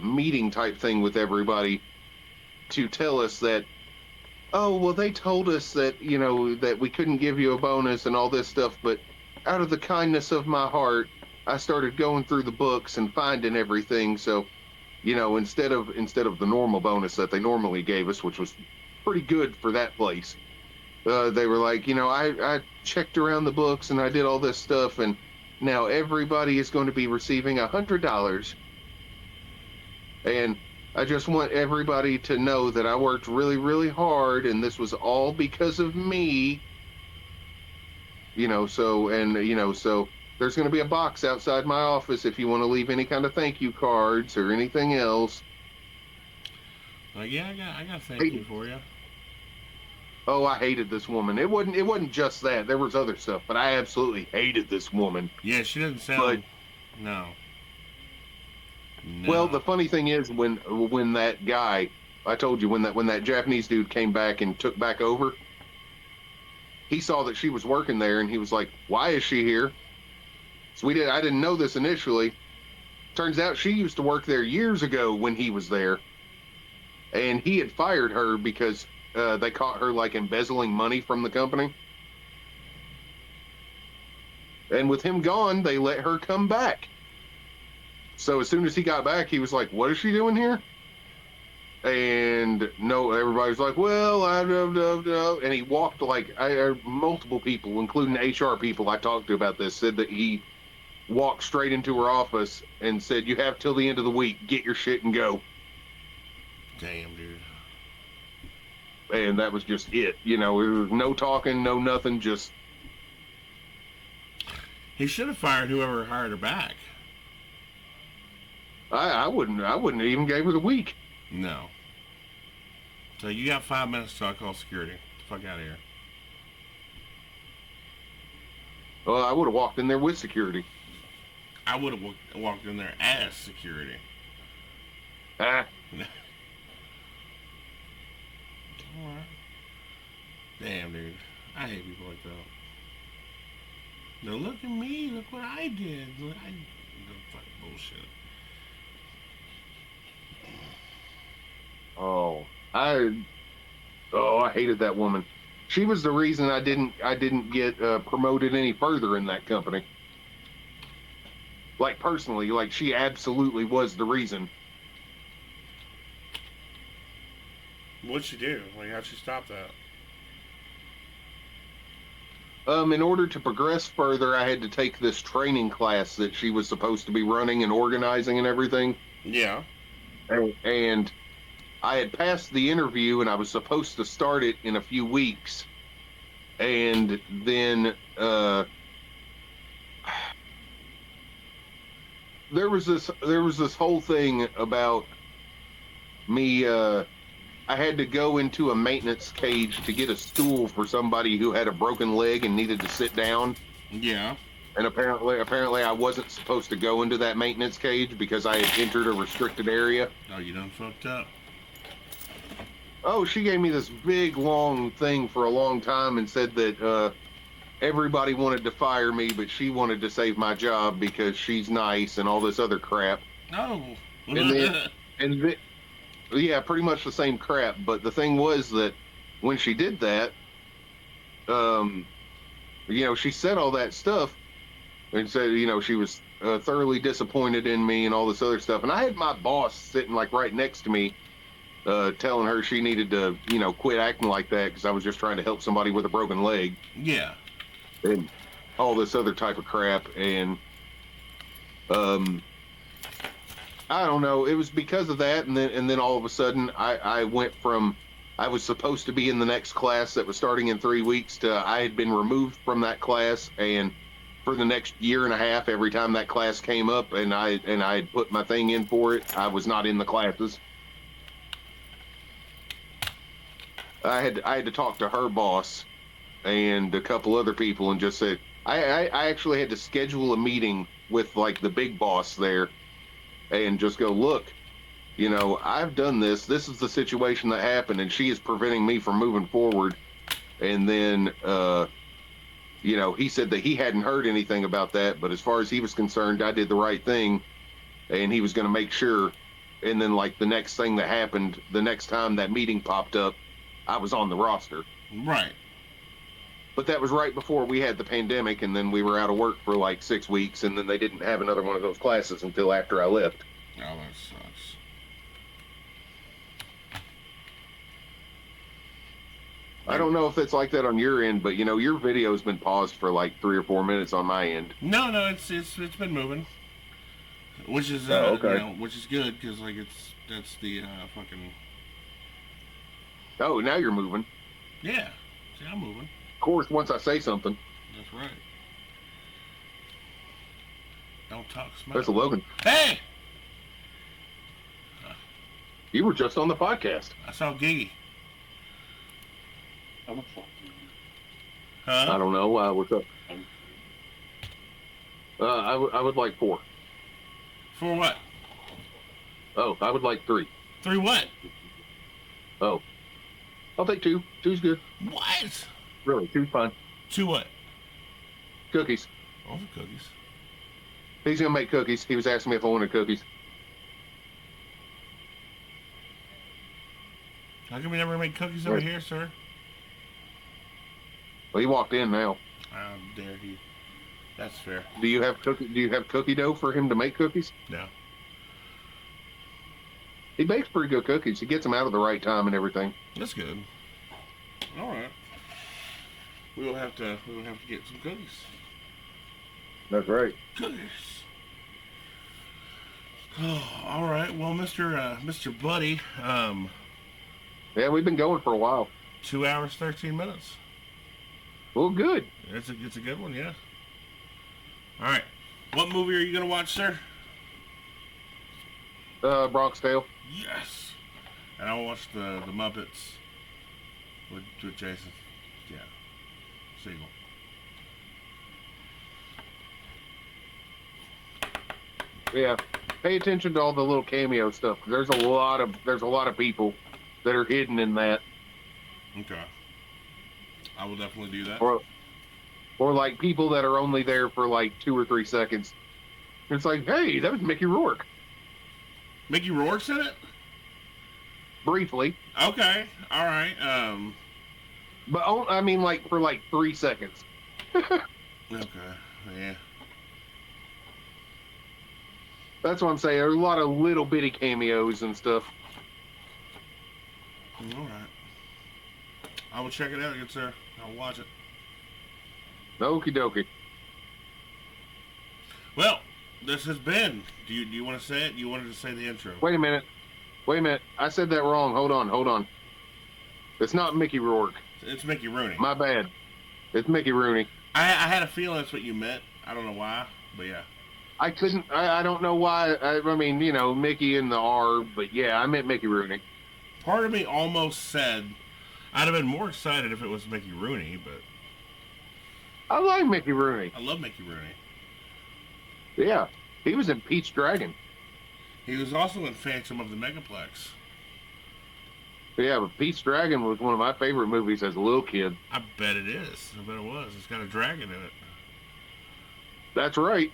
meeting type thing with everybody to tell us that, oh, well, they told us that, that we couldn't give you a bonus and all this stuff, but out of the kindness of my heart, I started going through the books and finding everything. So, instead of the normal bonus that they normally gave us, which was pretty good for that place, they were like, I checked around the books and I did all this stuff, and now everybody is going to be receiving $100. And I just want everybody to know that I worked really, really hard, and this was all because of me. So there's going to be a box outside my office if you want to leave any kind of thank you cards or anything else. Yeah, I got thank you for you. Oh, I hated this woman. It wasn't just that. There was other stuff, but I absolutely hated this woman. Yeah, she doesn't sound. No. Well, the funny thing is, when that guy, I told you, when that Japanese dude came back and took back over, he saw that she was working there, and he was like, "Why is she here?" So I didn't know this initially. Turns out she used to work there years ago when he was there, and he had fired her because they caught her embezzling money from the company. And with him gone, they let her come back. So as soon as he got back, he was like, "What is she doing here?" And no, everybody's like, "Well, I don't know." And he walked multiple people, including HR people I talked to about this, said that he walked straight into her office and said, "You have till the end of the week. Get your shit and go." Damn, dude. And that was just it. There was no talking, no nothing, just... He should have fired whoever hired her back. I wouldn't even gave her the week. No. So you got 5 minutes till I call security. Get the fuck out of here. Well, I would have walked in there with security. I would have walked in there as security. Ah. Alright. Damn, dude. I hate people like that. Now look at me. Look what I did. Look, fucking bullshit. I hated that woman. She was the reason I didn't get promoted any further in that company. Personally, she absolutely was the reason. What'd she do? How'd she stop that? In order to progress further, I had to take this training class that she was supposed to be running and organizing and everything. Yeah. And I had passed the interview, and I was supposed to start it in a few weeks. And then there was this whole thing about me. I had to go into a maintenance cage to get a stool for somebody who had a broken leg and needed to sit down. Yeah. And apparently I wasn't supposed to go into that maintenance cage because I had entered a restricted area. Oh, you done fucked up. Oh, she gave me this big, long thing for a long time and said that everybody wanted to fire me, but she wanted to save my job because she's nice and all this other crap. Oh. Yeah, pretty much the same crap. But the thing was that when she did that, she said all that stuff and said, she was thoroughly disappointed in me and all this other stuff. And I had my boss sitting right next to me, telling her she needed to, quit acting like that because I was just trying to help somebody with a broken leg. Yeah. And all this other type of crap. And, I don't know. It was because of that, and then all of a sudden, I went from I was supposed to be in the next class that was starting in 3 weeks. I had been removed from that class, and for the next year and a half, every time that class came up and I had put my thing in for it, I was not in the classes. I had to talk to her boss and a couple other people and just said I actually had to schedule a meeting with like the big boss there and just go, look, you know, I've done this. This is the situation that happened, and she is preventing me from moving forward. And then, you know, he said that he hadn't heard anything about that, but as far as he was concerned, I did the right thing, and he was going to make sure. And then, like, the next thing that happened, the next time that meeting popped up, I was on the roster. Right. But that was right before we had the pandemic, and then we were out of work for like 6 weeks, and then they didn't have another one of those classes until after I left. Oh, that sucks. I don't know if it's like that on your end, but you know, your video's been paused for like 3 or 4 minutes on my end. No, it's been moving, which is okay. you know, which is good because like that's the fucking. Oh, now you're moving. Yeah, see, I'm moving. Of course, once I say something. That's right. Don't talk smack. That's a Logan. Hey! You were just on the podcast. I saw Giggy. Huh? I don't know. What's up? I would like 4. For what? Oh, I would like 3. 3 what? Oh. I'll take 2. 2's good. What? Really, 2's fine. 2 what? Cookies. All the cookies. He's going to make cookies. He was asking me if I wanted cookies. How come we never make cookies over here, sir? Well, he walked in now. How dare he? That's fair. Do you have cookie dough for him to make cookies? No. He bakes pretty good cookies. He gets them out at the right time and everything. That's good. All right. We will have to get some cookies. That's right. Cookies. Oh, all right. Well, Mr. Buddy, Yeah, we've been going for a while. 2 hours, 13 minutes. Well, good. It's a good one, yeah. All right. What movie are you gonna watch, sir? Bronx Tale. Yes. And I'll watch the Muppets with Jason. Yeah. Segel. Yeah. Pay attention to all the little cameo stuff. There's a lot of people that are hidden in that. Okay. I will definitely do that. Or like people that are only there for like 2 or 3 seconds. It's like, hey, that was Mickey Rourke. Mickey Rourke's in it? Briefly. Okay. All right. But I mean, like for like 3 seconds. Okay. Yeah. That's what I'm saying. There's a lot of little bitty cameos and stuff. All right. I will check it out, good sir. I'll watch it. Okie dokie. Well, this has been. Do you want to say it? You wanted to say the intro. Wait a minute. I said that wrong. Hold on. It's not Mickey Rourke. It's Mickey Rooney. My bad. It's Mickey Rooney. I had a feeling that's what you meant. I don't know why, but yeah. I don't know why. I mean, you know, Mickey and the R, but yeah, I meant Mickey Rooney. Part of me almost said I'd have been more excited if it was Mickey Rooney, but I like Mickey Rooney. I love Mickey Rooney. Yeah, he was in Pete's Dragon. He was also in Phantom of the Megaplex. Yeah, but Pete's Dragon was one of my favorite movies as a little kid. I bet it is. I bet it was. It's got a dragon in it. That's right.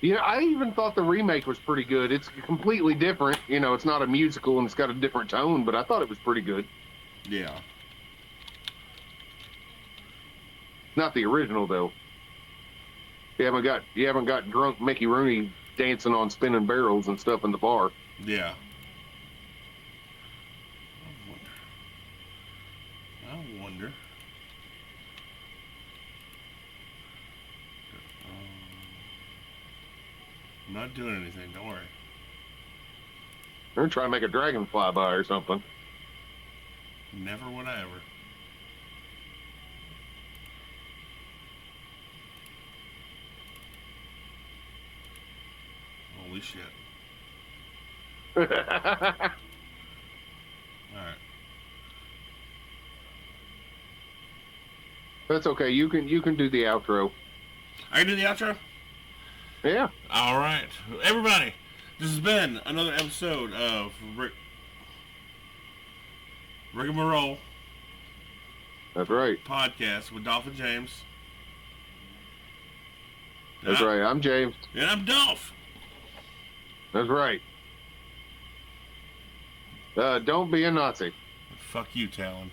Yeah, I even thought the remake was pretty good. It's completely different. You know, it's not a musical and it's got a different tone, but I thought it was pretty good. Yeah. Not the original though. You haven't got drunk Mickey Rooney dancing on spinning barrels and stuff in the bar. Yeah. I wonder. I'm not doing anything, don't worry. They're trying to make a dragon fly by or something. Never would I ever. Holy shit. All right. That's okay. You can do the outro. I can do the outro? Yeah. All right. Everybody, this has been another episode of Rigamarole. That's right. Podcast with Dolph and James. That's right. I'm James. And I'm Dolph. That's right. Don't be a Nazi. Fuck you, Talon.